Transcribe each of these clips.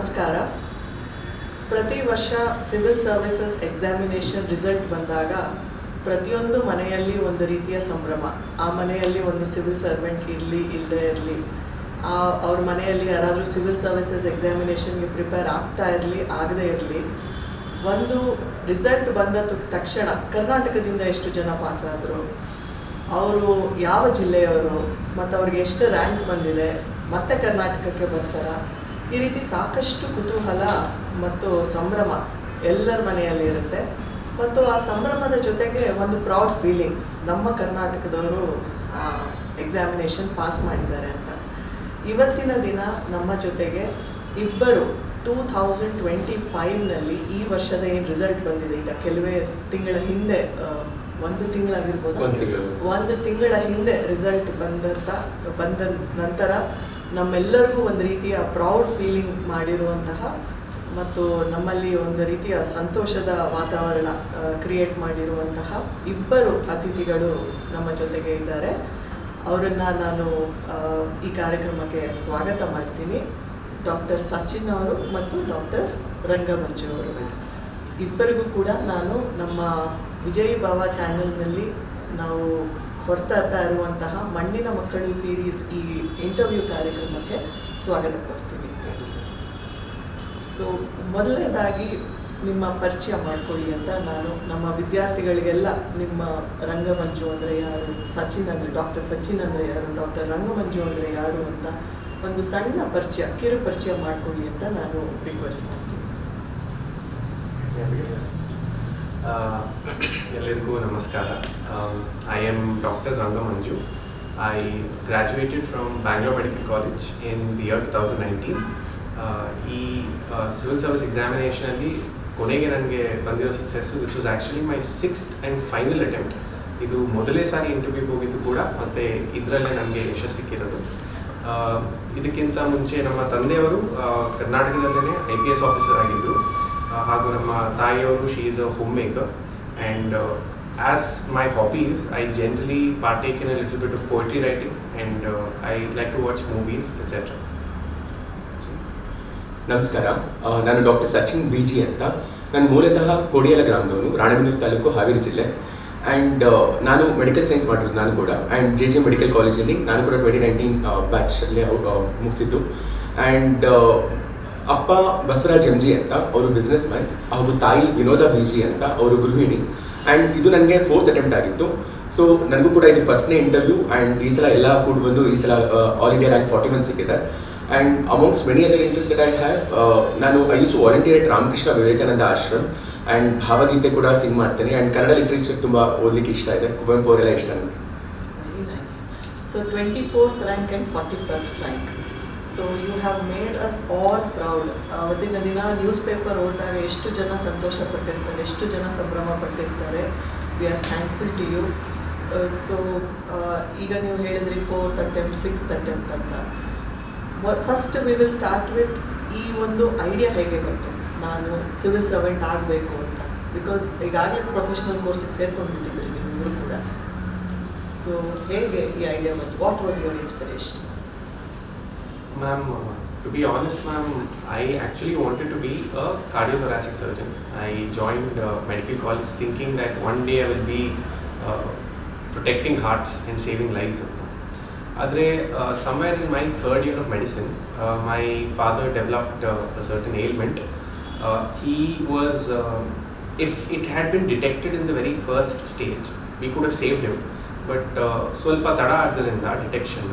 ನಮಸ್ಕಾರ. ಪ್ರತಿ ವರ್ಷ ಸಿವಿಲ್ ಸರ್ವಿಸಸ್ ಎಕ್ಸಾಮಿನೇಷನ್ ರಿಸಲ್ಟ್ ಬಂದಾಗ ಪ್ರತಿಯೊಂದು ಮನೆಯಲ್ಲಿ ಒಂದು ರೀತಿಯ ಸಂಭ್ರಮ. ಆ ಮನೆಯಲ್ಲಿ ಒಂದು ಸಿವಿಲ್ ಸರ್ವೆಂಟ್ ಇರಲಿ ಇಲ್ಲದೇ ಇರಲಿ, ಅವ್ರ ಮನೆಯಲ್ಲಿ ಯಾರಾದರೂ ಸಿವಿಲ್ ಸರ್ವಿಸಸ್ ಎಕ್ಸಾಮಿನೇಷನ್ಗೆ ಪ್ರಿಪೇರ್ ಆಗ್ತಾ ಇರಲಿ ಆಗದೇ ಇರಲಿ, ಒಂದು ರಿಸಲ್ಟ್ ಬಂದ ತಕ್ಷಣ ಕರ್ನಾಟಕದಿಂದ ಎಷ್ಟು ಜನ ಪಾಸಾದರು, ಅವರು ಯಾವ ಜಿಲ್ಲೆಯವರು, ಮತ್ತು ಅವ್ರಿಗೆ ಎಷ್ಟು ರ್ಯಾಂಕ್ ಬಂದಿದೆ, ಮತ್ತೆ ಕರ್ನಾಟಕಕ್ಕೆ ಬರ್ತಾರಾ, ಈ ರೀತಿ ಸಾಕಷ್ಟು ಕುತೂಹಲ ಮತ್ತು ಸಂಭ್ರಮ ಎಲ್ಲರ ಮನೆಯಲ್ಲಿ ಇರುತ್ತೆ. ಮತ್ತು ಆ ಸಂಭ್ರಮದ ಜೊತೆಗೆ ಒಂದು ಪ್ರೌಡ್ ಫೀಲಿಂಗ್, ನಮ್ಮ ಕರ್ನಾಟಕದವರು ಎಕ್ಸಾಮಿನೇಷನ್ ಪಾಸ್ ಮಾಡಿದ್ದಾರೆ ಅಂತ. ಇವತ್ತಿನ ದಿನ ನಮ್ಮ ಜೊತೆಗೆ ಇಬ್ಬರು 2025ನಲ್ಲಿ ಈ ವರ್ಷದ ಏನು ರಿಸಲ್ಟ್ ಬಂದಿದೆ, ಈಗ ಕೆಲವೇ ತಿಂಗಳ ಹಿಂದೆ, ಒಂದು ತಿಂಗಳ ಹಿಂದೆ ರಿಸಲ್ಟ್ ಬಂದ ನಂತರ ನಮ್ಮೆಲ್ಲರಿಗೂ ಒಂದು ರೀತಿಯ ಪ್ರೌಡ್ ಫೀಲಿಂಗ್ ಮಾಡಿರುವಂತಹ ಮತ್ತು ನಮ್ಮಲ್ಲಿ ಒಂದು ರೀತಿಯ ಸಂತೋಷದ ವಾತಾವರಣ ಕ್ರಿಯೇಟ್ ಮಾಡಿರುವಂತಹ ಇಬ್ಬರು ಅತಿಥಿಗಳು ನಮ್ಮ ಜೊತೆಗೆ ಇದ್ದಾರೆ. ಅವರನ್ನು ನಾನು ಈ ಕಾರ್ಯಕ್ರಮಕ್ಕೆ ಸ್ವಾಗತ ಮಾಡ್ತೀನಿ. ಡಾಕ್ಟರ್ ಸಚಿನ್ ಅವರು ಮತ್ತು ಡಾಕ್ಟರ್ ರಂಗಮಂಜು ಅವರು. ಇಬ್ಬರಿಗೂ ಕೂಡ ನಾನು ನಮ್ಮ ವಿಜಯ್ ಭವ ಚಾನೆಲ್ನಲ್ಲಿ ನಾವು ಹೊರತಾ ಇರುವಂತಹ ಮಣ್ಣಿನ ಮಕ್ಕಳು ಸೀರೀಸ್ ಈ ಇಂಟರ್ವ್ಯೂ ಕಾರ್ಯಕ್ರಮಕ್ಕೆ ಸ್ವಾಗತ ಕೊಡ್ತೀನಿ. ಸೊ ಮೊದಲನೇದಾಗಿ ನಿಮ್ಮ ಪರಿಚಯ ಮಾಡ್ಕೊಳ್ಳಿ ಅಂತ ನಾನು ನಮ್ಮ ವಿದ್ಯಾರ್ಥಿಗಳಿಗೆಲ್ಲ ನಿಮ್ಮ ರಂಗಮಂಜು ಅಂದರೆ ಯಾರು, ಸಚಿನ್ ಅಂದರೆ ಡಾಕ್ಟರ್ ಸಚಿನ್ ಅಂದರೆ ಯಾರು, ಡಾಕ್ಟರ್ ರಂಗಮಂಜು ಅಂದರೆ ಯಾರು ಅಂತ ಒಂದು ಸಣ್ಣ ಪರಿಚಯ, ಕಿರು ಪರಿಚಯ ಮಾಡ್ಕೊಳ್ಳಿ ಅಂತ ನಾನು ರಿಕ್ವೆಸ್ಟ್ ಮಾಡ್ತೀನಿ. ಎಲ್ಲರಿಗೂ ನಮಸ್ಕಾರ. I am Dr. Rangamanju. I graduated from Bangalore Medical College in the year 2019. ಈ ಸಿವಿಲ್ ಸರ್ವಿಸ್ ಎಕ್ಸಾಮಿನೇಷನಲ್ಲಿ ಕೊನೆಗೆ ನನಗೆ ಬಂದಿರೋ success, this was actually my 6th and final attempt. ಇದು ಮೊದಲೇ ಸಾರಿ ಇಂಟರ್ವ್ಯೂಗೆ ಹೋಗಿದ್ದು ಕೂಡ, ಮತ್ತು ಇದರಲ್ಲೇ ನನಗೆ ಯಶಸ್ಸು ಸಿಕ್ಕಿರೋದು. ಇದಕ್ಕಿಂತ ಮುಂಚೆ ನಮ್ಮ ತಂದೆಯವರು ಕರ್ನಾಟಕದಲ್ಲೇ IPS ಆಫೀಸರ್ ಆಗಿದ್ದರು, ಹಾಗೂ ನಮ್ಮ ತಾಯಿಯವರು she is a homemaker. And as my hobbies I generally partake in a little bit of poetry writing and I like to watch movies etcetera. ನಮಸ್ಕಾರ, ನಾನು ಡಾಕ್ಟರ್ ಸಚಿನ್ BG ಅಂತ. ನಾನು ಮೂಲತಃ ಕೋಡಿಯಲ ಗ್ರಾಮದವನು, ರಾಣೆಬೆನ್ನೂರು ತಾಲೂಕು, ಹಾವೇರಿ ಜಿಲ್ಲೆ. ಆ್ಯಂಡ್ ನಾನು ಮೆಡಿಕಲ್ ಸೈನ್ಸ್ ಮಾಡಿರೋದು ನಾನು ಕೂಡ. ಆ್ಯಂಡ್ JJ ಮೆಡಿಕಲ್ ಕಾಲೇಜಲ್ಲಿ ನಾನು ಕೂಡ 2019 ಬ್ಯಾಚಲ್ಲಿ ಮುಗಿಸಿದ್ದು. ಆ್ಯಂಡ್ ಅಪ್ಪ ಬಸವರಾಜ್ MG ಅಂತ, ಅವರು ಬಿಸ್ನೆಸ್ ಮ್ಯಾನ್, ಹಾಗೂ ತಾಯಿ ವಿನೋದ BG ಅಂತ, ಅವರು ಗೃಹಿಣಿ. ಆ್ಯಂಡ್ ಇದು ನನಗೆ 4th ಅಟೆಂಪ್ಟ್ ಆಗಿತ್ತು. ಸೊ ನನಗೂ ಕೂಡ ಇದು ಫಸ್ಟ್ನೇ ಇಂಟರ್ವ್ಯೂ. ಆ್ಯಂಡ್ ಈ ಸಲ ಎಲ್ಲ ಕೂಡ ಬಂದು ಈ ಸಲ ಆಲ್ ಇಂಡಿಯಾ ರ್ಯಾಂಕ್ 41 ಸಿಕ್ಕಿದೆ. And amongst many other interest that I have, ನಾನು I use to volunteer at Ramakrishna Vivekananda Ashram. And ಭಾವಗೀತೆ ಕೂಡ ಸಿಂಗ್ ಮಾಡ್ತೇನೆ. ಆ್ಯಂಡ್ ಕನ್ನಡ ಲಿಟ್ರೇಚರ್ ತುಂಬ ಓದಲಿಕ್ಕೆ ಇಷ್ಟ ಇದೆ, ಕುವೆಂಪು ಅವರೆಲ್ಲ ಇಷ್ಟ ನನಗೆ. Very nice. So 24th rank and 41st rank. So you have made us all proud. ಅವತ್ತಿನ ದಿನ ನ್ಯೂಸ್ ಪೇಪರ್ ಓದಿದಾಗ ಎಷ್ಟು ಜನ ಸಂತೋಷ ಪಟ್ಟಿರ್ತಾರೆ, ಎಷ್ಟು ಜನ ಸಂಭ್ರಮ ಪಟ್ಟಿರ್ತಾರೆ. We are thankful to you. So ಈಗ ನೀವು ಹೇಳಿದ್ರಿ 4th ಅಟೆಂಪ್ಟ್ 6th ಅಟೆಂಪ್ಟ್ ಅಂತ. First we will start with ಈ ಒಂದು ಐಡಿಯಾ ಹೇಗೆ ಬಂತು, ನಾನು ಸಿವಿಲ್ ಸರ್ವೆಂಟ್ ಆಗಬೇಕು ಅಂತ? ಬಿಕಾಸ್ ಈಗಾಗಲೇ ಪ್ರೊಫೆಷ್ನಲ್ ಕೋರ್ಸಿಗೆ ಸೇರ್ಕೊಂಡ್ಬಿಟ್ಟಿದ್ರಿ ನೀವು ಕೂಡ. ಸೊ ಹೇಗೆ ಈ ಐಡಿಯಾ ಬಂತು? What was your inspiration? Ma'am, to be honest, ma'am, I actually wanted to be a cardiothoracic surgeon. I joined medical college thinking that one day I will be protecting hearts and saving lives. Adre somewhere in my 3rd year of medicine, my father developed a certain ailment. He was, if it had been detected in the very first stage, we could have saved him. But swalpa tada adrinda detection,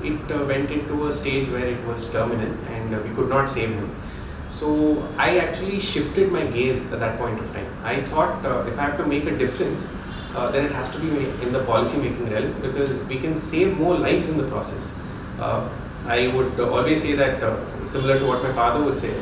it went into a stage where it was terminal and we could not save him. So I actually shifted my gaze at that point of time. I thought if I have to make a difference, then it has to be in the policy making realm, because we can save more lives in the process. I would always say that similar to what my father would say,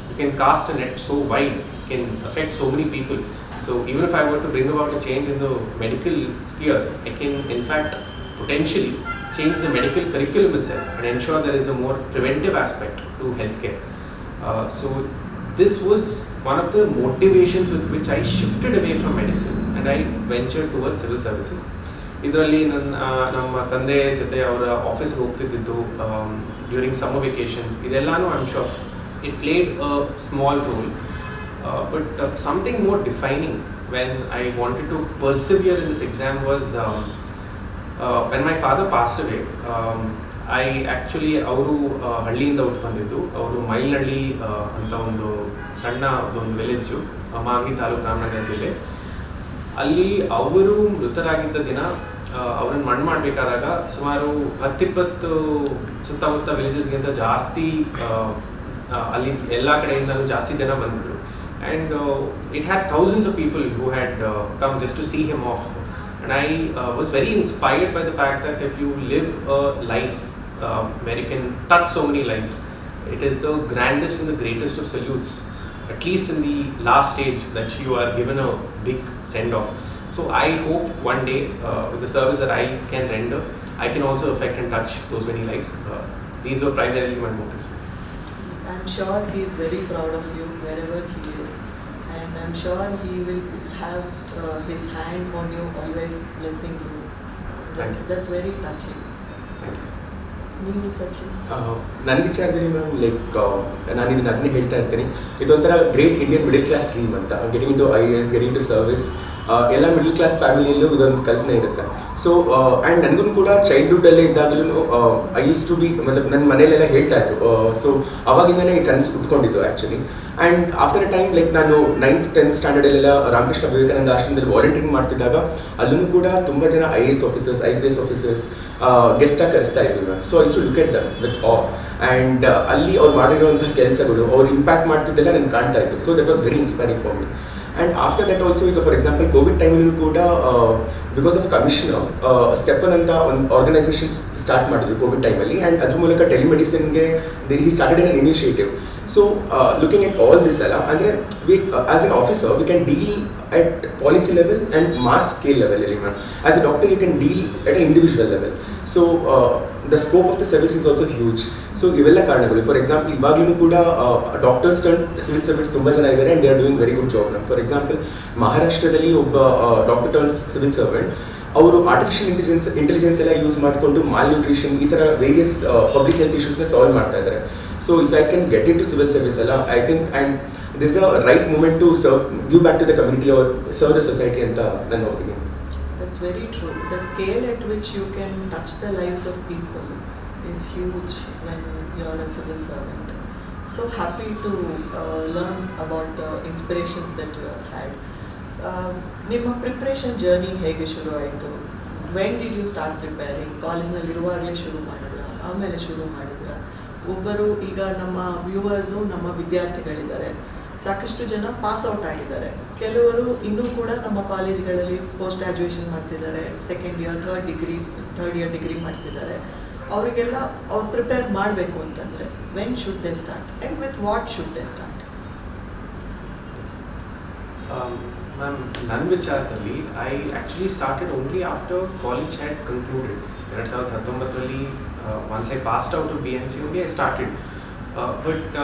you can cast a net so wide, it can affect so many people. So even if I were to bring about a change in the medical sphere, I can in fact potentially change the medical curriculum itself and ensure there is a more preventive aspect to healthcare. So this was one of the motivations with which I shifted away from medicine and I ventured towards civil services. ಇದರಲ್ಲಿ ನಮ್ಮ ತಂದೆ ಜೊತೆ ಅವರ ಆಫೀಸ್ಗೆ ಹೋಗ್ತಿದ್ದು during summer vacations ಇದೆಲ್ಲನೂ I am sure it played a small role but something more defining when I wanted to persevere in this exam was when my father passed away. I actually ಅವರು ಹಳ್ಳಿಯಿಂದ ಹುಟ್ಟು ಬಂದಿದ್ದು. ಅವರು ಮೈಲ್ನಳ್ಳಿ ಅಂತ ಒಂದು ಸಣ್ಣ ಒಂದು ವಿಲೇಜು ಮಾಗಡಿ ತಾಲೂಕು ರಾಮನಗರ ಜಿಲ್ಲೆ. ಅಲ್ಲಿ ಅವರು ಮೃತರಾಗಿದ್ದ ದಿನ ಅವ್ರನ್ನ ಮಣ್ಣು ಮಾಡಬೇಕಾದಾಗ ಸುಮಾರು 10-20 ಸುತ್ತಮುತ್ತ ವಿಲೇಜಸ್ಗಿಂತ ಜಾಸ್ತಿ ಅಲ್ಲಿ ಎಲ್ಲ ಕಡೆಯಿಂದಲೂ ಜಾಸ್ತಿ ಜನ ಬಂದಿದ್ರು. And it had thousands of people who had come just to see him off. And I was very inspired by the fact that if you live a life where you can touch so many lives, it is the grandest and the greatest of salutes, at least in the last stage, that you are given a big send-off. So I hope one day, with the service that I can render, I can also affect and touch those many lives. These were primarily my motives. I'm sure he is very proud of you wherever he is, and I'm sure he will have his hand on you, always blessing you. That's very touching. Thank you. ನೀವು ಸಚಿನ್? ನನ್ನ ವಿಚಾರದಲ್ಲಿ ma'am like ನಾನು ಇದನ್ನ ಅದನ್ನೇ ಹೇಳ್ತಾ ಇರ್ತೀನಿ, ಇದೊಂಥರ great Indian middle class dream ಅಂತ. Getting into IAS, getting to service, ಎಲ್ಲ ಮಿಡಲ್ ಕ್ಲಾಸ್ ಫ್ಯಾಮಿಲಿಯಲ್ಲೂ ಇದೊಂದು ಕಲ್ಪನೆ ಇರುತ್ತೆ. ಸೊ ಆ್ಯಂಡ್ ನನಗೂ ಕೂಡ ಚೈಲ್ಡ್ಹುಡ್ಡಲ್ಲೇ ಇದ್ದಾಗಲೂ ಐ ಯೂಸ್ ಟು ಬಿ ಮਤਲਬ ನನ್ನ ಮನೇಲೆಲ್ಲ ಹೇಳ್ತಾ ಇದ್ರು. ಸೊ ಅವಾಗಿಂದನೇ ಈ ಕನಸು ಉಟ್ಕೊಂಡಿದ್ದು actually. And after a time like ನಾನು 9th 10th ಸ್ಟ್ಯಾಂಡರ್ಡಲ್ಲೆಲ್ಲ ರಾಮಕೃಷ್ಣ ವಿವೇಕಾನಂದ ಆಶ್ರಮದಲ್ಲಿ ವಾಲಂಟಿಯರಿಂಗ್ ಮಾಡ್ತಿದ್ದಾಗ ಅಲ್ಲೂ ಕೂಡ ತುಂಬ ಜನ IAS ಆಫೀಸರ್ಸ್, IPS ಆಫೀಸರ್ಸ್ ಗೆಸ್ಟಾಗಿ ಕರೆಸ್ತಾ ಇದ್ವಿ ma'am. So I to look at them with ಆ ಆ್ಯಂಡ್ ಅಲ್ಲಿ ಅವ್ರು ಮಾಡಿರುವಂತಹ ಕೆಲಸಗಳು, ಅವ್ರು ಇಂಪ್ಯಾಕ್ಟ್ ಮಾಡ್ತಿದ್ದೆಲ್ಲ ನನಗೆ ಕಾಣ್ತಾ ಇತ್ತು. So that was very inspiring for me. And after that also, for example, COVID time kuda because of a commissioner, Step 1 anta one organization start madidru COVID time alli, and adru ಮೂಲಕ telemedicine ge he started an initiative. So looking at all this alla andre we as an officer we can deal at policy level and mass scale level alli. As a doctor you can deal at an individual level. So the scope of the service is also huge. So ಇವೆಲ್ಲ ಕಾರಣಗಳು. For example ಇವಾಗಲೂ ಕೂಡ doctors turn civil servants ತುಂಬ ಜನ ಇದ್ದಾರೆ, and they are doing very good job. For example ಮಹಾರಾಷ್ಟ್ರದಲ್ಲಿ ಒಬ್ಬ doctor turns civil servant, ಅವರು ಆರ್ಟಿಫಿಷಿಯಲ್ ಇಂಟೆಲಿಜೆನ್ಸ್ ಎಲ್ಲ ಯೂಸ್ ಮಾಡಿಕೊಂಡು ಮಾಲ್ ನ್ಯೂಟ್ರಿಷನ್ ಈ ಥರ ವೇರಿಯಸ್ ಪಬ್ಲಿಕ್ ಹೆಲ್ತ್ ಇಶ್ಯೂಸ್ನ ಸಾಲ್ವ್ ಮಾಡ್ತಾ ಇದ್ದಾರೆ. So if I can get in to civil service ಅಲ್ಲ, I think and this the right moment to serve, give back to the community or serve the society ಅಂತ ನನ್ನ opinion. That's very true. The scale at which you can touch the lives of people is huge when you're a civil servant. So happy to learn about the inspirations that you have had. ನಿಮ್ಮ preparation journey ಹೇಗೆ ಶುರು ಆಯಿತು? When did you start preparing? ಕಾಲೇಜ್ನಲ್ಲಿ ಇರುವಾಗಲೇ ಶುರು ಮಾಡಿದ್ರ, ಆಮೇಲೆ ಶುರು ಮಾಡಿದ್ರ? ಒಬ್ಬರು ಈಗ ನಮ್ಮ ವ್ಯೂವರ್ಸು ನಮ್ಮ ವಿದ್ಯಾರ್ಥಿಗಳಿದ್ದಾರೆ, ಸಾಕಷ್ಟು ಜನ ಪಾಸ್ ಔಟ್ ಆಗಿದ್ದಾರೆ, ಕೆಲವರು ಇನ್ನೂ ಕೂಡ ನಮ್ಮ ಕಾಲೇಜ್ಗಳಲ್ಲಿ ಪೋಸ್ಟ್ ಗ್ರ್ಯಾಜುಯೇಷನ್ ಮಾಡ್ತಿದ್ದಾರೆ, second year third year degree ಮಾಡ್ತಿದ್ದಾರೆ. ಅವರಿಗೆಲ್ಲ ಅವ್ರು ಪ್ರಿಪೇರ್ ಮಾಡಬೇಕು ಅಂತಂದರೆ when should they start and with what should they start? Ma'am, ನನ್ನ ವಿಚಾರದಲ್ಲಿ I actually started only after college had concluded. 2019 once I passed out of BNC only I started. But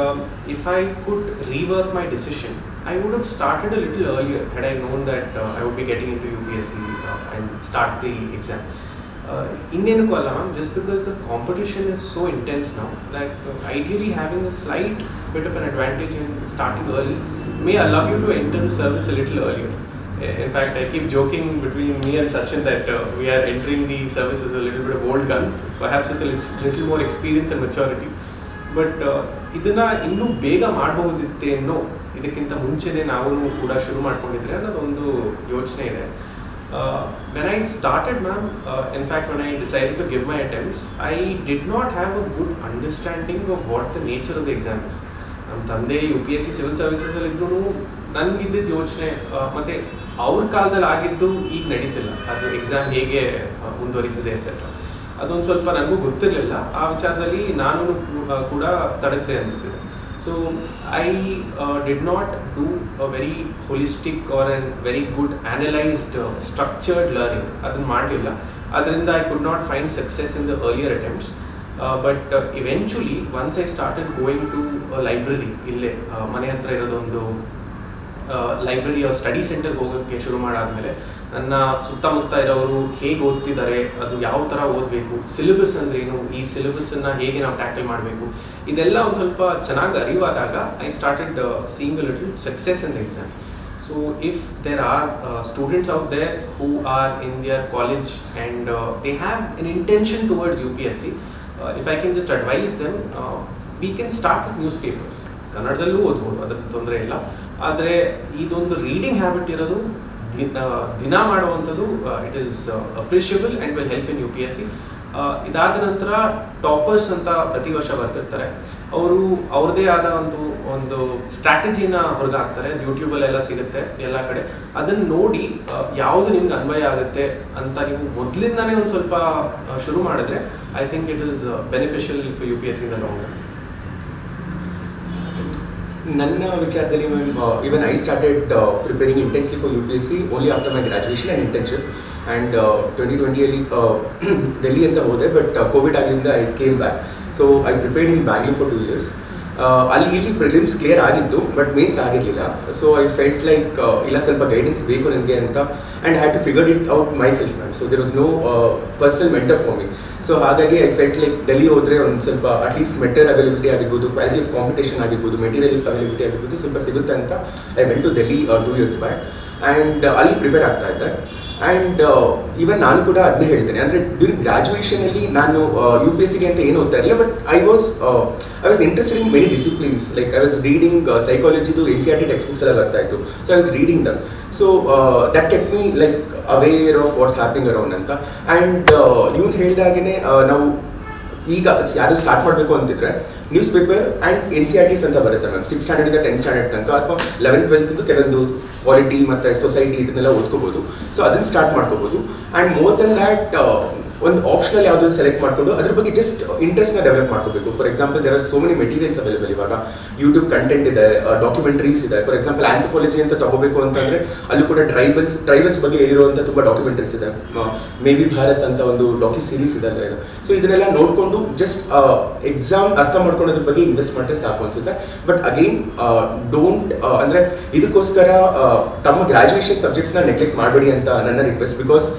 if I could rework my decision, I would have started a little earlier had I known that I would be getting into UPSC and start the exam. Innenukku alla ma'am, just because the competition is so intense now that ideally having a slight bit of an advantage in starting early may allow you to enter the service a little earlier. In fact, I keep joking between me and Sachin that we are entering the service as a little bit of old guns, perhaps with a little more experience and maturity. But ಇದನ್ನು ಇನ್ನೂ ಬೇಗ ಮಾಡಬಹುದಿತ್ತೇನೋ, ಇದಕ್ಕಿಂತ ಮುಂಚೆನೇ ನಾವು ಕೂಡ ಶುರು ಮಾಡ್ಕೊಂಡಿದ್ರೆ ಅನ್ನೋದೊಂದು ಯೋಚನೆ ಇದೆ. When I started, ma'am, in fact, when I decided to give my attempts, I did not have a good understanding of what the nature of the exam is. ನಮ್ಮ ತಂದೆ UPSC ಸಿವಿಲ್ ಸರ್ವಿಸಸಲ್ಲಿ ಇದ್ರೂ ನನಗಿದ್ದಿದ್ದ ಯೋಚನೆ ಮತ್ತು ಅವ್ರ ಕಾಲದಲ್ಲಿ ಆಗಿದ್ದು ಈಗ ನಡೀತಿಲ್ಲ, ಅದು ಎಕ್ಸಾಮ್ ಹೇಗೆ ಮುಂದುವರಿತಿದೆ ಎಟ್ಸೆಟ್ರಾ, ಅದೊಂದು ಸ್ವಲ್ಪ ನನಗೂ ಗೊತ್ತಿರಲಿಲ್ಲ. ಆ ವಿಚಾರದಲ್ಲಿ ನಾನು ಕೂಡ ತಡಗದೆ ಅನಿಸ್ತಿದೆ. So I did not do a very holistic or and very good analysed structured learning, ಅದನ್ನು ಮಾಡಲಿಲ್ಲ. ಅದರಿಂದ I could not find success in the earlier attempts. But eventually once I started going to library, ಇಲ್ಲೇ ಮನೆ ಹತ್ರ ಇರೋದೊಂದು library study ಸೆಂಟರ್ಗೆ ಹೋಗೋಕ್ಕೆ ಶುರು ಮಾಡಾದಮೇಲೆ ನನ್ನ ಸುತ್ತಮುತ್ತ ಇರೋರು ಹೇಗೆ ಓದ್ತಿದ್ದಾರೆ, ಅದು ಯಾವ ಥರ ಓದಬೇಕು, ಸಿಲೆಬಸ್ ಅಂದ್ರೇನು, ಈ ಸಿಲೆಬಸ್ಸನ್ನು ಹೇಗೆ ನಾವು ಟ್ಯಾಕಲ್ ಮಾಡಬೇಕು, ಇದೆಲ್ಲ ಒಂದು ಸ್ವಲ್ಪ ಚೆನ್ನಾಗಿ ಅರಿವಾದಾಗ I started seeing a little success in the exam. So if there are students out there who are in their college and they have an intention towards UPSC, if I can just advise them, we can start with newspapers. ಕನ್ನಡದಲ್ಲೂ ಓದ್ಬೋದು, ಅದಕ್ಕೆ ತೊಂದರೆ ಇಲ್ಲ. ಆದರೆ ಇದೊಂದು reading habit ಇರೋದು ದಿನ ಮಾಡುವಂಥದ್ದು it is appreciable and will help in UPSC. ಇದಾದ ನಂತರ ಟಾಪರ್ಸ್ ಅಂತ ಪ್ರತಿ ವರ್ಷ ಬರ್ತಿರ್ತಾರೆ. ಅವರು ಅವ್ರದ್ದೇ ಆದ ಒಂದು ಸ್ಟ್ರಾಟಜಿನ ಹೊರಗೆ ಹಾಕ್ತಾರೆ. ಯೂಟ್ಯೂಬಲ್ಲೆಲ್ಲ ಸಿಗುತ್ತೆ ಎಲ್ಲ ಕಡೆ. ಅದನ್ನು ನೋಡಿ ಯಾವುದು ನಿಮ್ಗೆ ಅನ್ವಯ ಆಗುತ್ತೆ ಅಂತ ನೀವು ಮೊದಲಿಂದಾನೇ ಒಂದು ಸ್ವಲ್ಪ ಶುರು ಮಾಡಿದ್ರೆ I think it is beneficial for UPSC in the long run. ನನ್ನ ವಿಚಾರದಲ್ಲಿ ma'am, even I started preparing intensely for UPSC only after my graduation and internship. And 2020 Delhi ಅಂತ ಹೋದೆ, ಬಟ್ ಕೋವಿಡ್ ಆಗಿಂದ I came back. So I prepared in Bangalore for 2 years. ಇಲ್ಲಿ prelims clear ಆಗಿತ್ತು, but mains ಆಗಿರಲಿಲ್ಲ. So I felt like ಇಲ್ಲ ಸ್ವಲ್ಪ guidance ಬೇಕು ನನಗೆ ಅಂತ, and had to figured it out myself ma'am. So there was no personal mentor for me. So ಹಾಗಾಗಿ I felt like Delhi ಹೋದರೆ ಒಂದು ಸ್ವಲ್ಪ ಅಟ್ಲೀಸ್ಟ್ ಮೆಟೀರಿಯಲ್ ಅವೈಲಬಿಲಿಟಿ ಆಗಿರ್ಬೋದು, ಕ್ವಾಲಿಟಿ ಆಫ್ ಕಾಂಪಿಟೇಷನ್ ಆಗಿರ್ಬೋದು, ಮೆಟೀರಿಯಲ್ ಅವೈಲಬಿಲಿಟಿ ಆಗಿರ್ಬೋದು ಸ್ವಲ್ಪ ಸಿಗುತ್ತೆ ಅಂತ I went to Delhi 2 years back. And ಅಲ್ಲಿ ಪ್ರಿಪೇರ್ ಆಗ್ತಾ ಇದ್ದೆ. ಆ್ಯಂಡ್ ಈವನ್ ನಾನು ಕೂಡ ಅದನ್ನೇ ಹೇಳ್ತೇನೆ, ಅಂದರೆ ಡ್ಯೂರಿಂಗ್ ಗ್ರ್ಯಾಜುಯೇಷನಲ್ಲಿ ನಾನು UPSCಗೆ ಅಂತ ಏನು ಓದ್ತಾ ಇರಲಿಲ್ಲ, but I was interested in many disciplines. Like I was reading ಸೈಕಾಲಜಿದು NCERT ಟೆಕ್ಸ್ಟ್ ಬುಕ್ಸ್ ಎಲ್ಲ ಬರ್ತಾ ಇತ್ತು. So I was reading them. So that get me like aware of what's happening around ಅಂತ. ಆ್ಯಂಡ್ ಇವ್ನು ಹೇಳಿದಾಗೇ ನಾವು ಈಗ ಯಾರು ಸ್ಟಾರ್ಟ್ ಮಾಡಬೇಕು ಅಂತಿದ್ರೆ ನ್ಯೂಸ್ ಪೇಪರ್ ಆ್ಯಂಡ್ NCERTs ಅಂತ ಬರುತ್ತೆ ಮ್ಯಾಮ್. 6th ಸ್ಟ್ಯಾಂಡರ್ಡಿಂದ 10th ಸ್ಟ್ಯಾಂಡರ್ಡ್ ತನಕ, ಅಥವಾ 11th 12th ಕೆಲವೊಂದು ಪಾಲಿಟಿ ಮತ್ತು ಸೊಸೈಟಿ ಇದನ್ನೆಲ್ಲ ಓದ್ಕೋಬೋದು. ಸೊ ಅದನ್ನು ಸ್ಟಾರ್ಟ್ ಮಾಡ್ಕೋಬೋದು. ಆ್ಯಂಡ್ ಮೋರ್ ದೆನ್ ದ್ಯಾಟ್ ಒಂದು ಆಪ್ಷನಲ್ ಯಾವುದೋ ಸೆಲೆಕ್ಟ್ ಮಾಡಿಕೊಂಡು ಅದ್ರ ಬಗ್ಗೆ ಜಸ್ಟ್ ಇಂಟ್ರೆಸ್ಟ್ನ ಡೆವಲಪ್ ಮಾಡ್ಕೋಬೇಕು. For example there are so many materials available. ಇವಾಗ ಯೂಟ್ಯೂಬ್ ಕಂಟೆಂಟ್ ಇದೆ, ಡಾಕ್ಯುಮೆಂಟ್ರೀಸ್ ಇದೆ. ಫಾರ್ ಎಕ್ಸಾಂಪಲ್ ಆಂಥ್ರೋಪಾಲಜಿ ಅಂತ ತಗೋಬೇಕು ಅಂತಂದರೆ ಅಲ್ಲೂ ಕೂಡ ಟ್ರೈಬಲ್ಸ್ ಬಗ್ಗೆ ಹೇಳಿರುವಂಥ ತುಂಬ ಡಾಕ್ಯುಮೆಂಟ್ರೀಸ್ ಇದೆ. ಮೇ ಬಿ ಭಾರತ್ ಅಂತ ಒಂದು ಡಾಕ್ಯು ಸೀರೀಸ್ ಇದೆ ಅಲ್ಲ. ಸೊ ಇದನ್ನೆಲ್ಲ ನೋಡಿಕೊಂಡು ಜಸ್ಟ್ ಎಕ್ಸಾಮ್ ಅರ್ಥ ಮಾಡ್ಕೊಂಡು ಅದ್ರ ಬಗ್ಗೆ ಇನ್ವೆಸ್ಟ್ ಮಾಡಿದ್ರೆ ಸಾಕು ಅನ್ಸುತ್ತೆ. ಬಟ್ ಅಗೈನ್ ಡೋಂಟ್ ಅಂದರೆ ಇದಕ್ಕೋಸ್ಕರ ತಮ್ಮ ಗ್ರಾಜುಯೇಷನ್ ಸಬ್ಜೆಕ್ಟ್ಸ್ನ ನೆಗ್ಲೆಕ್ಟ್ ಮಾಡಬೇಡಿ ಅಂತ ನನ್ನ request. Because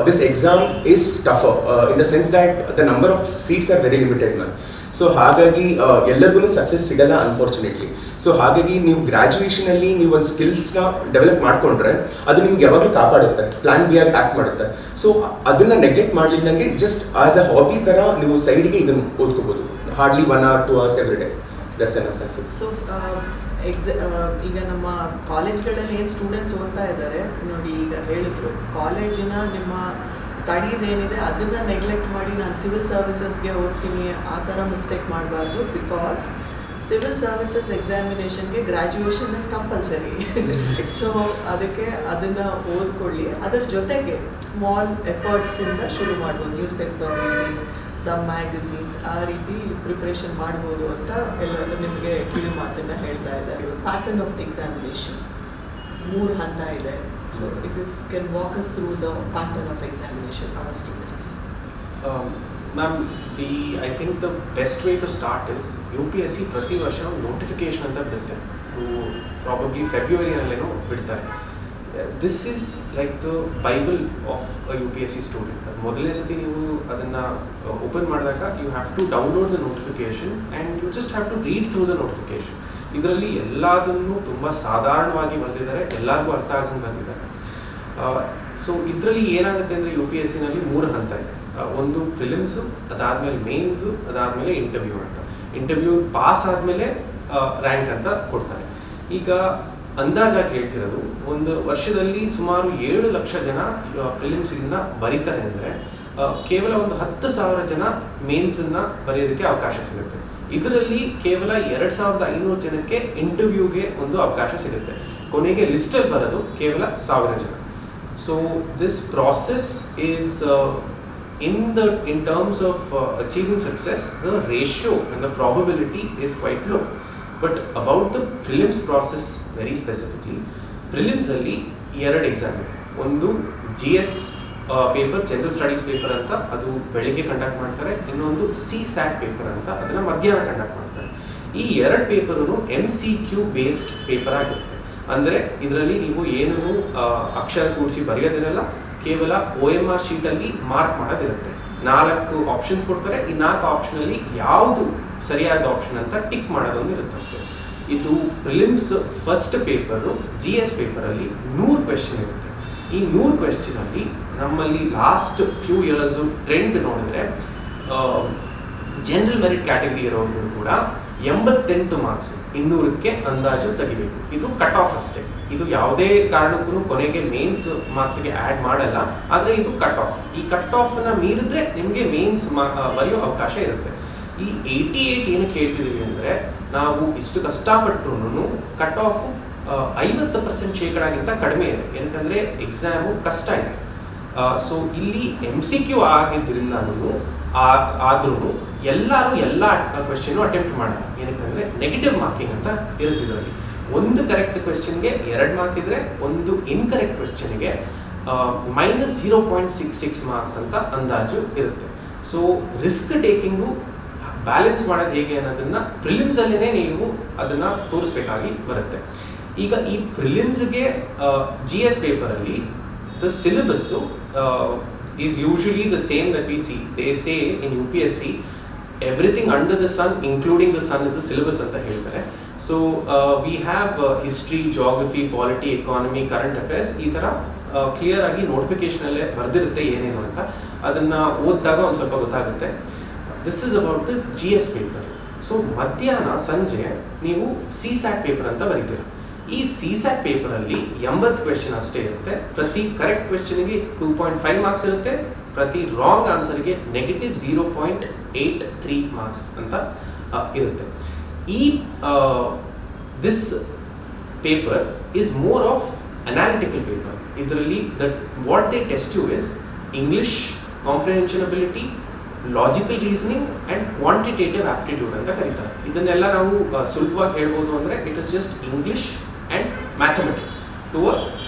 this exam is tougher in the sense that the number of seats are very limited man. So ಹಾಗಾಗಿ ಎಲ್ಲರಿಗೂ ಸಕ್ಸಸ್ ಸಿಗಲ್ಲ ಅನ್ಫಾರ್ಚುನೇಟ್ಲಿ. ಸೊ ಹಾಗಾಗಿ ನೀವು ಗ್ರ್ಯಾಜುಯೇಷನಲ್ಲಿ ನೀವು ಒಂದು ಸ್ಕಿಲ್ಸ್ನ ಡೆವಲಪ್ ಮಾಡಿಕೊಂಡ್ರೆ ಅದು ನಿಮ್ಗೆ ಯಾವಾಗಲೂ ಕಾಪಾಡುತ್ತೆ, ಪ್ಲಾನ್ ಬಿ ಆಗಿ ಆ್ಯಕ್ಟ್ ಮಾಡುತ್ತೆ. ಸೊ ಅದನ್ನು ನೆಗ್ಲೆಕ್ಟ್ ಮಾಡಲಿಲ್ಲಂಗೆ ಜಸ್ಟ್ ಆಸ್ ಅ ಹಾಬಿ ಥರ ನೀವು ಸೈಡಿಗೆ ಇದನ್ನು ಓದ್ಕೋಬೋದು. Hardly 1 or 2 hours every day. That's enough ಅನ್ಸುತ್ತೆ. ಸೊ ಈಗ ನಮ್ಮ ಕಾಲೇಜ್ಗಳಲ್ಲಿ ಏನು ಸ್ಟೂಡೆಂಟ್ಸ್ ಓದ್ತಾ ಇದ್ದಾರೆ ನೋಡಿ, ಈಗ ಹೇಳಿದ್ರು ಕಾಲೇಜಿನ ನಿಮ್ಮ ಸ್ಟಡೀಸ್ ಏನಿದೆ ಅದನ್ನು ನೆಗ್ಲೆಕ್ಟ್ ಮಾಡಿ ನಾನು ಸಿವಿಲ್ ಸರ್ವಿಸಸ್ಗೆ ಓದ್ತೀನಿ ಆ ಥರ ಮಿಸ್ಟೇಕ್ ಮಾಡಬಾರ್ದು. ಬಿಕಾಸ್ ಸಿವಿಲ್ ಸರ್ವಿಸಸ್ ಎಕ್ಸಾಮಿನೇಷನ್ಗೆ ಗ್ರ್ಯಾಜುಯೇಷನ್ ಇಸ್ ಕಂಪಲ್ಸರಿ. ಸೊ ಅದಕ್ಕೆ ಅದನ್ನು ಓದ್ಕೊಳ್ಳಿ. ಅದರ ಜೊತೆಗೆ ಸ್ಮಾಲ್ ಎಫರ್ಟ್ಸಿಂದ ಶುರು ಮಾಡ್ಬೋದು. ನ್ಯೂಸ್ ಪೇಪರ್, ಸಮ್ ಮ್ಯಾಗಝೀನ್ಸ್, ಆ ರೀತಿ ಪ್ರಿಪ್ರೇಷನ್ ಮಾಡ್ಬೋದು ಅಂತ ಎಲ್ಲ ನಿಮಗೆ ಕಿವಿ ಮಾತನ್ನು ಹೇಳ್ತಾ ಇದ್ದಾರೆ. ಪ್ಯಾಟರ್ನ್ ಆಫ್ ಎಕ್ಸಾಮಿನೇಷನ್ 3 ಹಂತ ಇದೆ. So if you can walk us through the pattern of examination our students. Ma'am, I think the best way to start is UPSC ಪ್ರತಿ ವರ್ಷ ನೋಟಿಫಿಕೇಶನ್ ಅಂತ ಬಿಡುತ್ತೆ. ಪ್ರಾಬಬ್ಲಿ ಫೆಬ್ರವರಿನಲ್ಲೇನೋ ಬಿಡ್ತಾರೆ. This is like the Bible of a UPSC student. ಮೊದಲನೇ ಸತಿ ನೀವು ಅದನ್ನು ಓಪನ್ ಮಾಡಿದಾಗ you have to download the notification and you just have to read through the notification. ಇದರಲ್ಲಿ ಎಲ್ಲದನ್ನು ತುಂಬ ಸಾಧಾರಣವಾಗಿ ಬರೆದಿದ್ದಾರೆ, ಎಲ್ಲರಿಗೂ ಅರ್ಥ ಆಗಂಗೆ ಬರೆದಿದ್ದಾರೆ. ಸೊ ಇದರಲ್ಲಿ ಏನಾಗುತ್ತೆ ಅಂದರೆ UPSCನಲ್ಲಿ 3 ಹಂತ ಇದೆ. ಒಂದು ಪ್ರಿಲಿಮ್ಸು, ಅದಾದಮೇಲೆ ಮೇನ್ಸು, ಅದಾದಮೇಲೆ ಇಂಟರ್ವ್ಯೂ ಅಂತ. ಇಂಟರ್ವ್ಯೂ ಪಾಸ್ ಆದಮೇಲೆ ರ್ಯಾಂಕ್ ಅಂತ ಕೊಡ್ತಾರೆ. ಈಗ ಅಂದಾಜಾಗಿ ಹೇಳ್ತಿರೋದು, ಒಂದು ವರ್ಷದಲ್ಲಿ ಸುಮಾರು 7 ಲಕ್ಷ ಜನ ಪ್ರಿಲಿಮ್ಸ್ಗಳನ್ನ ಬರೀತಾರೆ ಅಂದರೆ ಕೇವಲ ಒಂದು 10,000 ಜನ ಮೇನ್ಸನ್ನು ಬರೆಯೋದಕ್ಕೆ ಅವಕಾಶ ಸಿಗುತ್ತೆ. ಇದರಲ್ಲಿ ಕೇವಲ 2,500 ಜನಕ್ಕೆ ಇಂಟರ್ವ್ಯೂಗೆ ಒಂದು ಅವಕಾಶ ಸಿಗುತ್ತೆ. ಕೊನೆಗೆ ಲಿಸ್ಟಲ್ಲಿ ಬರೋದು ಕೇವಲ 1,000 ಜನ. So this process is in terms of achieving success, the ratio and the probability is quite low. But about the prelims process very specifically, prelims alli 2 exam ಇದೆ. ಒಂದು GS paper, general studies paper ಅಂತ, ಅದು ಬೆಳಿಗ್ಗೆ conduct ಮಾಡ್ತಾರೆ. ಇನ್ನೊಂದು CSAT paper ಅಂತ, ಅದನ್ನು ಮಧ್ಯಾಹ್ನ ಕಂಡಕ್ಟ್ ಮಾಡ್ತಾರೆ. ಈ 2 ಪೇಪರೂ MCQ ಬೇಸ್ಡ್ ಪೇಪರ್ ಆಗಿರುತ್ತೆ. ಅಂದರೆ ಇದರಲ್ಲಿ ನೀವು ಏನೂ ಅಕ್ಷರ ಕೂಡಿಸಿ ಬರೆಯೋದಿರಲ್ಲ, ಕೇವಲ OMR ಶೀಟಲ್ಲಿ ಮಾರ್ಕ್ ಮಾಡೋದಿರುತ್ತೆ. 4 ಆಪ್ಷನ್ಸ್ ಕೊಡ್ತಾರೆ, ಈ 4 ಆಪ್ಷನಲ್ಲಿ ಯಾವುದು ಸರಿಯಾದ ಆಪ್ಷನ್ ಅಂತ ಟಿಕ್ ಮಾಡೋದೊಂದು ಇರುತ್ತೆ ಅಷ್ಟೇ. ಇದು ಪ್ರಿಲಿಮ್ಸ್ ಫಸ್ಟ್ ಪೇಪರು GS ಪೇಪರಲ್ಲಿ 100 ಕ್ವೆಶ್ಚನ್ ಇರುತ್ತೆ. ಈ 100 ಕ್ವೆಶ್ಚನಲ್ಲಿ ನಮ್ಮಲ್ಲಿ ಲಾಸ್ಟ್ ಫ್ಯೂ ಇಯರ್ಸು ಟ್ರೆಂಡ್ ನೋಡಿದ್ರೆ ಜನರಲ್ ಮೆರಿಟ್ ಕ್ಯಾಟಗರಿ ಇರೋರು ಕೂಡ 88 ಮಾರ್ಕ್ಸ್ 200ಕ್ಕೆ ಅಂದಾಜು ತೆಗಿಬೇಕು. ಇದು ಕಟ್ ಆಫ್ ಅಷ್ಟೇ, ಇದು ಯಾವುದೇ ಕಾರಣಕ್ಕೂ ಕೊನೆಗೆ ಮೇನ್ಸ್ ಮಾರ್ಕ್ಸ್ಗೆ ಆ್ಯಡ್ ಮಾಡಲ್ಲ, ಆದರೆ ಇದು ಕಟ್ ಆಫ್. ಈ ಕಟ್ ಆಫನ್ನು ಮೀರಿದ್ರೆ ನಿಮಗೆ ಮೇನ್ಸ್ ಬರೆಯೋ ಅವಕಾಶ ಇರುತ್ತೆ. ಈ 88 ಏನಕ್ಕೆ ಹೇಳ್ತಿದ್ದೀವಿ ಅಂದರೆ, ನಾವು ಇಷ್ಟು ಕಷ್ಟಪಟ್ಟರು ಕಟ್ ಆಫ್ 50% ಶೇಕಡಾಗಿಂತ ಕಡಿಮೆ ಇದೆ. ಏನಕ್ಕಂದರೆ ಎಕ್ಸಾಮು ಕಷ್ಟ ಇದೆ. ಸೊ ಇಲ್ಲಿ MCQ ಆಗಿದ್ದರಿಂದನೂ ಆದ್ರೂ ಎಲ್ಲರೂ ಎಲ್ಲ ಕ್ವೆಶ್ಚನ್ನು ಅಟೆಂಪ್ಟ್ ಮಾಡಲ್ಲ. ಏನಕ್ಕಂದರೆ ನೆಗೆಟಿವ್ ಮಾರ್ಕಿಂಗ್ ಅಂತ ಇರುತ್ತಿದ್ರಲ್ಲಿ. ಒಂದು ಕರೆಕ್ಟ್ ಕ್ವೆಶ್ಚನ್ಗೆ 2 ಮಾರ್ಕ್ ಇದ್ದರೆ, ಒಂದು ಇನ್ಕರೆಕ್ಟ್ ಕ್ವೆಶ್ಚನ್ಗೆ -0.66 ಮಾರ್ಕ್ಸ್ ಅಂತ ಅಂದಾಜು ಇರುತ್ತೆ. ಸೊ ರಿಸ್ಕ್ ಟೇಕಿಂಗು ಬ್ಯಾಲೆನ್ಸ್ ಮಾಡೋದು ಹೇಗೆ ಅನ್ನೋದನ್ನು ಪ್ರಿಲಿಮ್ಸಲ್ಲೇ ನೀವು ಅದನ್ನು ತೋರಿಸ್ಬೇಕಾಗಿ ಬರುತ್ತೆ. ಈಗ ಈ ಪ್ರಿಲಿಮ್ಸ್ಗೆ GS ಪೇಪರಲ್ಲಿ the syllabus is usually the same that we see. They say in UPSC, everything under the sun, including the sun, is the syllabus anta ಹೇಳ್ತಾರೆ. So we have history, geography, polity, economy, current affairs. ಈ ಥರ clear ಆಗಿ ನೋಟಿಫಿಕೇಶನಲ್ಲೇ ಬರೆದಿರುತ್ತೆ ಏನೇನು ಅಂತ. ಅದನ್ನು ಓದಿದಾಗ ಒಂದು ಸ್ವಲ್ಪ ಗೊತ್ತಾಗುತ್ತೆ. This is about the GS paper. So ಮಧ್ಯಾಹ್ನ ಸಂಜೆ ನೀವು CSAT ಪೇಪರ್ ಅಂತ ಬರೀತೀರ. ಈ CSAT ಪೇಪರಲ್ಲಿ 80 ಕ್ವೆಶ್ಚನ್ ಅಷ್ಟೇ ಇರುತ್ತೆ. ಪ್ರತಿ ಕರೆಕ್ಟ್ ಕ್ವೆಶ್ಚನ್ಗೆ 2.5 ಮಾರ್ಕ್ಸ್ ಇರುತ್ತೆ, ಪ್ರತಿ ರಾಂಗ್ ಆನ್ಸರ್ಗೆ -0.83 ಮಾರ್ಕ್ಸ್ ಅಂತ ಇರುತ್ತೆ. ಈ this paper is more of analytical paper. ಇದರಲ್ಲಿ what they test you is English comprehension ability, logical reasoning and quantitative aptitude ಅಂತ ಕರೀತಾರೆ. ಇದನ್ನೆಲ್ಲ ನಾವು ಸುಲಭವಾಗಿ ಹೇಳ್ಬೋದು ಅಂದರೆ it is just English and mathematics to a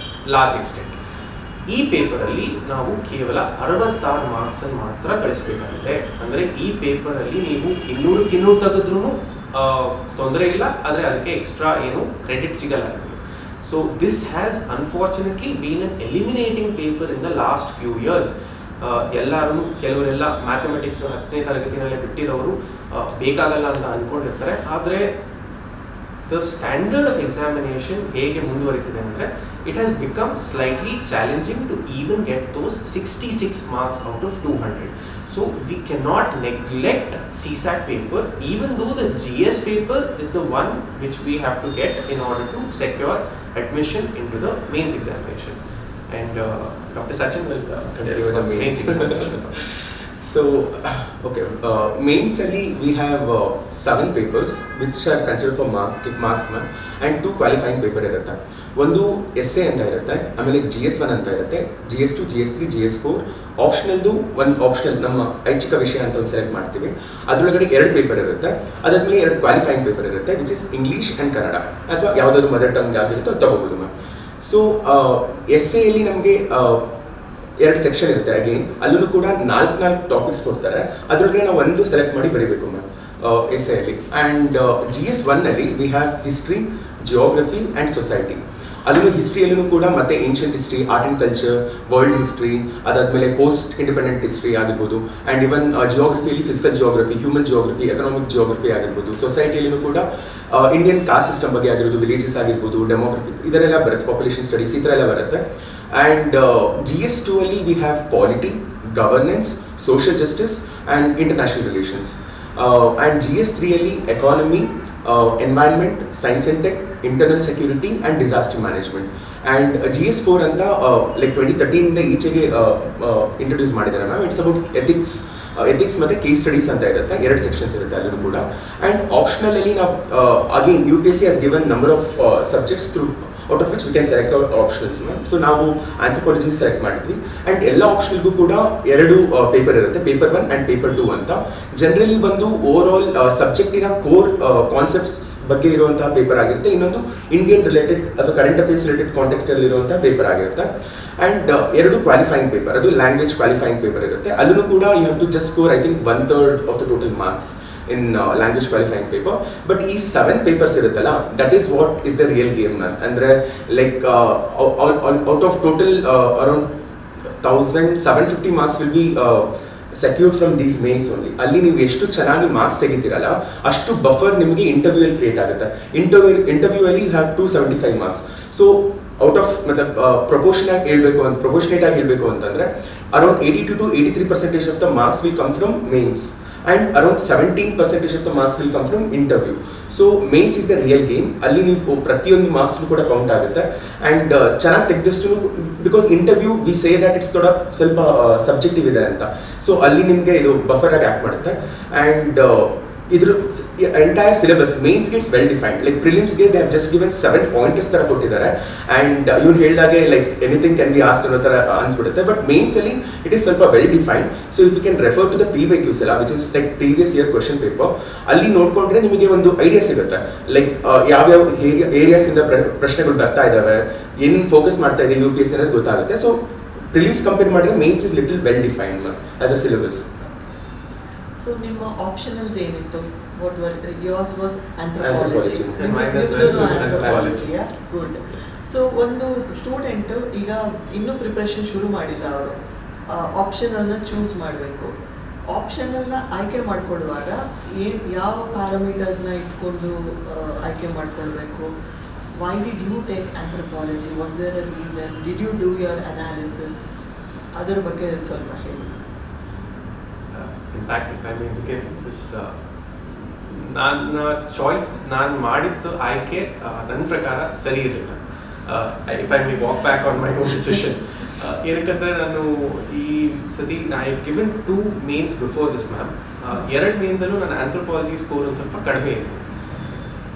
large extent. ಈ ಪೇಪರಲ್ಲಿ ನಾವು ಕೇವಲ 66 ಮಾರ್ಕ್ಸನ್ನು ಮಾತ್ರ ಗಳಿಸಬೇಕಾಗಿದೆ. ಅಂದರೆ ಈ ಪೇಪರಲ್ಲಿ ನೀವು 200ಕ್ಕೆ 200 ತೆಗೆದ್ರೂ ತೊಂದರೆ ಇಲ್ಲ, ಆದರೆ ಅದಕ್ಕೆ ಎಕ್ಸ್ಟ್ರಾ ಏನು ಕ್ರೆಡಿಟ್ ಸಿಗಲ್ಲ ನಿಮಗೆ. So this has unfortunately bean an eliminating paper in the last few years. ಎಲ್ಲರೂ ಕೆಲವರೆಲ್ಲ ಮ್ಯಾಥಮೆಟಿಕ್ಸ್ 10ನೇ ತರಗತಿನಲ್ಲೇ ಬಿಟ್ಟಿರೋರು ಬೇಕಾಗಲ್ಲ ಅಂತ ಅಂದ್ಕೊಂಡಿರ್ತಾರೆ. ಆದರೆ the standard of examination ಹೇಗೆ ಮುಂದುವರಿತಿದೆ ಅಂದರೆ it has become slightly challenging to even get those 66 marks out of 200. So we cannot neglect CSAT paper, even though the GS paper is the one which we have to get in order to secure admission into the mains examination. And Dr. Sachin will continue the mains examination. So, okay, mains ali we have 7 papers which are considered for marks and 2 qualifying paper irutte. ಒಂದು essay ಅಂತ ಇರುತ್ತೆ, ಆಮೇಲೆ GS1 ಅಂತ ಇರುತ್ತೆ, GS2, GS3, GS4. ಆಪ್ಷನಲ್ದು ಒಂದು optional ನಮ್ಮ ಐಚ್ಛಿಕ ವಿಷಯ ಅಂತ ಒಂದು ಸೆಲೆಕ್ಟ್ ಮಾಡ್ತೀವಿ. ಅದರೊಳಗಡೆ 2 ಪೇಪರ್ ಇರುತ್ತೆ. ಅದಾದ್ಮೇಲೆ 2 ಕ್ವಾಲಿಫೈಯಿಂಗ್ ಪೇಪರ್ ಇರುತ್ತೆ, which is English and Kannada, ಅಥವಾ ಯಾವುದಾದ್ರು ಮದರ್ ಟಂಗ್ ಆಗಿರುತ್ತೋ ಅದು ತಗೋಬೋದು ಮ್ಯಾಮ್. ಸೊ ಎಸ್ಸೆಯಲ್ಲಿ ನಮಗೆ 2 ಸೆಕ್ಷನ್ ಇರುತ್ತೆ. ಅಗೇನ್ ಅಲ್ಲೂ ಕೂಡ 4 ಟಾಪಿಕ್ಸ್ ಕೊಡ್ತಾರೆ. ಅದರೊಳಗೆ ನಾವು ಒಂದು ಸೆಲೆಕ್ಟ್ ಮಾಡಿ ಬರೀಬೇಕು ಮ್ಯಾಮ್ ಎಸ್ಸೆಯಲ್ಲಿ. ಆ್ಯಂಡ್ GS1ನಲ್ಲಿ we have history, geography and society. ಅಲ್ಲೂ ಹಿಸ್ಟ್ರಿಯಲ್ಲೂ ಕೂಡ ಮತ್ತೆ ancient history, art and culture, world history, ಅದಾದಮೇಲೆ ಪೋಸ್ಟ್ ಇಂಡಿಪೆಂಡೆಂಟ್ ಹಿಸ್ಟ್ರಿ ಆಗಿರ್ಬೋದು. ಆ್ಯಂಡ್ ಇವನ್ ಜಿಯೋಗ್ರಫಿಯಲ್ಲಿ physical geography, human geography, economic geography ಆಗಿರ್ಬೋದು. ಸೊಸೈಟಿಯಲ್ಲೂ ಕೂಡ ಇಂಡಿಯನ್ ಕಾಸ್ಟ್ ಸಿಸ್ಟಮ್ ಬಗ್ಗೆ ಆಗಿರ್ಬೋದು, ವಿಲೇಜಸ್ ಆಗಿರ್ಬೋದು, ಡೆಮೋಗ್ರಫಿ, ಇದನ್ನೆಲ್ಲ ಬರುತ್ತೆ, ಪಾಪ್ಯುಲೇಷನ್ ಸ್ಟಡೀಸ್ ಈ ಥರ ಎಲ್ಲ ಬರುತ್ತೆ. ಆ್ಯಂಡ್ GS2 ಅಲ್ಲಿ we have polity, governance, social justice and international relations. And GS3 ಅಲ್ಲಿ economy, environment, science and tech, internal security and disaster management. And GS4 ಅಂತ ಲೈಕ್ 2013 ಈಚೆಗೆ ಇಂಟ್ರೊಡ್ಯೂಸ್ ಮಾಡಿದ್ದಾರೆ ಮ್ಯಾಮ್. ಇಟ್ಸ್ ಅಬೌಟ್ ಎಥಿಕ್ಸ್ ಮತ್ತು case studies ಅಂತ ಇರುತ್ತೆ. 2 sections ಇರುತ್ತೆ ಅಲ್ಲೂ ಕೂಡ. ಆ್ಯಂಡ್ ಆಪ್ಷನಲಲ್ಲಿ ನಾವು again UPSC has given number of subjects through out of which we can select our optionals ma'am. So ನಾವು ಆಂಥ್ರೋಪಾಲಜಿ ಸೆಲೆಕ್ಟ್ ಮಾಡಿದ್ವಿ. ಆ್ಯಂಡ್ ಎಲ್ಲ ಆಪ್ಷನ್ಗೂ ಕೂಡ 2 ಪೇಪರ್ ಇರುತ್ತೆ, ಪೇಪರ್ 1 ಆ್ಯಂಡ್ ಪೇಪರ್ 2 ಅಂತ. ಜನರಲಿ ಬಂದು ಓವರ್ ಆಲ್ ಸಬ್ಜೆಕ್ಟಿನ ಕೋರ್ ಕಾನ್ಸೆಪ್ಟ್ಸ್ ಬಗ್ಗೆ ಇರುವಂತಹ ಪೇಪರ್ ಆಗಿರುತ್ತೆ. ಇನ್ನೊಂದು ಇಂಡಿಯನ್ ರಿಲೇಟೆಡ್ ಅಥವಾ ಕರೆಂಟ್ ಅಫೇರ್ಸ್ ರಿಲೇಟೆಡ್ ಕಾಂಟೆಕ್ಸ್ಟಲ್ಲಿ ಇರುವಂಥ ಪೇಪರ್ ಆಗಿರುತ್ತೆ. ಆ್ಯಂಡ್ 2 ಕ್ವಾಲಿಫೈಯಿಂಗ್ ಪೇಪರ್, ಅದು ಲ್ಯಾಂಗ್ವೇಜ್ ಕ್ವಾಲಿಫೈಯಿಂಗ್ ಪೇಪರ್ ಇರುತ್ತೆ. ಅಲ್ಲೂ ಕೂಡ you have to just score I think 1/3 of the total marks. In language qualifying paper. But ಈ 7 papers ಇರುತ್ತಲ್ಲ, that is what is the real game ma'am. ಅಂದರೆ like out of total around 1750 marks will be secured from these mains only. ಅಲ್ಲಿ ನೀವು ಎಷ್ಟು ಚೆನ್ನಾಗಿ marks ತೆಗಿತೀರಲ್ಲ ಅಷ್ಟು buffer ನಿಮಗೆ interview ಅಲ್ಲಿ ಕ್ರಿಯೇಟ್ ಆಗುತ್ತೆ. ಇಂಟರ್ವ್ಯೂ ಅಲ್ಲಿ have 275 marks. So out of ಮತಲಬ್ ಪ್ರಪೋರ್ಷನೇಟ್ ಆಗಿ ಹೇಳಬೇಕು ಅಂತಂದರೆ around 82 to 83% of the marks will come from mains and around 17% of the marks will come from interview. So mains is the real game. ಅಲ್ಲಿ ನೀವು ಪ್ರತಿಯೊಂದು marks ಕೂಡ count ಆಗುತ್ತೆ. And ಚೆನ್ನಾಗಿ ತೆಗೆದಷ್ಟು, because interview we say that it's ಸ್ವಲ್ಪ subjective ಇದೆ ಅಂತ. ಸೊ ಅಲ್ಲಿ ನಿಮಗೆ ಇದು ಬಫರ್ ಆಗಿ ಆ್ಯಕ್ಟ್ ಮಾಡುತ್ತೆ. ಆ್ಯಂಡ್ ಇದ್ರ ಎಂಟೈರ್ ಸಿಲೆಬಸ್ ಮೇನ್ಸ್ಗೆ ಇಟ್ಸ್ ವೆಲ್ ಡಿಫೈನ್ಡ್. ಲೈಕ್ ಪ್ರಿಲಿಮ್ಸ್ಗೆ they have just given 7 pointers ಥರ ಕೊಟ್ಟಿದ್ದಾರೆ. ಆ್ಯಂಡ್ ಇವ್ರು ಹೇಳಿದಾಗೆ like anything can be asked ಅನ್ನೋ ಥರ ಅನ್ಸ್ಬಿಡುತ್ತೆ. ಬಟ್ ಮೇನ್ಸಲ್ಲಿ ಇಟ್ ಈಸ್ ಸ್ವಲ್ಪ well defined. So if you can refer to the PYQs ಎಲ್ಲ, which is like previous year question paper, ಅಲ್ಲಿ ನೋಡಿಕೊಂಡ್ರೆ ನಿಮಗೆ ಒಂದು ಐಡಿಯಾ ಸಿಗುತ್ತೆ. ಲೈಕ್ ಯಾವ್ಯಾವ ಏರಿಯಾಸಿಂದ ಪ್ರಶ್ನೆಗಳು ಬರ್ತಾ ಇದ್ದಾವೆ, ಏನು ಫೋಕಸ್ ಮಾಡ್ತಾ ಇದೆ UPSC ಅನ್ನೋದು ಗೊತ್ತಾಗುತ್ತೆ. ಸೊ ಪ್ರಿಲಿಮ್ಸ್ ಕಂಪೇರ್ ಮಾಡಿದ್ರೆ mains is little well defined as a syllabus. So ನಿಮ್ಮ ಆಪ್ಷನಲ್ಸ್ ಏನಿತ್ತು? What were yours was anthropology. Good. So ಒಂದು ಸ್ಟೂಡೆಂಟ್ ಈಗ ಇನ್ನೂ ಪ್ರಿಪ್ರೇಷನ್ ಶುರು ಮಾಡಿಲ್ಲ, ಅವರು ಆಪ್ಷನಲ್ನ ಚೂಸ್ ಮಾಡಬೇಕು. ಆಪ್ಷನಲ್ನ ಆಯ್ಕೆ ಮಾಡ್ಕೊಳ್ಳುವಾಗ ಯಾವ ಪ್ಯಾರಾಮೀಟರ್ಸ್ನ ಇಟ್ಕೊಂಡು ಆಯ್ಕೆ ಮಾಡ್ಕೊಳ್ಬೇಕು? Why did you take anthropology? Was there a reason? Did you do your analysis? ಅದರ ಬಗ್ಗೆ ಸ್ವಲ್ಪ ಹೇಳಿ. In fact, if I may begin this, ನನ್ನ ಚಾಯ್ಸ್, ನಾನು ಮಾಡಿದ್ದು ಆಯ್ಕೆ ನನ್ನ ಪ್ರಕಾರ ಸರಿ ಇರಲಿಲ್ಲ. If I may walk back on my own decision. ಏನಕ್ಕಂದರೆ ನಾನು ಈ ಸತಿ I given 2 mains before this ma'am. 2 ಮೇನ್ಸಲ್ಲೂ ನನ್ನ ಆಂಥ್ರೋಪಾಲಜಿ ಸ್ಕೋರ್ ಒಂದು ಸ್ವಲ್ಪ ಕಡಿಮೆ ಇತ್ತು.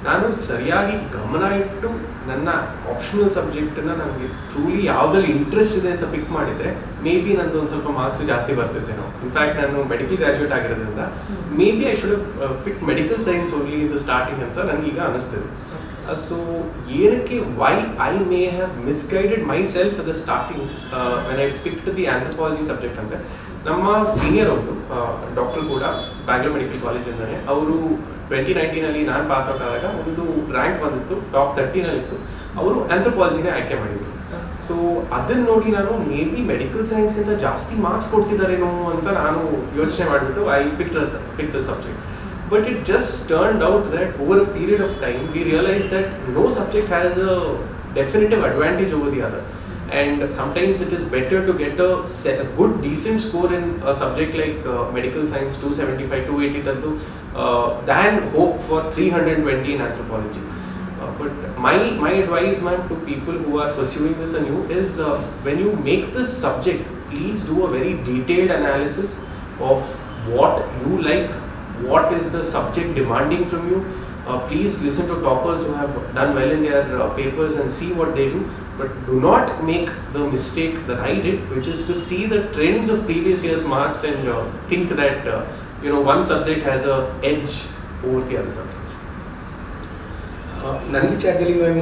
ನಾನು ಸರಿಯಾಗಿ ಗಮನ ಇಟ್ಟು ನನ್ನ ಆಪ್ಷನಲ್ ಸಬ್ಜೆಕ್ಟನ್ನು ನನಗೆ ಟ್ರೂಲಿ ಯಾವುದ್ರಲ್ಲಿ ಇಂಟ್ರೆಸ್ಟ್ ಇದೆ ಅಂತ ಪಿಕ್ ಮಾಡಿದರೆ ಮೇ ಬಿ ನಂದು ಒಂದು ಸ್ವಲ್ಪ ಮಾರ್ಕ್ಸ್ ಜಾಸ್ತಿ ಬರ್ತಿತ್ತೇನೋ. ಇನ್ಫ್ಯಾಕ್ಟ್ ನಾನು ಮೆಡಿಕಲ್ ಗ್ರ್ಯಾಜುಯೇಟ್ ಆಗಿರೋದ್ರಿಂದ may be I should pick medical science only in the starting ಅಂತ ನನಗೀಗ ಅನಿಸ್ತಿದೆ. ಸೊ ಏನಕ್ಕೆ why I may have misguided my self at the starting when I picked the anthropology subject ಅಂದರೆ, ನಮ್ಮ senior ಒಬ್ಬರು doctor ಕೂಡ Bangalore medical ಕಾಲೇಜಿಂದನೇ, ಅವರು 2019 ನಾನು ಪಾಸ್ ಔಟ್ ಆದಾಗ ಒಂದು ರ್ಯಾಂಕ್ ಬಂದಿತ್ತು, ಟಾಪ್ 30ನಲ್ಲಿತ್ತು. ಅವರು ಆಂಥ್ರೋಪಾಲಜಿನೇ ಆಯ್ಕೆ ಮಾಡಿದರು. ಸೊ ಅದನ್ನು ನೋಡಿ ನಾನು ಮೇ ಬಿ ಮೆಡಿಕಲ್ ಸೈನ್ಸ್ಗಿಂತ ಜಾಸ್ತಿ ಮಾರ್ಕ್ಸ್ ಕೊಡ್ತಿದ್ದಾರೇನೋ ಅಂತ ನಾನು ಯೋಚನೆ ಮಾಡಿಬಿಟ್ಟು I pick the subject. But it just turned out that over a period of time, we realized that no subject has a definitive advantage over the other. And sometimes it is better to get a good, decent score in a subject like medical science, 275, 280, than hope for 320 in anthropology. But my advice, ma'am, to people who are pursuing this anew is when you make this subject, please do a very detailed analysis of what you like, what is the subject demanding from you. Please listen to toppers who have done well in their papers and see what they do. But do not make the mistake that I did, which is to see the trends of previous year's marks and think that one subject has a edge over the other subjects. ನನ್ನ ವಿಚಾರದಲ್ಲಿ ma'am,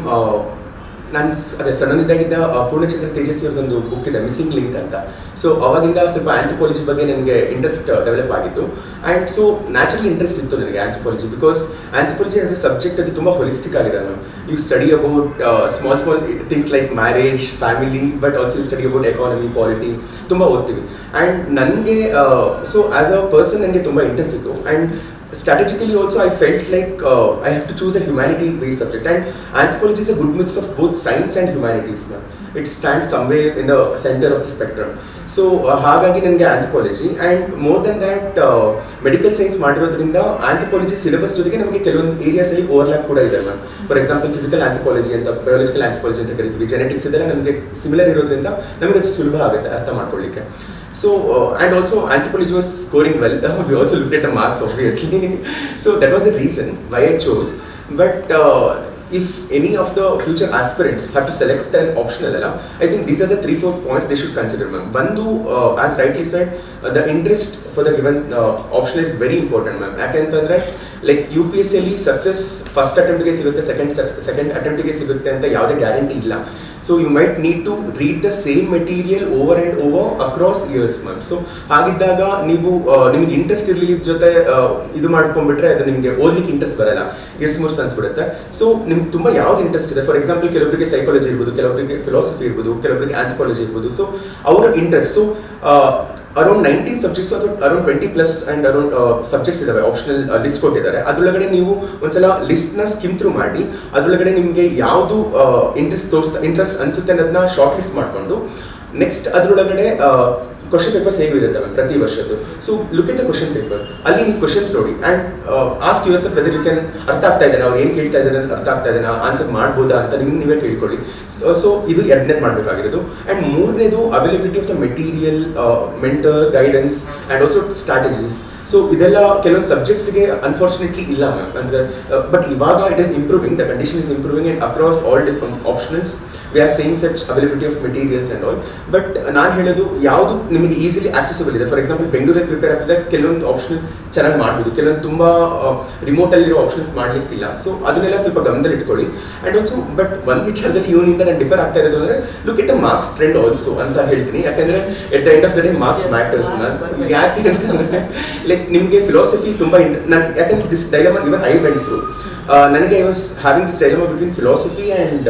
ನಾನು ಅದೇ sudden ಇದ್ದಾಗಿದ್ದ Purnachandra Tejasvi ಅವ್ರದ್ದೊಂದು book ಇದೆ, missing link ಅಂತ. So ಅವಾಗಿಂದ ಸ್ವಲ್ಪ anthropology ಬಗ್ಗೆ ನನಗೆ ಇಂಟ್ರೆಸ್ಟ್ ಡೆವಲಪ್ ಆಗಿತ್ತು. ಆ್ಯಂಡ್ ಸೊ ನ್ಯಾಚುರಲಿ ಇಂಟ್ರೆಸ್ಟ್ ಇತ್ತು ನನಗೆ anthropology, because anthropology as a subject ಅದು ತುಂಬ ಹೊಲಿಸ್ಟಿಕ್ ಆಗಿದೆ ma'am. You study about small things like marriage, family, but also you study about economy, polity, ತುಂಬ ಓದ್ತೀವಿ. ಆ್ಯಂಡ್ ನನಗೆ ಸೊ ಆ್ಯಸ್ ಅ ಪರ್ಸನ್ ನನಗೆ ತುಂಬ ಇಂಟ್ರೆಸ್ಟ್ ಇತ್ತು. And strategically also I felt like I have to choose a humanity based subject, and anthropology is a good mix of both science and humanities. It stands somewhere in the center of the spectrum. So ಹಾಗಾಗಿ ನನಗೆ anthropology, and more than that medical science ಮಾಡಿರೋದ್ರಿಂದ anthropology syllabus ಜೊತೆಗೆ ನಮಗೆ ಕೆಲವೊಂದು ಏರಿಯಾಸಲ್ಲಿ overlap ಕೂಡ ಇದೆ ma'am. For example physical anthropology ಅಂತ, biological anthropology ಅಂತ ಕರಿತೀವಿ, ಜೆನೆಟಿಕ್ಸ್ ಇದೆಲ್ಲ ನಮಗೆ ಸಿಮಿಲರ್ ಇರೋದ್ರಿಂದ ನಮಗೆ ಅದು ಸುಲಭ ಆಗುತ್ತೆ ಅರ್ಥ ಮಾಡ್ಕೊಳ್ಳಿಕ್ಕೆ. So and also anthropology was scoring well. We also looked at the marks obviously. So that was the reason why I chose. But if any of the future aspirants have to select an optional, I think these are the 3-4 points they should consider, ma'am. One, as rightly said, the interest for the given option is very important, ma'am. Yakantandre like UPSC ಅಲ್ಲಿ success first ಅಟೆಂಪ್ಟ್ಗೆ ಸಿಗುತ್ತೆ, second ಅಟೆಂಪ್ಟ್ಗೆ ಸಿಗುತ್ತೆ ಅಂತ ಯಾವುದೇ guarantee ಇಲ್ಲ. So you might need to read the same material over and over across years ma'am. So ಹಾಗಿದ್ದಾಗ ನೀವು ನಿಮ್ಗೆ ಇಂಟ್ರೆಸ್ಟ್ ಇರಲಿ ಜೊತೆ ಇದು ಮಾಡ್ಕೊಂಡ್ಬಿಟ್ರೆ ಅದು ನಿಮಗೆ ಓದ್ಲಿಕ್ಕೆ ಇಂಟ್ರೆಸ್ಟ್ ಬರಲ್ಲ, ಇರ್ಸ್ಮೂರ್ಸ್ ಅನ್ಸ್ಬಿಡುತ್ತೆ. ಸೊ ನಿಮ್ಗೆ ತುಂಬ ಯಾವ್ದು ಇಂಟ್ರೆಸ್ಟ್ ಇದೆ, ಫಾರ್ ಎಕ್ಸಾಂಪಲ್ ಕೆಲವರಿಗೆ ಸೈಕಾಲಜಿ ಇರ್ಬೋದು, ಕೆಲವರಿಗೆ ಫಿಲಾಸಫಿ ಇರ್ಬೋದು, ಕೆಲವರಿಗೆ ಆಂಥ್ರೋಪಾಲಜಿ ಇರ್ಬೋದು. ಸೊ ಅವರ ಇಂಟ್ರೆಸ್ಟ್, ಸೊ ಅರೌಂಡ್ 19 ಸಬ್ಜೆಕ್ಟ್ಸ್ ಅಥವಾ ಅರೌಂಡ್ 20+ ಆ್ಯಂಡ್ ಅರೌಂಡ್ ಸಬ್ಜೆಕ್ಟ್ಸ್ ಇದಾವೆ, ಆಪ್ಷನಲ್ ಲಿಸ್ಟ್ ಕೊಟ್ಟಿದ್ದಾರೆ. ಅದರೊಳಗಡೆ ನೀವು ಒಂದ್ಸಲ ಲಿಸ್ಟ್ನ ಸ್ಕಿಮ್ ಥ್ರೂ ಮಾಡಿ ಅದರೊಳಗಡೆ ನಿಮಗೆ ಯಾವುದು ಇಂಟ್ರೆಸ್ಟ್ ಅನಿಸುತ್ತೆ ಅನ್ನೋದನ್ನ ಶಾರ್ಟ್ ಲಿಸ್ಟ್ ಮಾಡಿಕೊಂಡು ನೆಕ್ಸ್ಟ್ ಅದರೊಳಗಡೆ ಕ್ವಶನ್ ಪೇಪರ್ಸ್ ಹೇಗೂ ಇರುತ್ತೆ ಮ್ಯಾಮ್ ಪ್ರತಿ ವರ್ಷದ್ದು. So look at the question paper, ಅಲ್ಲಿ ನೀವು ಕ್ವಶನ್ಸ್ ನೋಡಿ and ask yourself whether you can ಅರ್ಥ ಆಗ್ತಾ ಇದ್ದಾನೆ, ಅವ್ರು ಏನು ಕೇಳ್ತಾ ಇದ್ದಾರೆ ಅರ್ಥ ಆಗ್ತಾ ಇದ್ದಾನೆ, ಆನ್ಸರ್ ಮಾಡ್ಬೋದಾ ಅಂತ ನಿಮ್ಗೆ ನೀವೇ ಕೇಳ್ಕೊಳ್ಳಿ. ಸೊ ಇದು ಎರಡನೇದು ಮಾಡಬೇಕಾಗಿರೋದು. ಆ್ಯಂಡ್ ಮೂರನೇದು availability of the material, mentor guidance and also strategies. So ಇದೆಲ್ಲ ಕೆಲವೊಂದು ಸಬ್ಜೆಕ್ಟ್ಸ್ಗೆ ಅನ್ಫಾರ್ಚುನೇಟ್ಲಿ ಇಲ್ಲ ಮ್ಯಾಮ್. ಅಂದರೆ ಬಟ್ ಇವಾಗ it is improving, the condition is improving and across all optionals we are saying such availability of materials and all. But ನಾನು ಹೇಳೋದು ಯಾವುದು ನಿಮಗೆ easily accessible ಇದೆ. ಫಾರ್ ಎಕ್ಸಾಂಪಲ್ ಬೆಂಗಳೂರಲ್ಲಿ ಪ್ರಿಪೇರ್ ಆಗ್ತದೆ, ಕೆಲವೊಂದು ಆಪ್ಷನ್ ಚೆನ್ನಾಗಿ ಮಾಡ್ಬೋದು, ಕೆಲವೊಂದು ತುಂಬ ರಿಮೋಟಲ್ಲಿರೋ ಆಪ್ಷನ್ಸ್ ಮಾಡಲಿಕ್ಕಿಲ್ಲ. ಸೊ ಅದನ್ನೆಲ್ಲ ಸ್ವಲ್ಪ ಗಮನದಲ್ಲಿ ಇಟ್ಕೊಳ್ಳಿ. ಆ್ಯಂಡ್ ಆಲ್ಸೋ ಬಟ್ ಒಂದು ವಿಚಾರದಲ್ಲಿ ಇವನಿಂದ ನಾನು ಡಿಫರ್ ಆಗ್ತಾ ಇರೋದು ಅಂದರೆ look at the marks trend also ಅಂತ ಹೇಳ್ತೀನಿ. ಯಾಕಂದರೆ at the end of the day marks matters. ನಾನು ಯಾಕೆ ಅಂತಂದರೆ ಲೈಕ್ ನಿಮಗೆ ಫಿಲಾಸಫಿ ತುಂಬ ನಾನು ಯಾಕಂದರೆ this dilemma even I went through. ನನಗೆ I was having this dilemma between philosophy and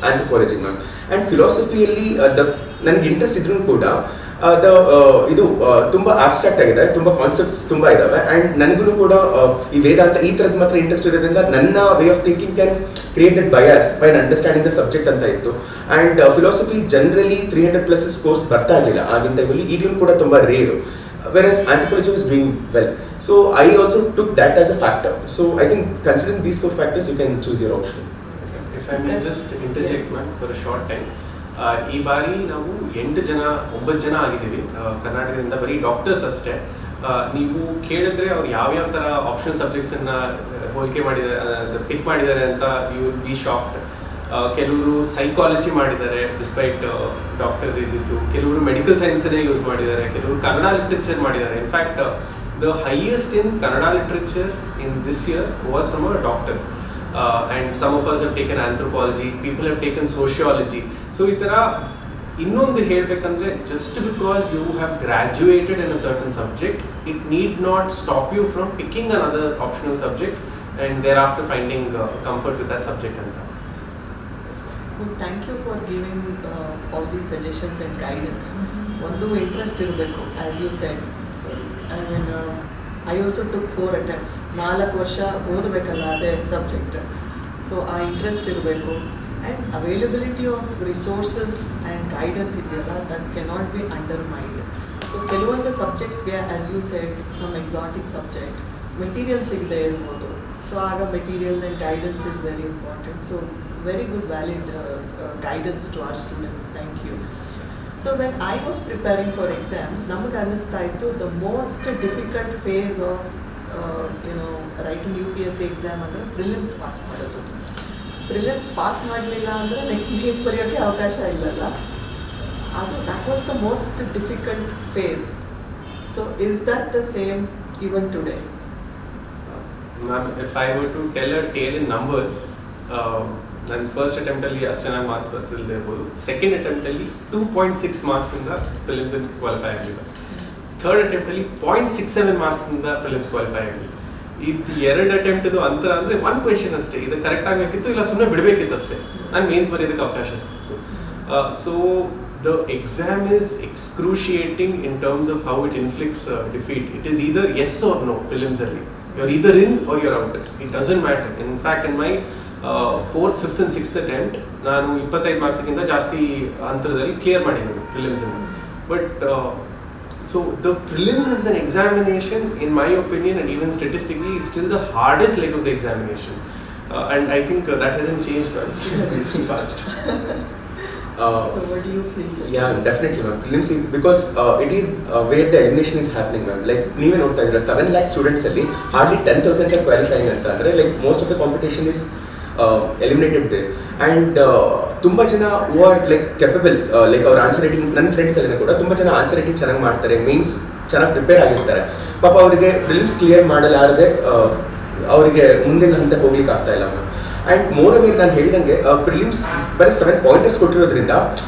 anthropology ma'am. And ಫಿಲಾಸಫಿಯಲ್ಲಿ ನನಗೆ ಇಂಟ್ರೆಸ್ಟ್ ಇದ್ರೂ ಕೂಡ ಇದು ತುಂಬ ಆಬ್ಸ್ಟ್ರಾಕ್ಟ್ ಆಗಿದೆ, ತುಂಬ ಕಾನ್ಸೆಪ್ಟ್ಸ್ ತುಂಬ ಇದ್ದಾವೆ. ಆ್ಯಂಡ್ ನನಗೂ ಕೂಡ ಈ ವೇದಾಂತ ಈ ಥರದ್ದು ಮಾತ್ರ ಇಂಟ್ರೆಸ್ಟ್ ಇರೋದ್ರಿಂದ ನನ್ನ way of thinking can create that bias by understanding the subject ಅಂತ ಇತ್ತು. ಆ್ಯಂಡ್ ಫಿಲಾಸಫಿ ಜನರಲಿ 300+ ಕೋರ್ಸ್ ಬರ್ತಾ ಇರಲಿಲ್ಲ ಆಗಿನ ಟೈಮಲ್ಲಿ, ಈಗಲೂ ಕೂಡ ತುಂಬ rare. Whereas anthropology was doing well. So I also took that as a factor. So I think considering these 4 factors, you can choose your option. If I may just interject man for a short time. ಈ ಬಾರಿ ನಾವು 9 ಜನ ಆಗಿದ್ದೀವಿ ಕರ್ನಾಟಕದಿಂದ, ಬರೀ doctors ಅಷ್ಟೇ. ನೀವು ಕೇಳಿದ್ರೆ ಅವ್ರು ಯಾವ್ಯಾವ ಥರ ಆಪ್ಷನಲ್ ಸಬ್ಜೆಕ್ಟ್ಸನ್ನು ಹೋಲಿಕೆ ಮಾಡಿದ್ದಾರೆ, ಪಿಕ್ ಮಾಡಿದ್ದಾರೆ ಅಂತ ಯು ವಿಲ್ ಬಿ ಶಾಕ್ಡ್. ಕೆಲವರು ಸೈಕಾಲಜಿ ಮಾಡಿದ್ದಾರೆ ಡಿಸ್ಪೈಟ್ ಡಾಕ್ಟರ್ ಇದ್ದಿದ್ರು, ಕೆಲವರು ಮೆಡಿಕಲ್ ಸೈನ್ಸನ್ನೇ ಯೂಸ್ ಮಾಡಿದ್ದಾರೆ, ಕೆಲವರು ಕನ್ನಡ ಲಿಟ್ರೇಚರ್ ಮಾಡಿದ್ದಾರೆ. In fact the highest in Kannada literature in this year was from a doctor. And some of us have taken anthropology, people have taken sociology. So ಈ ಥರ ಇನ್ನೊಂದು ಹೇಳಬೇಕಂದ್ರೆ just because you have graduated in a certain subject, it need not stop you from picking another optional subject and thereafter finding comfort with that subject ಅಂತ. Thank you for giving all these suggestions and guidance. One interest irbeku, as you said. I mean, I also took 4 attempts. 4 ವರ್ಷ ಓದಬೇಕಲ್ಲ ಅದೇ subject. So ಆ interest ಇರಬೇಕು. And availability of resources and guidance ಇದೆಯಲ್ಲ, that cannot be undermined. So ಕೆಲವೊಂದು ಸಬ್ಜೆಕ್ಟ್ಸ್ಗೆ as you said some exotic subject material ಸಿಗದೆ ಇರ್ಬೋದು. ಸೊ ಆಗ materials and guidance is very important. So very good valid guidance to our students. Thank you. So when I was preparing for exam, namaga anistha ittu the most difficult phase of writing UPSC exam andre prelims pass madodu. Prelims pass madlilla andre next mains bariyokke avakasha illalla. That was the most difficult phase. So is that the same even today? Ma'am, if I were to tell a tale in numbers, ನನ್ನ first ಅಟೆಂಪ್ಟಲ್ಲಿ ಅಷ್ಟು ಚೆನ್ನಾಗಿ marks ಬರ್ತಿಲ್ಲದೆ ಇರ್ಬೋದು. Second ಅಟೆಂಪ್ಟಲ್ಲಿ 2.6 ಮಾರ್ಕ್ಸಿಂದ prelims qualify ಆಗಲಿಲ್ಲ. Third ಅಟೆಂಪ್ಟಲ್ಲಿ 0.67 ಮಾರ್ಕ್ಸಿಂದ prelims qualify ಆಗಲಿಲ್ಲ. ಇದು 2 ಅಟೆಂಪ್ಟದು ಅಂತರ ಅಂದರೆ 1 question ಅಷ್ಟೇ. ಇದು ಕರೆಕ್ಟ್ ಆಗಬೇಕಿತ್ತು, ಇಲ್ಲ ಸುಮ್ಮನೆ ಬಿಡಬೇಕಿತ್ತು ಅಷ್ಟೇ. ನಾನು ಮೇನ್ಸ್ ಬರೆಯೋದಕ್ಕೆ ಅವಕಾಶ ಸಿಕ್ಕಿತ್ತು. So the exam is excruciating in terms of how it inflicts defeat. It is either yes or no ಪ್ರಿಲಿಮ್ಸಲ್ಲಿ. You are either in or you are out. It doesn't matter. In fact, in my 4th, 5th and 6th attempt ನಾನು 25 ಮಾರ್ಕ್ಸ್ಗಿಂತ ಜಾಸ್ತಿ ಅಂತರದಲ್ಲಿ clear ಮಾಡಿದ್ದೀನಿ ಪ್ರಿಲಿಮ್ಸನ್ನು. But so the prelims as an examination in my opinion and even statistically is still the hardest leg of the examination. And I think that hasn't changed well. It's still passed. So what do you feel, sir? Yeah, definitely ma'am. Prelims is because it is where the elimination is happening ma'am. Like ನೀವೇ ನೋಡ್ತಾ ಇದ್ದೀರಾ 7 lakh students ಅಲ್ಲಿ hardly 10,000 are qualifying ಅಂತ ಅಂದರೆ like most of the competition is eliminated there. And ತುಂಬ ಜನ who are like capable, like ಅವ್ರ answer writing, ನನ್ನ ಫ್ರೆಂಡ್ಸ್ ಎಲ್ಲ ಕೂಡ ತುಂಬ ಜನ ಆನ್ಸರ್ ರೈಟಿಂಗ್ ಚೆನ್ನಾಗಿ ಮಾಡ್ತಾರೆ, ಮೀನ್ಸ್ ಚೆನ್ನಾಗಿ ಪ್ರಿಪೇರ್ ಆಗಿರ್ತಾರೆ. ಪಾಪ ಅವರಿಗೆ ಪ್ರಿಲಿಮ್ಸ್ ಕ್ಲಿಯರ್ ಮಾಡಲಾರದೆ ಅವರಿಗೆ ಮುಂದಿನ ಹಂತಕ್ಕೆ ಹೋಗ್ಲಿಕ್ಕೆ ಆಗ್ತಾ ಇಲ್ಲ ಮ್ಯಾಮ್. ಆ್ಯಂಡ್ ಮೋರ್ ಅವೇರ್ ನಾನು ಹೇಳ್ದಂಗೆ ಪ್ರಿಲಿಮ್ಸ್ ಬರೀ 7 ಪಾಯಿಂಟರ್ಸ್ ಕೊಟ್ಟಿರೋದ್ರಿಂದ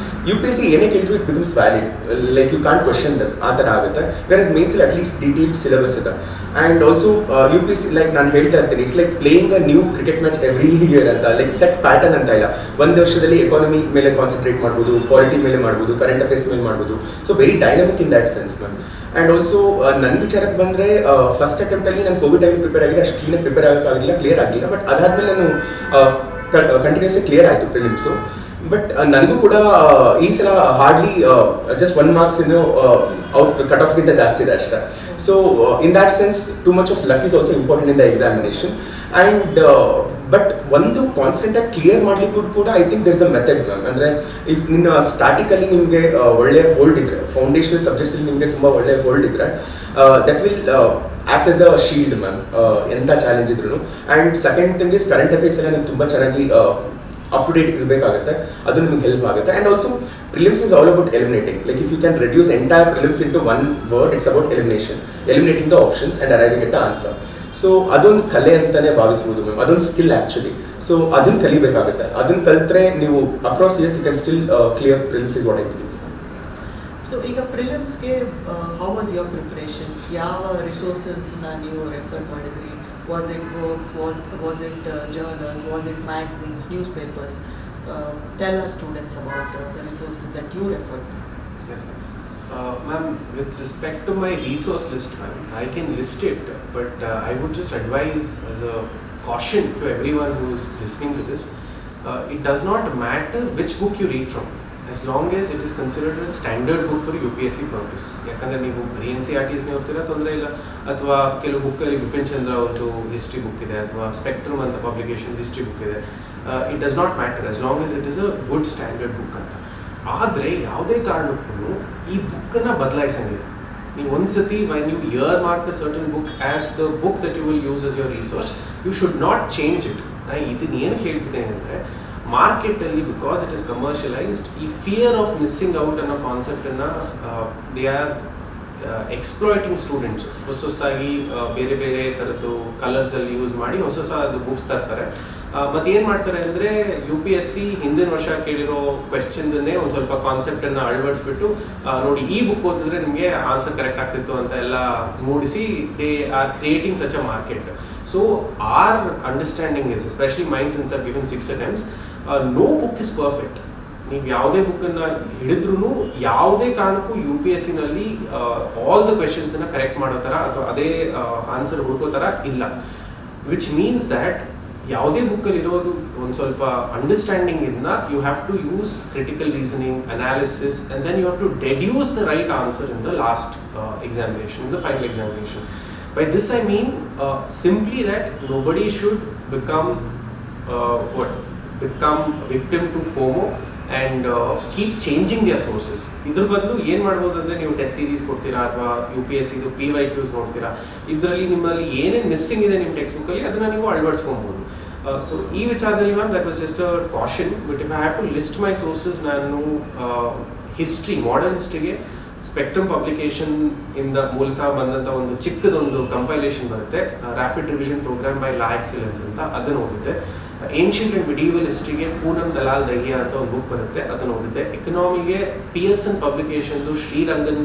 UPSC ಏನೇ ಕೇಳಿದ್ರು it becomes valid, like you can't question that ಆ ಥರ ಆಗುತ್ತೆ. ವೆರಸ್ ಮೇನ್ಸಲ್ಲಿ ಅಟ್ಲೀಸ್ಟ್ ಡೀಟೇಲ್ಡ್ ಸಿಲೆಬಸ್ ಇದೆ. ಆ್ಯಂಡ್ ಆಲ್ಸೋ UPSC ಲೈಕ್ ನಾನು ಹೇಳ್ತಾ ಇರ್ತೀನಿ, it's like playing a new cricket match every year ಅಂತ, ಲೈಕ್ ಸೆಟ್ ಪ್ಯಾಟರ್ನ್ ಅಂತ ಇಲ್ಲ. ಒಂದು ವರ್ಷದಲ್ಲಿ ಎಕಾನಮಿ ಮೇಲೆ ಕಾನ್ಸಂಟ್ರೇಟ್ ಮಾಡ್ಬೋದು, ಪಾಲಿಟಿ ಮೇಲೆ ಮಾಡ್ಬೋದು, ಕರೆಂಟ್ ಅಫೇರ್ಸ್ ಮೇಲೆ ಮಾಡ್ಬೋದು. So very dynamic in that sense ma'am. And also ನನ್ನ ವಿಚಾರಕ್ಕೆ ಬಂದರೆ ಫಸ್ಟ್ ಅಟೆಂಪ್ಟಲ್ಲಿ ನಾನು ಕೋವಿಡ್ ಟೈಮಿಗೆ ಪ್ರಿಪೇರ್ ಆಗಿದೆ, ಅಷ್ಟು ಕ್ಲೀನಾಗಿ ಪ್ರಿಪೇರ್ ಆಗೋಕ್ಕಾಗಲಿಲ್ಲ, ಕ್ಲಿಯರ್ ಆಗಲಿಲ್ಲ. ಬಟ್ ಅದಾದಮೇಲೆ ನಾನು ಕಂಟಿನ್ಯೂಸ್ ಕ್ಲಿಯರ್ ಆಯಿತು ಪ್ರಿಲಿಮ್ಸು. ಬಟ್ ನನಗೂ ಕೂಡ ಈ ಸಲ hardly just 1 marks out cut ಆಫ್ಗಿಂತ ಜಾಸ್ತಿ ಇದೆ ಅಷ್ಟೇ. So in that sense too much of luck is also important in the examination. And but ಒಂದು ಕಾನ್ಸ್ಟೆಂಟಾಗಿ ಕ್ಲಿಯರ್ ಮಾಡಲಿಕ್ಕೂ ಕೂಡ I think there is a method ma'am. ಅಂದರೆ ಇಫ್ ನಿನ್ನ ಸ್ಟಾರ್ಟಿಕಲ್ಲಿ ನಿಮಗೆ ಒಳ್ಳೆ ಹೋಲ್ಡ್ ಇದ್ದರೆ, ಫೌಂಡೇಶನಲ್ ಸಬ್ಜೆಕ್ಟ್ಸಲ್ಲಿ ನಿಮಗೆ ತುಂಬ ಒಳ್ಳೆ ಹೋಲ್ಡ್ ಇದ್ದರೆ, that will act as a shield ma'am ಎಂಥ ಚಾಲೆಂಜ್ ಇದ್ರು. And second thing is current affairs ಎಲ್ಲ ನೀವು ತುಂಬ ಚೆನ್ನಾಗಿ ಅಪ್ ಟು ಡೇಟ್ ಇರಬೇಕಾಗುತ್ತೆ, ಅದು ನಿಮಗೆ ಹೆಲ್ಪ್ ಆಗುತ್ತೆ. And also prelims is all about eliminating. Like if you can reduce entire prelims into 1 word, it's about elimination, eliminating the options and arriving at the answer. So ಅದೊಂದು ಕಲೆ ಅಂತಲೇ ಭಾವಿಸ್ಬೋದು ma'am, ಅದೊಂದು skill actually. So ಅದನ್ನು ಕಲಿಬೇಕಾಗುತ್ತೆ. ಅದನ್ನು ಕಲಿತ್ರೆ ನೀವು across years you can still clear prelims is what I think. So ಈಗ ಪ್ರಿಲಿಮ್ಸ್ಗೆ ಹೌ ವಾಸ್ ಯುವರ್ ಪ್ರಿಪರೇಷನ್? ಯಾವ ರಿಸೋರ್ಸಸ್ನ ನೀವು ರೆಫರ್ ಮಾಡಿದ್ರಿ? Was it books? Was it journals? Was it magazines, newspapers? Tell our students about the resources that you referred to. Yes, ma'am. Ma'am, with respect to my resource list, ma'am, I can list it, but I would just advise as a caution to everyone who is listening to this, it does not matter which book you read from, as long as it is considered a standard book for UPSC purpose. ಯಾಕಂದರೆ ನೀವು ಬರೀ NCERTಸ್ನೇ ಓದ್ತೀರಾ ತೊಂದರೆ ಇಲ್ಲ, ಅಥವಾ ಕೆಲವು ಬುಕ್ಕಲ್ಲಿ ಬಿಪಿನ್ ಚಂದ್ರ ಅವ್ರದ್ದು ಹಿಸ್ಟ್ರಿ ಬುಕ್ ಇದೆ, ಅಥವಾ ಸ್ಪೆಕ್ಟ್ರಮ್ ಅಂತ ಪಬ್ಲಿಕೇಶನ್ ಹಿಸ್ಟ್ರಿ ಬುಕ್ ಇದೆ. It does not matter as long as it is a good standard book ಅಂತ. ಆದರೆ ಯಾವುದೇ ಕಾರಣಕ್ಕೂ ಈ ಬುಕ್ಕನ್ನು ಬದಲಾಯಿಸಂಗಿಲ್ಲ. ನೀವು ಒಂದ್ಸತಿ when you earmark a certain book as the book that you will use as your resource, you should not change it. ನಾನು ಇದನ್ನು ಏನಕ್ಕೆ ಹೇಳ್ತಿದ್ದೇನೆ ಅಂದರೆ, ಮಾರ್ಕೆಟಲ್ಲಿ ಬಿಕಾಸ್ ಇಟ್ ಇಸ್ ಕಮರ್ಷಿಯಲೈಸ್ಡ್, ಈ ಫಿಯರ್ ಆಫ್ ಮಿಸ್ಸಿಂಗ್ ಔಟ್ ಅನ್ನೋ ಕಾನ್ಸೆಪ್ಟನ್ನು ದೇ ಆರ್ ಎಕ್ಸ್ಪ್ಲಾಯ್ಟಿಂಗ್ ಸ್ಟೂಡೆಂಟ್ಸ್. ಹೊಸದಾಗಿ ಬೇರೆ ಬೇರೆ ಥರದ್ದು ಕಲರ್ಸಲ್ಲಿ ಯೂಸ್ ಮಾಡಿ ಹೊಸ ಬುಕ್ಸ್ ತರ್ತಾರೆ. ಮತ್ತು ಏನು ಮಾಡ್ತಾರೆ ಅಂದರೆ, UPSC ಹಿಂದಿನ ವರ್ಷ ಕೇಳಿರೋ ಕ್ವೆಶ್ಚನ್ದನ್ನೇ ಒಂದು ಸ್ವಲ್ಪ ಕಾನ್ಸೆಪ್ಟನ್ನು ಅಳವಡಿಸ್ಬಿಟ್ಟು, ನೋಡಿ ಈ ಬುಕ್ ಓದಿದ್ರೆ ನಿಮಗೆ ಆನ್ಸರ್ ಕರೆಕ್ಟ್ ಆಗ್ತಿತ್ತು ಅಂತ ಎಲ್ಲ ಮೂಡಿಸಿ they are creating such a market. So our understanding is, especially mine since are given 6 attempts, no book is perfect. ನೀವು ಯಾವುದೇ ಬುಕ್ಕನ್ನು ಹಿಡಿದ್ರೂ ಯಾವುದೇ ಕಾರಣಕ್ಕೂ UPSCನಲ್ಲಿ ಆಲ್ ದ ಕ್ವೆಶನ್ಸನ್ನು ಕರೆಕ್ಟ್ ಮಾಡೋ ಥರ ಅಥವಾ ಅದೇ ಆನ್ಸರ್ ಹುಡುಕೋ ಥರ ಇಲ್ಲ. ವಿಚ್ ಮೀನ್ಸ್ ದ್ಯಾಟ್ ಯಾವುದೇ ಬುಕ್ಕಲ್ಲಿ ಇರೋದು ಒಂದು ಸ್ವಲ್ಪ ಅಂಡರ್ಸ್ಟ್ಯಾಂಡಿಂಗ್ ಇಂದ you have to use critical reasoning, analysis, and then you have to deduce the right answer in the last examination, in the final examination. By this I mean simply that nobody should become victim to FOMO and keep changing their sources. ಇದ್ರ ಬದಲು ಏನು ಮಾಡ್ಬೋದು ಅಂದರೆ, ನೀವು test series ಕೊಡ್ತೀರಾ ಅಥವಾ UPSCದು PYQs ನೋಡ್ತೀರಾ, ಇದರಲ್ಲಿ ನಿಮ್ಮಲ್ಲಿ ಏನೇನು ಮಿಸ್ಸಿಂಗ್ ಇದೆ ನಿಮ್ಮ ಟೆಕ್ಸ್ಟ್ ಬುಕ್ಕಲ್ಲಿ ಅದನ್ನು ನೀವು ಅಳವಡಿಸ್ಕೊಬೋದು. ಸೊ ಈ ವಿಚಾರದಲ್ಲಿ ma'am that was just a caution. But if I have to list my sources, ನಾನು ಹಿಸ್ಟ್ರಿ, ಮಾಡರ್ನ್ ಹಿಸ್ಟ್ರಿಗೆ ಸ್ಪೆಕ್ಟ್ರಮ್ ಪಬ್ಲಿಕೇಶನ್ ಇಂದ ಮೂಲತಃ ಬಂದಂಥ ಒಂದು ಚಿಕ್ಕದೊಂದು ಕಂಪೈಲೇಷನ್ ಬರುತ್ತೆ, rapid revision program by La Excellence ಅಂತ, ಅದನ್ನು ಓದಿದ್ದೆ. ಏನ್ಷಿಯಂಟ್ ಆ್ಯಂಡ್ ಮಿಡೀವಲ್ ಹಿಸ್ಟ್ರಿಗೆ ಪೂನಮ್ ದಲಾಲ್ ದಹಿಯಾ ಅಂತ ಒಂದು ಬುಕ್ ಬರುತ್ತೆ, ಅದನ್ನು ಓದಿದ್ದೆ. ಎಕನಾಮಿಗೆ ಪಿಯರ್ಸನ್ ಪಬ್ಲಿಕೇಶನ್ದು ಶ್ರೀರಂಗನ್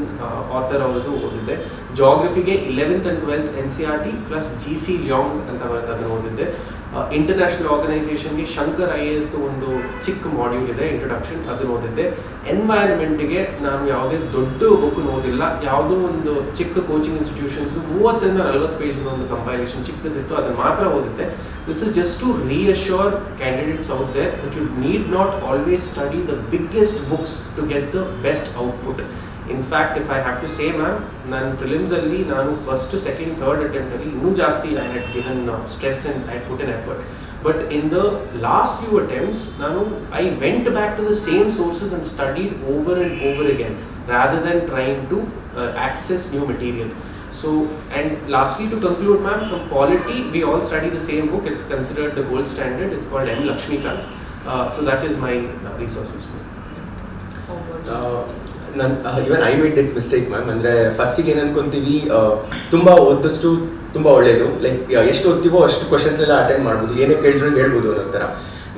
ಆಥರ್ ಅವರದು ಓದಿದ್ದೆ. ಜಾಗ್ರಫಿಗೆ 11th and 12th NCERT plus GC Leong ಅಂತ ಬರುತ್ತೆ, ಅದನ್ನು ಓದಿದ್ದೆ. ಇಂಟರ್ನ್ಯಾಷನಲ್ ಆರ್ಗನೈಸೇಷನ್ಗೆ ಶಂಕರ್ IAS ಒಂದು ಚಿಕ್ಕ ಮಾಡ್ಯೂಲ್ ಇದೆ, ಇಂಟ್ರೊಡಕ್ಷನ್, ಅದನ್ನು ಓದಿದ್ದೆ. ಎನ್ವೈರನ್ಮೆಂಟ್ಗೆ ನಾನು ಯಾವುದೇ ದೊಡ್ಡ ಬುಕ್ ಓದಿಲ್ಲ, ಯಾವುದೋ ಒಂದು ಚಿಕ್ಕ ಕೋಚಿಂಗ್ ಇನ್ಸ್ಟಿಟ್ಯೂಷನ್ಸ್ 30 to 40 ಪೇಜಸ್ ಒಂದು ಕಂಪೈಲೇಷನ್ ಚಿಕ್ಕದಿತ್ತು, ಅದನ್ನು ಮಾತ್ರ ಓದಿದ್ದೆ. This is just to reassure candidates out there that you need not always study the biggest books to get the best output. In fact, if I have to say, ma'am, ನಾನು ಪ್ರಿಲಿಮ್ಸಲ್ಲಿ ನಾನು first, second, third ಅಟೆಂಪ್ಟಲ್ಲಿ ಇನ್ನೂ ಜಾಸ್ತಿ I had given stress and I had put in effort. But in the last few attempts, I went back to the same sources and studied over and over again rather than trying to access new material. So, and lastly to conclude, ma'am, from polity we all study the same book. It's considered the gold standard. It's called M. Lakshmikant. So that is my resource list. Even I made that mistake ma'am. ಅಂದರೆ ಫಸ್ಟಿಗೆ ಏನು ಅನ್ಕೊತೀವಿ, ತುಂಬ ಓದಿದಷ್ಟು ತುಂಬ ಒಳ್ಳೆಯದು. Like ಎಷ್ಟು ಓದ್ತೀವೋ ಅಷ್ಟು questions ಎಲ್ಲ attend ಮಾಡ್ಬೋದು, ಏನೇ ಕೇಳಿದ್ರು ಹೇಳ್ಬೋದು ಅನ್ನೋ ಥರ.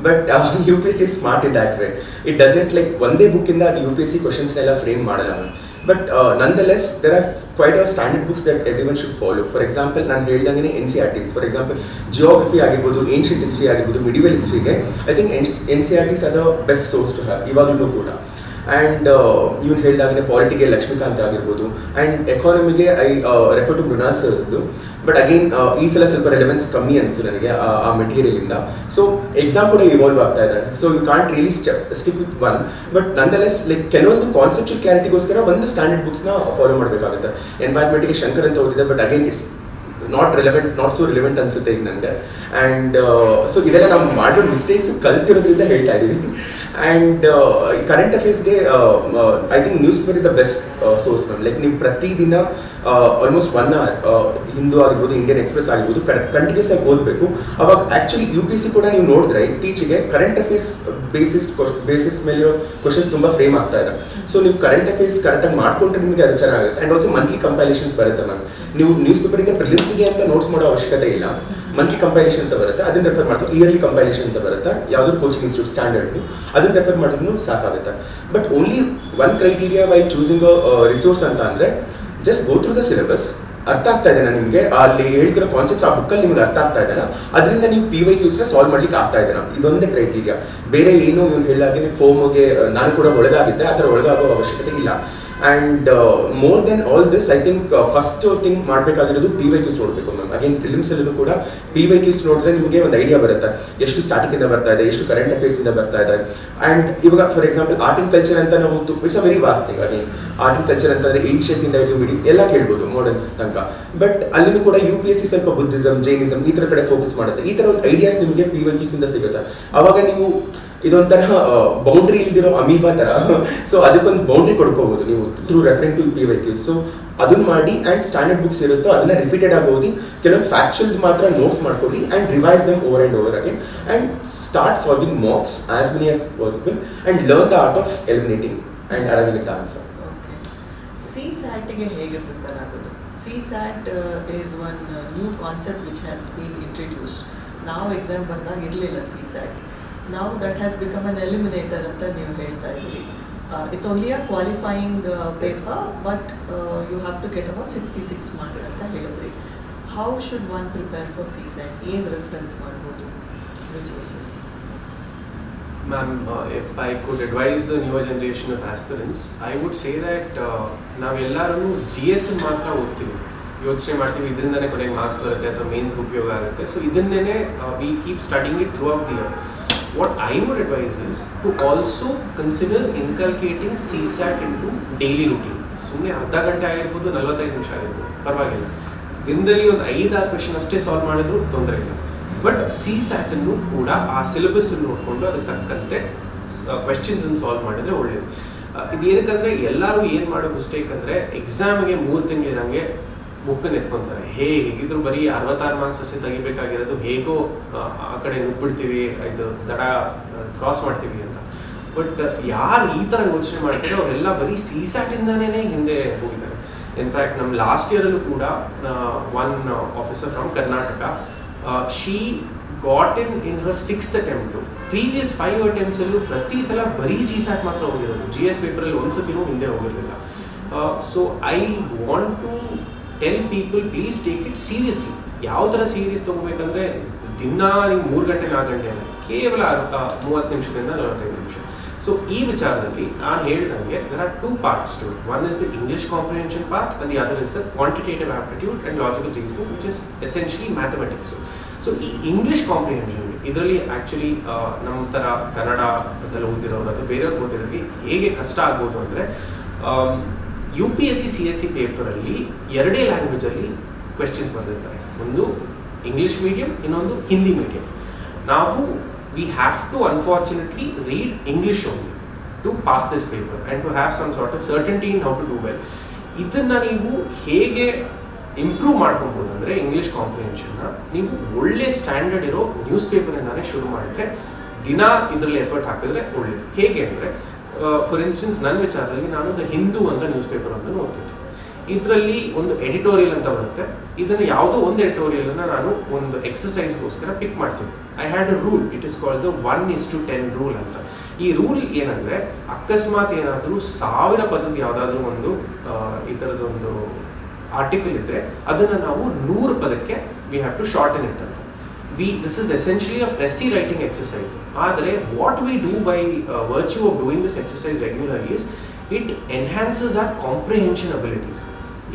But U P S C smart in that way. It doesn't like ಒಂದೇ ಬುಕ್ಕಿಂದ ಅದು ಯು ಪಿ ಎಸ್ ಸಿ ಕ್ವಶನ್ಸ್ನೆಲ್ಲ ಫ್ರೇಮ್ ಮಾಡಲ್ಲ ma'am. But nonetheless there are quite a standard books that everyone should follow. For example, ನಾನು ಹೇಳ್ದಂಗೆ NCERTs, for example geography ಆಗಿರ್ಬೋದು, ancient history ಆಗಿರ್ಬೋದು, medieval ಹಿಸ್ಟ್ರಿಗೆ I think NCERTs are the best source to have ಇವಾಗಲೂ ಕೂಡ. And ಇವ್ನು ಹೇಳಿದಾಗಲೇ ಪಾಲಿಟಿಗೆ ಲಕ್ಷ್ಮೀಕಾಂತ್ ಆಗಿರ್ಬೋದು, ಆ್ಯಂಡ್ ಎಕಾನಮಿಗೆ ಐ ರೆಫರ್ ಟು ಮೃಣಾಲ್ ಸರ್ಸ್ದು. ಬಟ್ ಅಗೇನ್ ಈ ಸಲ ಸ್ವಲ್ಪ ರೆಲೆವೆನ್ಸ್ ಕಮ್ಮಿ ಅನಿಸ್ತು ನನಗೆ ಆ ಮೆಟೀರಿಯಲಿಂದ. ಸೊ ಎಕ್ಸಾಮ್ ಕೂಡ ಇವಾಲ್ವ್ ಆಗ್ತಾ ಇದ್ದಾರೆ. So you can't really stick with one. But nonetheless like ಕೆಲವೊಂದು ಕಾನ್ಸೆಪ್ಚುಯಲ್ ಕ್ಲಾರಿಟಿಗೋಸ್ಕರ ಒಂದು ಸ್ಟ್ಯಾಂಡರ್ಡ್ ಬುಕ್ಸ್ನ ಫಾಲೋ ಮಾಡಬೇಕಾಗುತ್ತೆ. ಎನ್ವೈರ್ಮೆಂಟಿಗೆ ಶಂಕರ್ ಅಂತ ಓದಿದೆ, but again it's not so relevant ಅನ್ಸುತ್ತೆ ಈಗ ನನಗೆ. ಆ್ಯಂಡ್ ಸೊ ಇದೆಲ್ಲ ನಾವು ಮಾಡೋ ಮಿಸ್ಟೇಕ್ಸು ಕಲ್ತಿರೋದ್ರಿಂದ ಹೇಳ್ತಾ ಇದ್ದೀವಿ. ಆ್ಯಂಡ್ ಕರೆಂಟ್ ಅಫೇರ್ಸ್ಗೆ I think newspaper is the best source ma'am. Like ನೀವು ಪ್ರತಿದಿನ ಆಲ್ಮೋಸ್ಟ್ 1 hour ಹಿಂದೂ ಆಗಿರ್ಬೋದು, ಇಂಡಿಯನ್ ಎಕ್ಸ್ಪ್ರೆಸ್ ಆಗಿರ್ಬೋದು ಕಂಟಿನ್ಯೂಸ್ ಆಗಿ ಓದಬೇಕು. ಅವಾಗ actually U P S C ಕೂಡ ನೀವು ನೋಡಿದ್ರೆ ಇತ್ತೀಚೆಗೆ ಕರೆಂಟ್ ಅಫೇರ್ಸ್ ಬೇಸಿಸ್ ಮೇಲಿರೋ ಕ್ವಶನ್ಸ್ ತುಂಬ ಫ್ರೇಮ್ ಆಗ್ತಾ ಇದೆ. ಸೊ ನೀವು ಕರೆಂಟ್ ಅಫೇರ್ಸ್ ಕರೆಕ್ಟಾಗಿ ಮಾಡ್ಕೊಂಡ್ರೆ ನಿಮಗೆ ಅದು ಚೆನ್ನಾಗುತ್ತೆ. ಆ್ಯಂಡ್ ಆಲ್ಸೋ ಮಂತ್ಲಿ ಕಂಪೈಲೇಷನ್ಸ್ ಬರುತ್ತೆ ಮ್ಯಾಮ್. ನೀವು ನ್ಯೂಸ್ ಪೇಪರಿಂದ ಪ್ರಿಲಿಮ್ಸ್ಗೆ ಅಂತ ನೋಟ್ಸ್ ಮಾಡೋ ಅವಶ್ಯಕತೆ ಇಲ್ಲ. ಮಂತ್ಲಿ ಕಂಪೈಲೇಷನ್ ಅಂತ ಬರುತ್ತೆ, ಅದನ್ನು ರೆಫರ್ ಮಾಡ್ತೀವಿ. ಇಯರ್ಲಿ ಕಂಪೈಲೇಷನ್ ಅಂತ ಬರುತ್ತೆ, ಯಾವುದಾದ್ರು ಕೋಚಿಂಗ್ ಇನ್ಸ್ಟಿಟ್ಯೂಟ್ ಸ್ಟ್ಯಾಂಡರ್ಡ್, ಅದನ್ನು ರೆಫರ್ ಮಾಡಿದ್ರು ಸಾಕಾಗುತ್ತೆ. But only one criteria why choosing resource ಅಂತ ಅಂದರೆ just go through the syllabus. ಅರ್ಥ ಆಗ್ತಾ ಇದೆನಾ ನಿಮಗೆ, ಅಲ್ಲಿ ಹೇಳ್ತಿರೋ ಕಾನ್ಸೆಪ್ಟ್ಸ್ ಆ ಬುಕ್ಕಲ್ಲಿ ನಿಮ್ಗೆ ಅರ್ಥ ಆಗ್ತಾ ಇದೆನಾ, ಅದರಿಂದ ನೀವು PYQಸ್ನ ಸಾಲ್ವ್ ಮಾಡ್ಲಿಕ್ಕೆ ಆಗ್ತಾ ಇದೆನಾ, ಇದೊಂದೇ ಕ್ರೈಟೀರಿಯಾ. ಬೇರೆ ಏನು ಇವ್ನು ಹೇಳಿದಾಗೆ ಫೋಮ್ಗೆ ನಾನು ಕೂಡ ಒಳಗಾಗಿದ್ದೆ, ಆ ಥರ ಒಳಗಾಗೋ ಅವಶ್ಯಕತೆ ಇಲ್ಲ. And more than all this I think first thing ಮಾಡಬೇಕಾಗಿರೋದು PYQs ನೋಡಬೇಕು ಮ್ಯಾಮ್. ಅಗೇನ್ ಪ್ರಿಲಿಮ್ಸಲ್ಲೂ ಕೂಡ PYQs ನೋಡಿದ್ರೆ ನಿಮಗೆ ಒಂದು ಐಡಿಯಾ ಬರುತ್ತೆ, ಎಷ್ಟು ಸ್ಟಾಟಿಕ್ಕಿಂದ ಬರ್ತಾ ಇದೆ, ಎಷ್ಟು ಕರೆಂಟ್ ಅಫೇರ್ಸಿಂದ ಬರ್ತಾ ಇದೆ. ಆ್ಯಂಡ್ ಇವಾಗ for example art and culture ಅಂತ ನಾವು it's a very vast thing. Again art and culture ಅಂತಂದರೆ ಏನ್ಷಿಯಂಟಿಂದ ಹಿಡಿದು ಮಿಡಿ ಎಲ್ಲ ಕೇಳ್ಬೋದು ಮಾಡರ್ನ್ ತನಕ. ಬಟ್ ಅಲ್ಲಿನೂ ಕೂಡ ಯು ಪಿ ಎಸ್ ಸಿ ಸ್ವಲ್ಪ ಬುದ್ಧಿಸಮ್, ಜೈನಿಸಮ್ ಈ ಥರ ಕಡೆ ಫೋಕಸ್ ಮಾಡುತ್ತೆ. ಈ ಥರ ಒಂದು ಐಡಿಯಾಸ್ ನಿಮಗೆ PYQಸಿಂದ ಸಿಗುತ್ತೆ. ಆವಾಗ ನೀವು ಇದೊಂಥರ ಬೌಂಡ್ರಿ ಇಲ್ದಿರೋ ಅಮೀಬಾ ಥರ. ಸೊ ಅದಕ್ಕೊಂದು ಬೌಂಡ್ರಿ ಕೊಡ್ಕೋಬೋದು ನೀವು through referring to PYQs. So ಅದನ್ನು ಮಾಡಿ. ಆ್ಯಂಡ್ ಸ್ಟ್ಯಾಂಡರ್ಡ್ ಬುಕ್ಸ್ ಇರುತ್ತೋ ಅದನ್ನು ರಿಪೀಟೆಡ್ ಆಗಿ ಓದಿ, ಕೆಲವೊಂದು ಫ್ಯಾಕ್ಚುಯಲ್ ಮಾತ್ರ ನೋಟ್ಸ್ ಮಾಡ್ಕೊಳ್ಳಿ and revise them over and over again. And start solving mocks as many as possible and learn the art of eliminating and arriving at the answer. CSATಗೆ ಹೇಗೆ prepare ಆಗೋದು? CSAT is one new concept which has been introduced. ನಾವು exam ಬಂದಾಗ ಇರಲಿಲ್ಲ CSAT. Now that has become an eliminator ಅಂತ ನೀವು ಹೇಳ್ತಾ ಇದ್ದೀರಿ. It's only a qualifying paper, but you have to get about 66 marks ಅಂತ ಹೇಳಿದ್ರಿ. How should one prepare for CSAT? ಏನು ರೆಫರೆನ್ಸ್ ಮಾಡ್ಬೋದು resources? Ma'am, if I could advise the newer generation of aspirants, I would say that ನಾವೆಲ್ಲರೂ GS ಮಾತ್ರ ಓದ್ತೀವಿ, ಯೋಚನೆ ಮಾಡ್ತೀವಿ ಇದರಿಂದನೇ ಕೊನೆಗೆ ಮಾರ್ಕ್ಸ್ ಬರುತ್ತೆ ಅಥವಾ ಮೇನ್ಸ್ಗೆ ಉಪಯೋಗ ಆಗುತ್ತೆ. ಸೊ ಇದನ್ನೇ we keep studying it through out the year. What I would advise is to also consider inculcating CSAT into daily routine. ಸುಮ್ಮನೆ ಅರ್ಧ ಗಂಟೆ ಆಗಿರ್ಬೋದು, 45 ನಿಮಿಷ ಆಗಿರ್ಬೋದು, ಪರವಾಗಿಲ್ಲ. ದಿನದಲ್ಲಿ ಒಂದು 5-6 ಕ್ವೆಶನ್ ಅಷ್ಟೇ ಸಾಲ್ವ್ ಮಾಡಿದ್ರು ತೊಂದರೆ ಇಲ್ಲ. ಬಟ್ CSAT-ಅನ್ನು ಕೂಡ ಆ ಸಿಲೆಬಸ್ಸನ್ನು ನೋಡಿಕೊಂಡು ಅದಕ್ಕೆ ತಕ್ಕಂತೆ ಕ್ವೆಶನ್ಸನ್ನು ಸಾಲ್ವ್ ಮಾಡಿದರೆ ಒಳ್ಳೆಯದು. ಇದು ಏನಕ್ಕಂದರೆ ಎಲ್ಲರೂ ಏನು ಮಾಡೋ ಮಿಸ್ಟೇಕ್ ಅಂದರೆ ಎಕ್ಸಾಮಿಗೆ 3 ತಿಂಗಳಿರಂಗೆ ಬುಕ್ಕನ್ನು ಎತ್ಕೊತಾರೆ. ಹೇಗಿದ್ರು ಬರೀ 66 ಮಾರ್ಕ್ಸ್ ಅಷ್ಟೇ ತೆಗಿಬೇಕಾಗಿರೋದು, ಹೇಗೋ ಆ ಕಡೆ ನುಗ್ಬಿಡ್ತೀವಿ, ಇದು ದಡ ಕ್ರಾಸ್ ಮಾಡ್ತೀವಿ ಅಂತ. ಬಟ್ ಯಾರು ಈ ಥರ ಯೋಚನೆ ಮಾಡ್ತಾರೆ ಅವರೆಲ್ಲ ಬರೀ CSAT-ಇಂದನೇ ಹಿಂದೆ ಹೋಗಿದ್ದಾರೆ. ಇನ್ಫ್ಯಾಕ್ಟ್ ನಮ್ಮ ಲಾಸ್ಟ್ ಇಯರಲ್ಲೂ ಕೂಡ one officer from Karnataka, she got in Har 6th attempt. Previous 5 attempts-ಅಲ್ಲೂ ಪ್ರತಿ ಸಲ ಬರೀ CSAT ಮಾತ್ರ ಹೋಗಿರೋದು, GS ಪೇಪರಲ್ಲಿ ಒಂದ್ಸತಿನೂ ಹಿಂದೆ ಹೋಗಿರಲಿಲ್ಲ. So I want to tell people, please take it seriously. ಯಾವ ಥರ ಸೀರಿಯಸ್ ತೊಗೋಬೇಕಂದ್ರೆ ದಿನ ನೀವು 3 ಗಂಟೆ 4 ಗಂಟೆ ಅಲ್ಲ, ಕೇವಲ 30 ನಿಮಿಷದಿಂದ 45 ನಿಮಿಷ. ಸೊ ಈ ವಿಚಾರದಲ್ಲಿ ನಾನು ಹೇಳ್ದಂಗೆ there are 2 parts to it. One is the English comprehension part and the other is the quantitative aptitude and logical reasoning, which is essentially mathematics. So ಈ ಇಂಗ್ಲೀಷ್ ಕಾಂಪ್ರಿಹೆನ್ಷನ್ ಇದರಲ್ಲಿ ಆ್ಯಕ್ಚುಲಿ ನಮ್ಮ ಥರ ಕನ್ನಡದಲ್ಲಿ ಓದಿರೋರು ಅಥವಾ ಬೇರೆಯವ್ರು ಓದಿರೋರಿಗೆ ಹೇಗೆ ಕಷ್ಟ ಆಗ್ಬೋದು ಅಂದರೆ, UPSC CSE ಪೇಪರಲ್ಲಿ 2 ಲ್ಯಾಂಗ್ವೇಜಲ್ಲಿ ಕ್ವೆಶ್ಚನ್ಸ್ ಬಂದಿರ್ತಾರೆ. ಒಂದು ಇಂಗ್ಲೀಷ್ ಮೀಡಿಯಂ, ಇನ್ನೊಂದು ಹಿಂದಿ ಮೀಡಿಯಂ. ನಾವು we have to unfortunately read English only to pass this paper and to have some sort of certainty in how to do well. ಇದನ್ನು ನೀವು ಹೇಗೆ ಇಂಪ್ರೂವ್ ಮಾಡ್ಕೊಬೋದು ಅಂದರೆ ಇಂಗ್ಲೀಷ್ ಕಾಂಪ್ರಿಹೆನ್ಷನ್ನ ನೀವು ಒಳ್ಳೆ ಸ್ಟ್ಯಾಂಡರ್ಡ್ ಇರೋ ನ್ಯೂಸ್ ಪೇಪರಿಂದಾನೇ ಶುರು ಮಾಡಿದ್ರೆ, ದಿನ ಇದರಲ್ಲಿ ಎಫರ್ಟ್ ಹಾಕಿದ್ರೆ ಒಳ್ಳೇದು. ಹೇಗೆ ಅಂದರೆ ಫಾರ್ ಇನ್ಸ್ಟೆನ್ಸ್ ನನ್ನ ವಿಚಾರದಲ್ಲಿ ನಾನು ದ ಹಿಂದೂ ಅಂತ ನ್ಯೂಸ್ ಪೇಪರ್ ಒಂದನ್ನು ಓದ್ತಿದ್ದೆ. ಇದರಲ್ಲಿ ಒಂದು ಎಡಿಟೋರಿಯಲ್ ಅಂತ ಬರುತ್ತೆ. ಇದನ್ನು ಯಾವುದೋ ಒಂದು ಎಡಿಟೋರಿಯಲನ್ನು ನಾನು ಒಂದು ಎಕ್ಸಸೈಸ್ಗೋಸ್ಕರ ಪಿಕ್ ಮಾಡ್ತಿದ್ದೆ. I had a rule, it is called the 1:10 rule ಅಂತ. ಈ ರೂಲ್ ಏನಂದರೆ, ಅಕಸ್ಮಾತ್ ಏನಾದರೂ 1000 ಪದದ ಯಾವುದಾದ್ರೂ ಒಂದು ಈ ಥರದೊಂದು ಆರ್ಟಿಕಲ್ ಇದ್ದರೆ ಅದನ್ನು ನಾವು 100 ಪದಕ್ಕೆ we have to shorten it ಅಂತ. This is essentially a Pressy writing exercise. ಆದರೆ what we do by virtue of doing this exercise regularly is it enhances our comprehension abilities.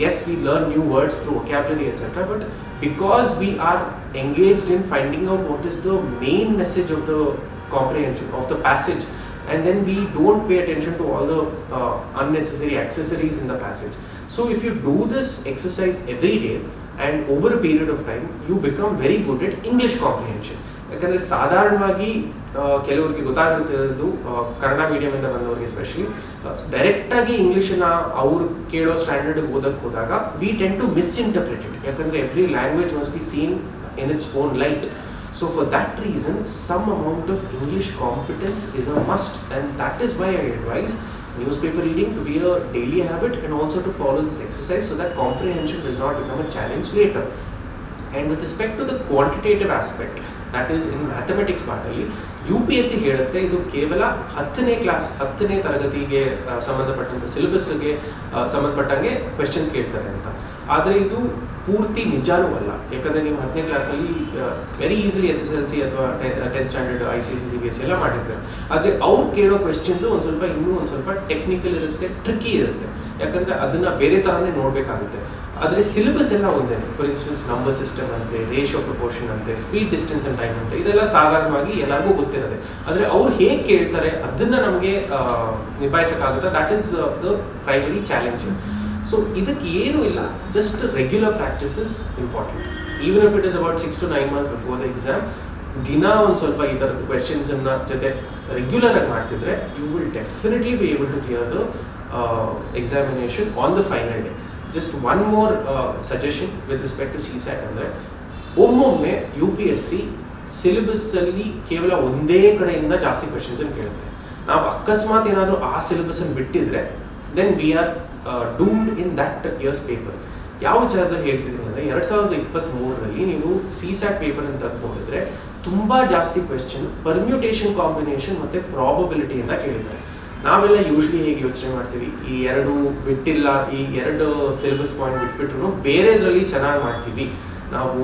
Yes, we learn new words through vocabulary etc. But because we are engaged in finding out what is the main message of the comprehension of the passage, and then we don't pay attention to all the unnecessary accessories in the passage. So if you do this exercise every day and over a period of time, you become very good at English comprehension. ಯಾಕಂದರೆ ಸಾಧಾರಣವಾಗಿ ಕೆಲವರಿಗೆ ಗೊತ್ತಾಗಿರ್ತಿರೋದು ಕನ್ನಡ ಮೀಡಿಯಮಿಂದ ಬಂದವರಿಗೆ especially ಡೈರೆಕ್ಟಾಗಿ ಇಂಗ್ಲೀಷನ್ನು ಅವರು ಕೇಳೋ ಸ್ಟ್ಯಾಂಡರ್ಡ್ಗೆ ಓದಕ್ಕೆ ಹೋದಾಗ we tend to misinterpret it. ಯಾಕಂದರೆ every language must be seen in its own light. So for that reason, some amount of English competence is a must, and that is why I advise newspaper reading to be a daily habit and also to follow this exercise so that comprehension does not become a challenge later. And with respect to the quantitative aspect, that is in mathematics part alli UPSC ಹೇಳುತ್ತೆ ಇದು ಕೇವಲ 10ನೇ ತರಗತಿಗೆ ಸಂಬಂಧಪಟ್ಟಂತ ಸಿಲೆಬಸ್ಗೆ ಸಂಬಂಧಪಟ್ಟಂಗೆ questions ಕೇಳ್ತಾರೆ ಅಂತ. ಆದರೆ ಇದು ಪೂರ್ತಿ ನಿಜಾನೂ ಅಲ್ಲ. ಯಾಕಂದರೆ ನೀವು 10ನೇ ಕ್ಲಾಸಲ್ಲಿ ವೆರಿ ಈಸಿಲಿ SSLC ಅಥವಾ 10th ಸ್ಟ್ಯಾಂಡರ್ಡ್ ICC CBSE ಎಲ್ಲ ಮಾಡಿರ್ತಾರೆ. ಆದರೆ ಅವ್ರು ಕೇಳೋ ಕ್ವೆಶ್ಚನ್ಸು ಒಂದು ಸ್ವಲ್ಪ ಟೆಕ್ನಿಕಲ್ ಇರುತ್ತೆ, ಟ್ರಿಕ್ಕಿ ಇರುತ್ತೆ. ಯಾಕಂದರೆ ಅದನ್ನು ಬೇರೆ ಥರನೇ ನೋಡಬೇಕಾಗುತ್ತೆ. ಆದರೆ ಸಿಲೆಬಸ್ ಎಲ್ಲ ಒಂದೇ. ಫಾರ್ ಇನ್ಸ್ಟೆನ್ಸ್ ನಂಬರ್ ಸಿಸ್ಟಮ್ ಅಂತೆ, ರೇಷಿಯೋ ಪ್ರಪೋರ್ಷನ್ ಅಂತೆ, ಸ್ಪೀಡ್ ಡಿಸ್ಟೆನ್ಸ್ ಆ್ಯಂಡ್ ಟೈಮ್ ಅಂತೆ, ಇದೆಲ್ಲ ಸಾಧಾರಣವಾಗಿ ಎಲ್ಲರಿಗೂ ಗೊತ್ತಿರೋದೆ. ಆದರೆ ಅವ್ರು ಹೇಗೆ ಕೇಳ್ತಾರೆ ಅದನ್ನು ನಮಗೆ ನಿಭಾಯಿಸೋಕ್ಕಾಗುತ್ತೆ. That is the primary challenge. So ಇದಕ್ಕೆ ಏನೂ ಇಲ್ಲ, just regular practice is important. Even if it is about 6 to 9 months before the exam, ದಿನ ಒಂದು ಸ್ವಲ್ಪ ಈ ಥರದ್ದು ಕ್ವೆಶನ್ಸನ್ನು ಜೊತೆ ರೆಗ್ಯುಲರ್ ಆಗಿ ಮಾಡ್ತಿದ್ರೆ you will definitely be able to clear the examination on the final day. Just one more suggestion with respect to CSAT ಅಂದರೆ ಒಮ್ಮೊಮ್ಮೆ UPSC ಸಿಲೆಬಸ್ಸಲ್ಲಿ ಕೇವಲ ಒಂದೇ ಕಡೆಯಿಂದ ಜಾಸ್ತಿ ಕ್ವೆಶನ್ಸನ್ನು ಕೇಳುತ್ತೆ. ನಾವು ಅಕಸ್ಮಾತ್ ಏನಾದರೂ ಆ ಸಿಲೆಬಸ್ಸನ್ನು ಬಿಟ್ಟಿದ್ರೆ then we are doomed in that year's paper. ಯಾವ ವಿಚಾರದಲ್ಲಿ ಹೇಳ್ತಿದ್ದೀನಿ ಅಂದರೆ 2023ರಲ್ಲಿ ನೀವು CSAT ಪೇಪರ್ ಅಂತ ನೋಡಿದ್ರೆ ತುಂಬ ಜಾಸ್ತಿ ಕ್ವೆಶನ್ ಪರ್ಮ್ಯೂಟೇಷನ್, ಕಾಂಬಿನೇಷನ್ ಮತ್ತು ಪ್ರಾಬಬಿಲಿಟಿಯಿಂದ ಕೇಳಿದ್ದಾರೆ. ನಾವೆಲ್ಲ ಯೂಶ್ವಲಿ ಹೇಗೆ ಯೋಚನೆ ಮಾಡ್ತೀವಿ, ಈ ಎರಡು ಬಿಟ್ಟಿಲ್ಲ, ಈ ಎರಡು ಸಿಲೆಬಸ್ ಪಾಯಿಂಟ್ ಬಿಟ್ಬಿಟ್ರು ಬೇರೆದ್ರಲ್ಲಿ ಚೆನ್ನಾಗಿ ಮಾಡ್ತೀವಿ, ನಾವು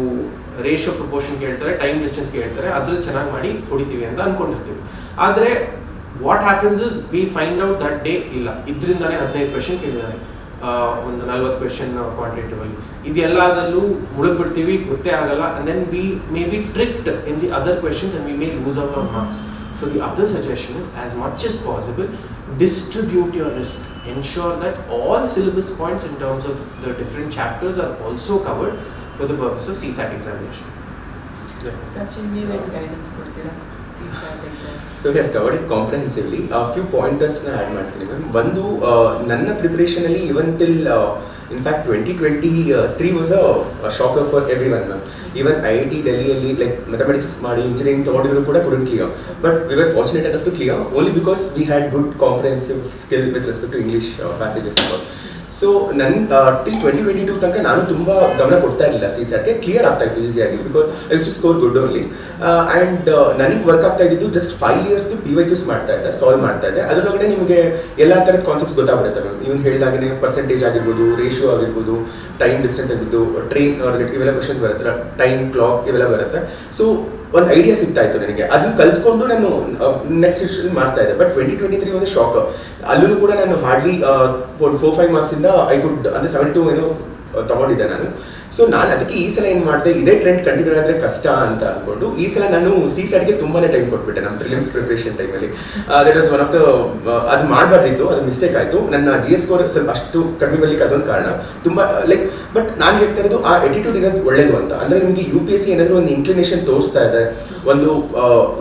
ರೇಷಿಯೋ ಪ್ರಪೋರ್ಷನ್ ಕೇಳ್ತಾರೆ, ಟೈಮ್ ಡಿಸ್ಟೆನ್ಸ್ ಕೇಳ್ತಾರೆ, ಅದ್ರಲ್ಲಿ ಚೆನ್ನಾಗಿ ಮಾಡಿ ಹೊಡಿತೀವಿ ಅಂತ ಅಂದ್ಕೊಂಡಿರ್ತೀವಿ. ಆದರೆ what happens is we find out that day ಇಲ್ಲ, ಇದರಿಂದಾನೇ 15 ಕ್ವೆಶನ್ ಕೇಳಿದ್ದಾರೆ, ಒಂದು 40 ಕ್ವೆಶನ್ ಕ್ವಾಂಟಿಟೇಟಿವಲ್ಲಿ, ಇದೆಲ್ಲದಲ್ಲೂ ಮುಳುಗ್ಬಿಡ್ತೀವಿ, ಗೊತ್ತೇ ಆಗಲ್ಲ. And then we may be tricked in the other questions and we may lose our marks. So the other suggestion is, as much as possible, distribute your risk. Ensure that all syllabus points in terms of the different chapters are also covered for the purpose of CSAT examination. Yes. Sachin, you guidance ಕೊಡ್ತೀರಾ CSAT exam? So he has covered it comprehensively. A few pointers na add ಮಾಡ್ತೀನಿ ma'am. ಒಂದು ನನ್ನ preparation ಅಲ್ಲಿ even till in fact 2023 was a shocker for everyone ma'am. Even IIT Delhi alli like mathematics ಮಾಡಿ engineering ತಗೊಂಡಿದ್ರು ಕೂಡ couldn't clear, but we were fortunate enough to clear only because we had good comprehensive skill with respect to English passages and all. So ನನ್ನ till 2022 ತನಕ ನಾನು ತುಂಬ ಗಮನ ಕೊಡ್ತಾ ಇರಲಿಲ್ಲ CSATಗೆ. Clear ಆಗ್ತಾ ಇತ್ತು ಈಸಿಯಾಗಿ, because I use to score good only. And ನನಗೆ ವರ್ಕ್ ಆಗ್ತಾ ಇದ್ದಿದ್ದು ಜಸ್ಟ್ 5 years PYQs ಮಾಡ್ತಾ ಇದ್ದೆ, ಸಾಲ್ವ್ ಮಾಡ್ತಾ ಇದ್ದೆ. ಅದರೊಳಗಡೆ ನಿಮಗೆ ಎಲ್ಲ ಥರದ ಕಾನ್ಸೆಪ್ಟ್ಸ್ ಗೊತ್ತಾಗ್ಬಿಡುತ್ತೆ ಮ್ಯಾಮ್. ಇವನು ಹೇಳಿದಾಗೇ ಪರ್ಸೆಂಟೇಜ್ ಆಗಿರ್ಬೋದು, ರೇಷಿಯೋ ಆಗಿರ್ಬೋದು, ಟೈಮ್ ಡಿಸ್ಟೆನ್ಸ್ ಆಗಿರ್ಬೋದು, ಟ್ರೈನ್ ಇವೆಲ್ಲ ಕ್ವಶನ್ಸ್ ಬರುತ್ತೆ, ಟೈಮ್ ಕ್ಲಾಕ್ ಇವೆಲ್ಲ ಬರುತ್ತೆ. ಸೊ ಒಂದು ಐಡಿಯಾ ಸಿಗ್ತಾ ಇತ್ತು ನನಗೆ. ಅದನ್ನ ಕಲ್ತ್ಕೊಂಡು ನಾನು ನೆಕ್ಸ್ಟ್ ಸೆಷನ್ ಮಾಡ್ತಾ ಇದ್ದೆ. But 2023 was a shock. ಅಲ್ಲೂ ಕೂಡ ನಾನು ಹಾರ್ಡ್ಲಿ 4-5 ಮಾರ್ಕ್ಸಿಂದ ಐ ಕುಡ್ ಅಂದರೆ 72 ಏನೋ ತೊಗೊಂಡಿದ್ದೆ ನಾನು. ಸೊ ನಾನು ಅದಕ್ಕೆ ಈ ಸಲ ಏನು ಮಾಡಿದೆ, ಇದೇ ಟ್ರೆಂಡ್ ಕಂಟಿನ್ಯೂ ಆದರೆ ಕಷ್ಟ ಅಂತ ಅಂದ್ಕೊಂಡು ಈ ಸಲ ನಾನು CSATಗೆ ತುಂಬಾ ಟೈಮ್ ಕೊಟ್ಬಿಟ್ಟೆ ನಮ್ಮ ಪ್ರಿಲಿಮ್ಸ್ ಪ್ರಿಪ್ರೇಷನ್ ಟೈಮಲ್ಲಿ. That was one of the ಅದು ಮಾಡಬಾರ್ದಿತ್ತು, ಅದು ಮಿಸ್ಟೇಕ್ ಆಯಿತು. ನನ್ನ GS ಸ್ಕೋರ್ ಸ್ವಲ್ಪ ಅಷ್ಟು ಕಡಿಮೆ ಬರಲಿಕ್ಕೆ ಅದೊಂದು ಕಾರಣ. ತುಂಬ ಲೈಕ್ ಬಟ್ ನಾನು ಹೇಳ್ತಾ ಇರೋದು ಆ ಎಟಿಟ್ಯೂಡ್ ಇರೋದು ಒಳ್ಳೇದು ಅಂತ. ಅಂದರೆ ನಿಮಗೆ UPSC ಏನಾದರೂ ಒಂದು ಇನ್ಕ್ಲಿನೇಷನ್ ತೋರಿಸ್ತಾ ಇದೆ, ಒಂದು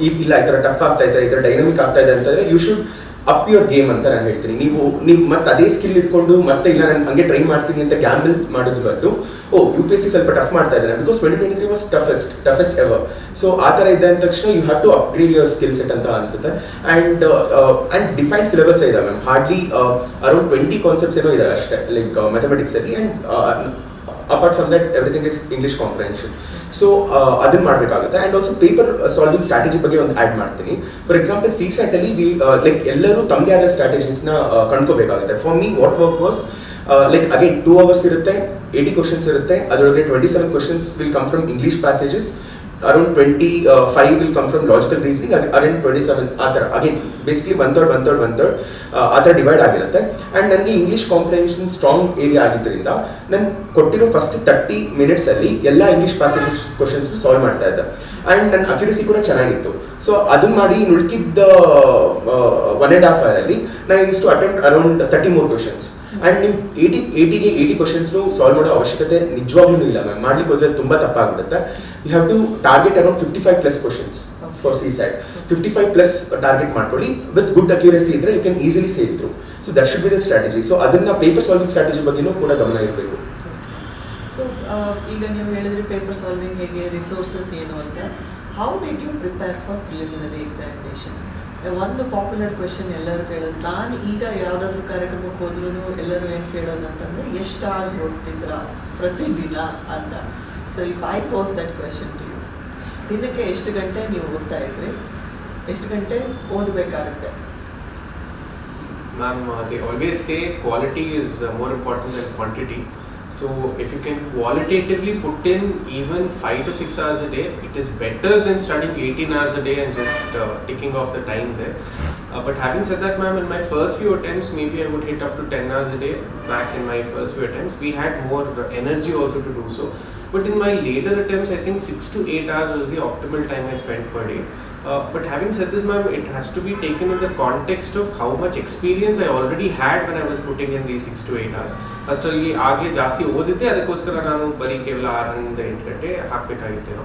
ಇಲ್ಲ ಈ ಥರ ಟಫ್ ಆಗ್ತಾ ಇದೆ, ಈ ಥರ ಡೈನಮಿಕ್ ಆಗ್ತಾ ಇದೆ ಅಂತಂದರೆ you should up your game ಅಂತ ನಾನು ಹೇಳ್ತೀನಿ. ನೀವು ಮತ್ತೆ ಅದೇ ಸ್ಕಿಲ್ ಇಟ್ಕೊಂಡು ಮತ್ತೆ ಇಲ್ಲ ನಾನು ಹಂಗೆ ಟ್ರೈ ಮಾಡ್ತೀನಿ ಅಂತ ಗ್ಯಾಂಬಲ್ ಮಾಡೋದು ಬದಲು UPSC ಸ್ವಲ್ಪ ಟಫ್ ಮಾಡ್ತಾ ಇದ್ದಾನೆ because 2023 was toughest ever. So ಆ ಥರ ಇದ್ದ ಅಂದ ತಕ್ಷಣ you have to upgrade your skill set ಅಂತ ಅನ್ಸುತ್ತೆ. ಆ್ಯಂಡ್ ಡಿಫೈನ್ಡ್ ಸಿಲೆಬಸ್ ಇದೆ ಮ್ಯಾಮ್. ಹಾರ್ಡ್ಲಿ ಅರೌಂಡ್ 20 ಕಾನ್ಸೆಪ್ಟ್ಸ್ ಏನೋ ಇದೆ ಅಷ್ಟೇ, ಲೈಕ್ ಮ್ಯಾಥಮೆಟಿಕ್ಸಲ್ಲಿ. And apart from that everything is English comprehension. So ಅದನ್ನು ಮಾಡಬೇಕಾಗುತ್ತೆ. And also paper solving strategy ಬಗ್ಗೆ ಒಂದು ಆ್ಯಡ್ ಮಾಡ್ತೀನಿ. ಫಾರ್ ಎಕ್ಸಾಂಪಲ್ CSAT ಅಲ್ಲಿ ಲೈಕ್ ಎಲ್ಲರೂ ತಮ್ಮದೇ ಆದ ಸ್ಟ್ರಾಟಜೀಸ್ನ ಕಂಡ್ಕೋಬೇಕಾಗುತ್ತೆ. For me what work was like again 2 hours ಇರುತ್ತೆ, 80 questions ಇರುತ್ತೆ. ಅದರೊಳಗೆ 27 questions will come from English passages, around 25 will come from logical reasoning, around 27 ಆ ಥರ. ಅಗೇನ್ ಬೇಸಿಕ್ಲಿ 1/3 ಆ ಥರ ಡಿವೈಡ್ ಆಗಿರುತ್ತೆ. ಆ್ಯಂಡ್ ನನಗೆ ಇಂಗ್ಲೀಷ್ ಕಾಂಪ್ರಿಹೆನ್ಷನ್ ಸ್ಟ್ರಾಂಗ್ ಏರಿಯಾ ಆಗಿದ್ದರಿಂದ ನಾನು ಕೊಟ್ಟಿರೋ ಫಸ್ಟ್ 30 minutes ಅಲ್ಲಿ ಎಲ್ಲ ಇಂಗ್ಲೀಷ್ ಪ್ಯಾಸೇಜಸ್ ಕ್ವಶನ್ಸ್ಗೂ ಸಾಲ್ವ್ ಮಾಡ್ತಾ ಇದ್ದೆ. ಆ್ಯಂಡ್ ನನ್ನ ಅಕ್ಯುರಸಿ ಕೂಡ ಚೆನ್ನಾಗಿತ್ತು. ಸೊ ಅದನ್ನ ಮಾಡಿ ಉಳ್ಕಿದ್ದ 1.5 hour ಅಲ್ಲಿ ನಾನು ಇಷ್ಟು attempt around 30 more questions. And ನೀವು 80 ಕ್ವಶನ್ಸ್ನು ಸಾಲ್ವ್ ಮಾಡೋ ಅವಶ್ಯಕತೆ ನಿಜವಾಗ್ಲೂ ಇಲ್ಲ ಮ್ಯಾಮ್. ಮಾಡ್ಲಿಕ್ಕೆ ಹೋದರೆ ತುಂಬ ತಪ್ಪಾಗ್ಬಿಡುತ್ತೆ. You have to target around 55+ questions for CSAT. 55+ target ಮಾಡ್ಕೊಳ್ಳಿ. ವಿತ್ ಗುಡ್ ಅಕ್ಯುರಸಿ ಇದ್ರೆ you can easily save through. So that should be the strategy. So ಅದನ್ನ ಪೇಪರ್ ಸಾಲ್ವಿಂಗ್ ಸ್ಟ್ರಾಟಜಿ ಬಗ್ಗೆನೂ ಕೂಡ ಗಮನ ಇರಬೇಕು. ಸೊ ಈಗ ನೀವು ಹೇಳಿದ್ರಿ ಪೇಪರ್ ಸಾಲ್ವಿಂಗ್ ಹೇಗೆ, ರಿಸೋರ್ಸಸ್ ಏನು ಅಂತ. How did you prepare for preliminary examination? ಒಂದು ಪಾಪ್ಯುಲರ್ ಕ್ವೆಶನ್ ಎಲ್ಲರೂ ಕೇಳೋದು, ನಾನು ಈಗ ಯಾವುದಾದ್ರೂ ಕಾರ್ಯಕ್ರಮಕ್ಕೆ ಹೋದ್ರೂ ಎಲ್ಲರೂ ಏನು ಕೇಳೋದು ಅಂತಂದರೆ ಎಷ್ಟು ಅವರ್ಸ್ ಓದ್ತಿದ್ರ ಪ್ರತಿದಿನ ಅಂತ. So if I pose that question to you, ದಿನಕ್ಕೆ ಎಷ್ಟು ಗಂಟೆ ನೀವು ಓದ್ತಾ ಇದ್ರಿ, ಎಷ್ಟು ಗಂಟೆ ಓದಬೇಕಾಗುತ್ತೆ? Ma'am, they always say quality is more important than quantity. So if you can qualitatively put in even 5 to 6 hours a day, it is better than studying 18 hours a day and just ticking off the time there. But having said that, ma'am, in my first few attempts, maybe I would hit up to 10 hours a day. Back in my first few attempts, we had more energy also to do so. But in my later attempts, I think 6 to 8 hours was the optimal time I spent per day. But having said this, ma'am, it has to be taken in the context of how much experience I already had when I was putting in these 6 to 8 hours. ಅಷ್ಟರಲ್ಲಿ ಆಗಲೇ ಜಾಸ್ತಿ ಓದಿದ್ದೆ, ಅದಕ್ಕೋಸ್ಕರ ನಾನು ಬರೀ ಕೇವಲ 6 to 8 ಗಂಟೆ ಹಾಕಬೇಕಾಗಿತ್ತೇನೋ.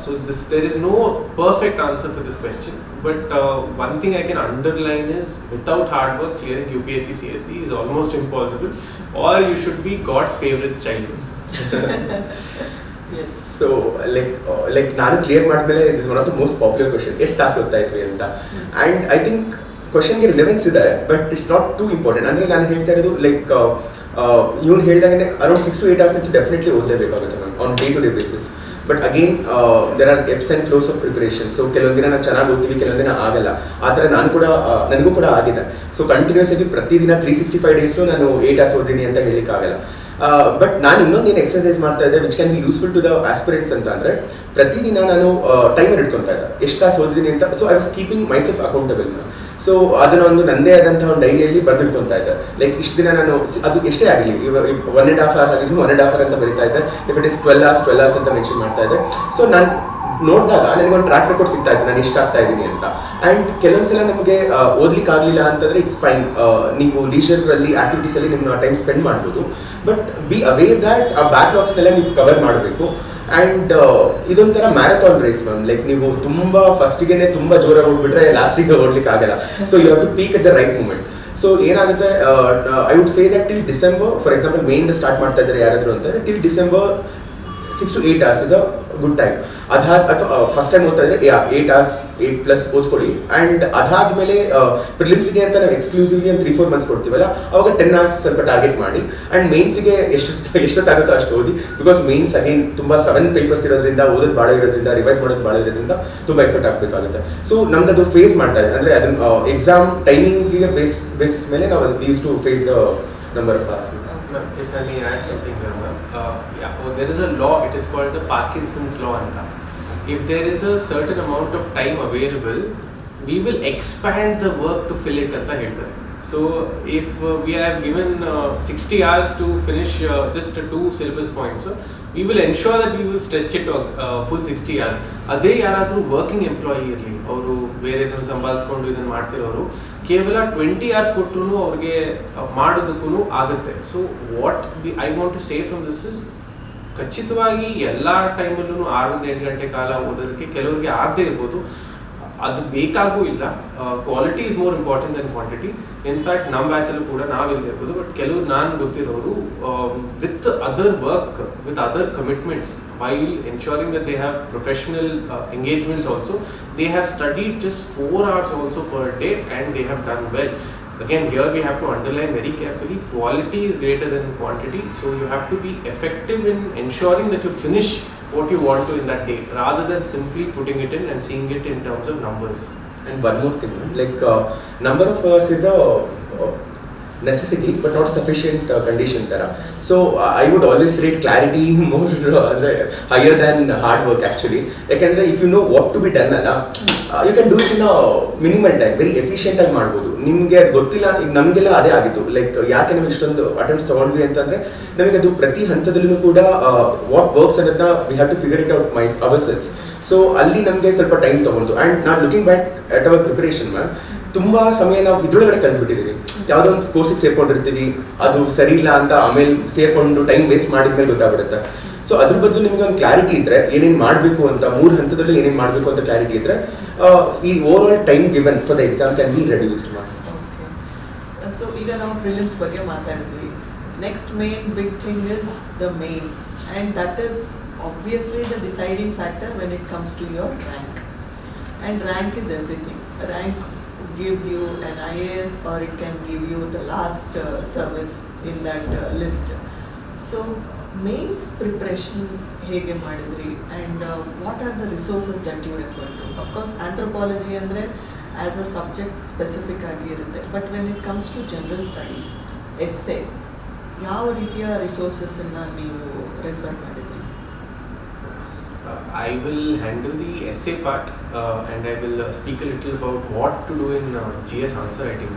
So there is no perfect answer for this question. But one thing I can underline is, without hard work, clearing UPSC CSC is almost impossible. Or you should be God's favorite child. Yes. So like ನಾನು clear ಮಾಡಿದ್ಮೇಲೆ it is one of the most popular question, ಎಷ್ಟು ತಾಸು ಓದ್ತಾ ಇದ್ವಿ ಅಂತ. And I think ಕ್ವಶನ್ಗೆ relevance ಇದೆ, but it's not too important. ಅಂದರೆ ನಾನು ಹೇಳ್ತಾ ಇರೋದು ಲೈಕ್ ಇವನು ಹೇಳಿದಾಗೇ ಅರೌಂಡ್ 6 to 8 hours ಅಂತೂ ಡೆಫಿನೆಟ್ಲಿ ಓದಲೇಬೇಕಾಗುತ್ತೆ ma'am on day to day basis. But again there are ebbs and flows of preparation. So ಕೆಲವೊಂದು ದಿನ ನಾವು ಚೆನ್ನಾಗಿ ಓದ್ತೀವಿ, ಕೆಲವೊಂದು ದಿನ ಆಗಲ್ಲ. ಆ ಥರ ನನಗೂ ಕೂಡ ಆಗಿದೆ. ಸೊ ಕಂಟಿನ್ಯೂಸ್ ಆಗಿ ಪ್ರತಿದಿನ 365 days ನಾನು 8 hours ಓದಿದ್ದೀನಿ ಅಂತ ಹೇಳಲಿಕ್ಕಾಗಲ್ಲ. ಬಟ್ ನಾನು ಇನ್ನೊಂದೇನು ಎಕ್ಸರ್ಸೈಸ್ ಮಾಡ್ತಾ ಇದ್ದೆ which can be useful to the aspirants ಅಂತ ಅಂದರೆ, ಪ್ರತಿದಿನ ನಾನು ಟೈಮರ್ ಇಟ್ಕೊತಾ ಇದ್ದೆ ಎಷ್ಟು ತಾಸು ಓದಿದ್ದೀನಿ ಅಂತ. So I was keeping myself accountable. So ಅದನ್ನು ಒಂದು ನನ್ನದೇ ಆದಂತಹ ಒಂದು ಡೈರಿಯಲ್ಲಿ ಬರೆದಿಟ್ಕೊತಾ ಇದ್ದೆ. ಲೈಕ್ ಇಷ್ಟು ದಿನ ನಾನು ಅದು ಎಷ್ಟೇ ಆಗಲಿ, 1.5 hour ಆಗಿದ್ರು 1.5 hour ಅಂತ ಬರೀತಾ ಇದ್ದೆ. ಇಫ್ ಇಟ್ ಇಸ್ 12 hours ಅಂತ ಮೆನ್ಷನ್ ಮಾಡ್ತಾ ಇದ್ದೆ. ಸೊ ನಾನು ನೋಡಿದಾಗ ನನಗೊಂದು ಟ್ರ್ಯಾಕ್ ರೆಕಾರ್ಡ್ ಸಿಗ್ತಾ ಇತ್ತು, ನಾನು ಎಷ್ಟು ಆಗ್ತಾ ಇದ್ದೀನಿ ಅಂತ. ಆ್ಯಂಡ್ ಕೆಲವೊಂದ್ಸಲ ನಮಗೆ ಓದ್ಲಿಕ್ಕೆ ಆಗಲಿಲ್ಲ ಅಂತಂದರೆ ಇಟ್ಸ್ ಫೈನ್, ನೀವು ಲೀಜರಲ್ಲಿ ಆ್ಯಕ್ಟಿವಿಟೀಸಲ್ಲಿ ನಿಮ್ಮ ಟೈಮ್ ಸ್ಪೆಂಡ್ ಮಾಡ್ಬೋದು. ಬಟ್ ಬಿ ಅವೇ ದ್ಯಾಟ್ ಆ ಬ್ಯಾಕ್ಲಾಗ್ಸ್ನೆಲ್ಲ ನೀವು ಕವರ್ ಮಾಡಬೇಕು. ಆ್ಯಂಡ್ ಇದೊಂಥರ ಮ್ಯಾರಥಾನ್ ರೇಸ್ ಮ್ಯಾಮ್. ಲೈಕ್ ನೀವು ತುಂಬ ಫಸ್ಟಿಗೆ ತುಂಬ ಜೋರಾಗಿ ಓಡ್ಬಿಟ್ರೆ ಲಾಸ್ಟಿಗೆ ಓಡ್ಲಿಕ್ಕೆ ಆಗಲ್ಲ. So you have to peak at the right moment. So ಏನಾಗುತ್ತೆ, I would say that till December, for example ಮೇಯಿಂದ ಸ್ಟಾರ್ಟ್ ಮಾಡ್ತಾ ಇದ್ದಾರೆ ಯಾರಾದರೂ ಅಂತಾರೆ, till December 6 to 8 hours is a good time. ಅಥವಾ ಫಸ್ಟ್ ಟೈಮ್ ಓದ್ತಾ ಇದ್ರೆ 8 hours 8+ ಓದ್ಕೊಳ್ಳಿ. ಆ್ಯಂಡ್ ಅದಾದಮೇಲೆ ಪ್ರಿಲಿಮ್ಸಿಗೆ ಅಂತ ನಾವು ಎಕ್ಸ್ಕ್ಲೂಸಿವ್ಲಿ ಒಂದು 3-4 months ಕೊಡ್ತೀವಲ್ಲ, ಅವಾಗ 10 hours ಸ್ವಲ್ಪ ಟಾರ್ಗೆಟ್ ಮಾಡಿ. ಆ್ಯಂಡ್ ಮೇನ್ಸಿಗೆ ಎಷ್ಟೊತ್ತಾಗುತ್ತೋ ಅಷ್ಟು ಓದಿ. ಬಿಕಾಸ್ ಮೇನ್ಸ್ ಅಗೇನ್ ತುಂಬ 7 papers ಇರೋದ್ರಿಂದ, ಓದೋದು ಭಾಳ ಇರೋದ್ರಿಂದ, ರಿವೈಸ್ ಮಾಡೋದು ಭಾಳ ಇರೋದ್ರಿಂದ ತುಂಬ ಎಫರ್ಟ್ ಆಗಬೇಕಾಗುತ್ತೆ. ಸೊ ನಮ್ದು ಅದು ಫೇಸ್ ಮಾಡ್ತಾ ಇದ್ದೆ. ಅಂದರೆ ಅದನ್ನು ಎಕ್ಸಾಮ್ ಟೈಮಿಂಗಿಗೆ ಬೇಸಿಸ್ ಮೇಲೆ ನಾವು used to face the number of hours. If I may add something, there is a law, it is called the Parkinson's law. If there is a certain amount of time available, we will expand the work to fill it anta heltare. So if we have given 60 hours to finish just 2 syllabus points, we will ensure that we will stretch it to full 60 hours. ಅದೇ ಯಾರಾದರೂ working employee ಇರಲಿ, ಅವರು ಬೇರೆ ಇದನ್ನು ಸಂಭಾಳಿಸ್ಕೊಂಡು ಇದನ್ನು ಮಾಡ್ತಿರೋರು, ಕೇವಲ 20 hours ಕೊಟ್ಟರು ಅವ್ರಿಗೆ ಮಾಡೋದಕ್ಕೂ ಆಗುತ್ತೆ. So what I want to say from this is, ಖಚಿತವಾಗಿ ಎಲ್ಲ ಟೈಮಲ್ಲೂ 6 to 8 ಗಂಟೆ ಕಾಲ ಓದೋದಕ್ಕೆ ಕೆಲವರಿಗೆ ಆಗದೆ ಇರ್ಬೋದು. ಅದು ಬೇಕಾಗೂ ಇಲ್ಲ. Quality is more important than quantity. In fact ನಮ್ಮ ಬ್ಯಾಚಲ್ಲೂ ಕೂಡ ನಾವಿಲ್ಲದೆ ಇರ್ಬೋದು, ಬಟ್ ಕೆಲವರು ನಾನು ಗೊತ್ತಿರೋರು with other work, with other commitments, while ensuring that they have professional engagements also, they have studied just 4 hours also per day and they have done well. Again, here we have to underline very carefully, quality is greater than quantity, so you have to be effective in ensuring that you finish what you want to in that day, rather than simply putting it in and seeing it in terms of numbers. And one more thing, like number of hours is a necessity but not sufficient condition tara. So I would always rate clarity more higher than hard work actually. Yakandre if you know what to be done alla, you can do it in a minimal time, very efficient ಆಗಿ ಮಾಡ್ಬೋದು. ನಿಮಗೆ ಅದು ಗೊತ್ತಿಲ್ಲ, ಈಗ ನಮಗೆಲ್ಲ ಅದೇ ಆಗಿತ್ತು. Like ಯಾಕೆ ನಮಗೆ ಇಷ್ಟೊಂದು ಅಟೆಂಪ್ಟ್ಸ್ ತೊಗೊಂಡ್ವಿ ಅಂತಂದರೆ, ನಮಗೆ ಅದು ಪ್ರತಿ ಹಂತದಲ್ಲೂ ಕೂಡ ವಾಟ್ ವರ್ಕ್ಸ್ ಅನ್ನೋದನ್ನ we have to figure it out ourselves. So ಅಲ್ಲಿ ನಮಗೆ ಸ್ವಲ್ಪ ಟೈಮ್ ತೊಗೊಂಡು, ಆ್ಯಂಡ್ ನಾನು looking back at our preparation ma'am, ತುಂಬ ಸಮಯ ನಾವು ಇದ್ರೊಳಗಡೆ ಕಳೆದ್ಬಿಟ್ಟಿದ್ದೀವಿ. ಯಾವುದೋ ಒಂದು ಕೋರ್ಸಿಗೆ ಸೇರ್ಕೊಂಡಿರ್ತೀವಿ, ಅದು ಸರಿ ಇಲ್ಲ ಅಂತ ಆಮೇಲೆ ಸೇರ್ಕೊಂಡು ಟೈಮ್ ವೇಸ್ಟ್ ಮಾಡಿದ್ಮೇಲೆ ಗೊತ್ತಾಗ್ಬಿಡುತ್ತೆ. ಸೊ ಅದ್ರ ಬದಲು ನಿಮಗೆ ಒಂದು ಕ್ಲಾರಿಟಿ ಇದ್ದರೆ ಏನೇನು ಮಾಡಬೇಕು ಅಂತ, 3 ಹಂತದಲ್ಲೂ ಏನೇನು ಮಾಡಬೇಕು ಅಂತ ಕ್ಲಾರಿಟಿ ಇದ್ದರೆ, ಈ overall time given for the exam can be reduced ma'am. So ಈಗ ನಾವು ಪ್ರಿಲಿಮ್ಸ್ ಬಗ್ಗೆ ಮಾತಾಡಿದ್ವಿ. Next main big thing is the mains, and that is obviously the deciding factor when it comes to your rank. And rank is everything. Rank gives you an IAS or it can give you the last service in that list. So mains preparation hege madidri, and what are the resources that you refer to? Of course anthropology andre as a subject specific agi irutte, but when it comes to general studies, essay, ಯಾವ ರೀತಿಯ resources ಅನ್ನು ನೀವು refer ಮಾಡಿದ್ರಿ? I will handle the essay part and I will speak a little about what to do in GS answer writing,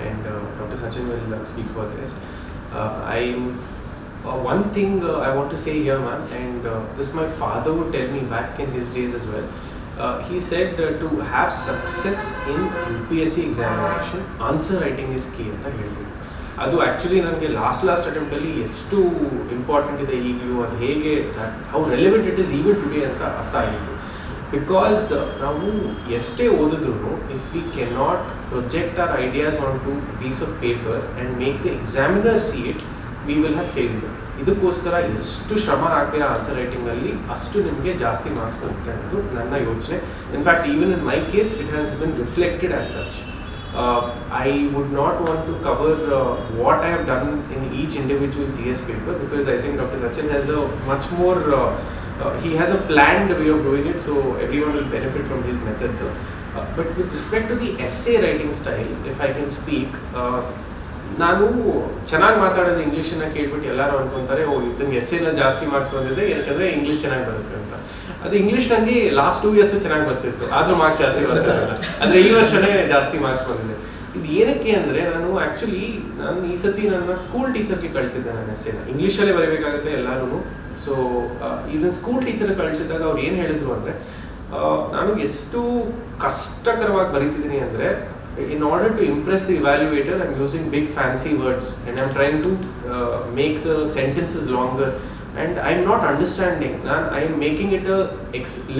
and Dr. Sachin will speak about the rest. One thing I want to say here, ma'am, and this my father would tell me back in his days as well. He said to have success in UPSC examination, answer writing is key ಅಂತ ಹೇಳ್ತೀನಿ. ಅದು actually ನನಗೆ last ಅಟೆಂಪ್ಟಲ್ಲಿ ಎಷ್ಟು important ಇದೆ ಈಗಲೂ, ಅದು ಹೇಗೆ how relevant it is even today ಅಂತ ಅರ್ಥ ಆಗಿತ್ತು. ಬಿಕಾಸ್ ನಾವು ಎಷ್ಟೇ ಓದಿದ್ರು, if we can not project our ideas on to piece of paper and make the examiner see it, we will have failed. ಇದಕ್ಕೋಸ್ಕರ ಎಷ್ಟು ಶ್ರಮ ಆಗ್ತೀರಾ ಆನ್ಸರ್ ರೈಟಿಂಗಲ್ಲಿ, ಅಷ್ಟು ನಿಮಗೆ ಜಾಸ್ತಿ ಮಾರ್ಕ್ಸ್ ಬರುತ್ತೆ ಅನ್ನೋದು ನನ್ನ ಯೋಚನೆ. In fact even in my case it has been reflected as such. I would not want to cover what I have done in each individual GS paper, because I think Dr. Sachin has a much more, he has a planned way of doing it, so everyone will benefit from his methods. But with respect to the essay writing style, if I can speak, ನಾನು ಚೆನ್ನಾಗಿ ಮಾತಾಡೋದು ಇಂಗ್ಲೀಷನ್ನು ಕೇಳ್ಬಿಟ್ಟು ಎಲ್ಲರೂ ಅನ್ಕೊತಾರೆ, ಓ ಇದನ್ನು ಎಸ್ಸೇನ ಜಾಸ್ತಿ marks ಬಂದಿದೆ ಯಾಕಂದರೆ ಇಂಗ್ಲೀಷ್ ಚೆನ್ನಾಗಿ ಬರುತ್ತೆ ಅಂತ. ಅದು ಇಂಗ್ಲೀಷ್ ನನಗೆ ಲಾಸ್ಟ್ 2 years ಚೆನ್ನಾಗಿ ಬರ್ತಿತ್ತು, ಆದರೂ ಮಾರ್ಕ್ಸ್ ಜಾಸ್ತಿ ಬರ್ತಿರಲಿಲ್ಲ. ಅಂದರೆ ಈ ವರ್ಷನೇ ಜಾಸ್ತಿ ಮಾರ್ಕ್ಸ್ ಬಂದಿದೆ. ಇದು ಏನಕ್ಕೆ ಅಂದರೆ, ನಾನು ಈ ಸತಿ ನನ್ನ ಸ್ಕೂಲ್ ಟೀಚರ್ಗೆ ಕಳಿಸಿದ್ದೆ ನನ್ನ ಎಸ್ಸೇನ. ಇಂಗ್ಲೀಷಲ್ಲೇ ಬರೀಬೇಕಾಗುತ್ತೆ ಎಲ್ಲರೂ. ಸೊ ಇದನ್ನು ಸ್ಕೂಲ್ ಟೀಚರ್ಗೆ ಕಳಿಸಿದಾಗ ಅವ್ರು ಏನು ಹೇಳಿದ್ರು ಅಂದರೆ, ನಾನು ಎಷ್ಟು ಕಷ್ಟಕರವಾಗಿ ಬರೀತಿದ್ದೀನಿ ಅಂದರೆ, in order to impress the evaluator, I'm using big fancy words and I'm trying to make the sentences longer, and I'm not understanding. I am making it a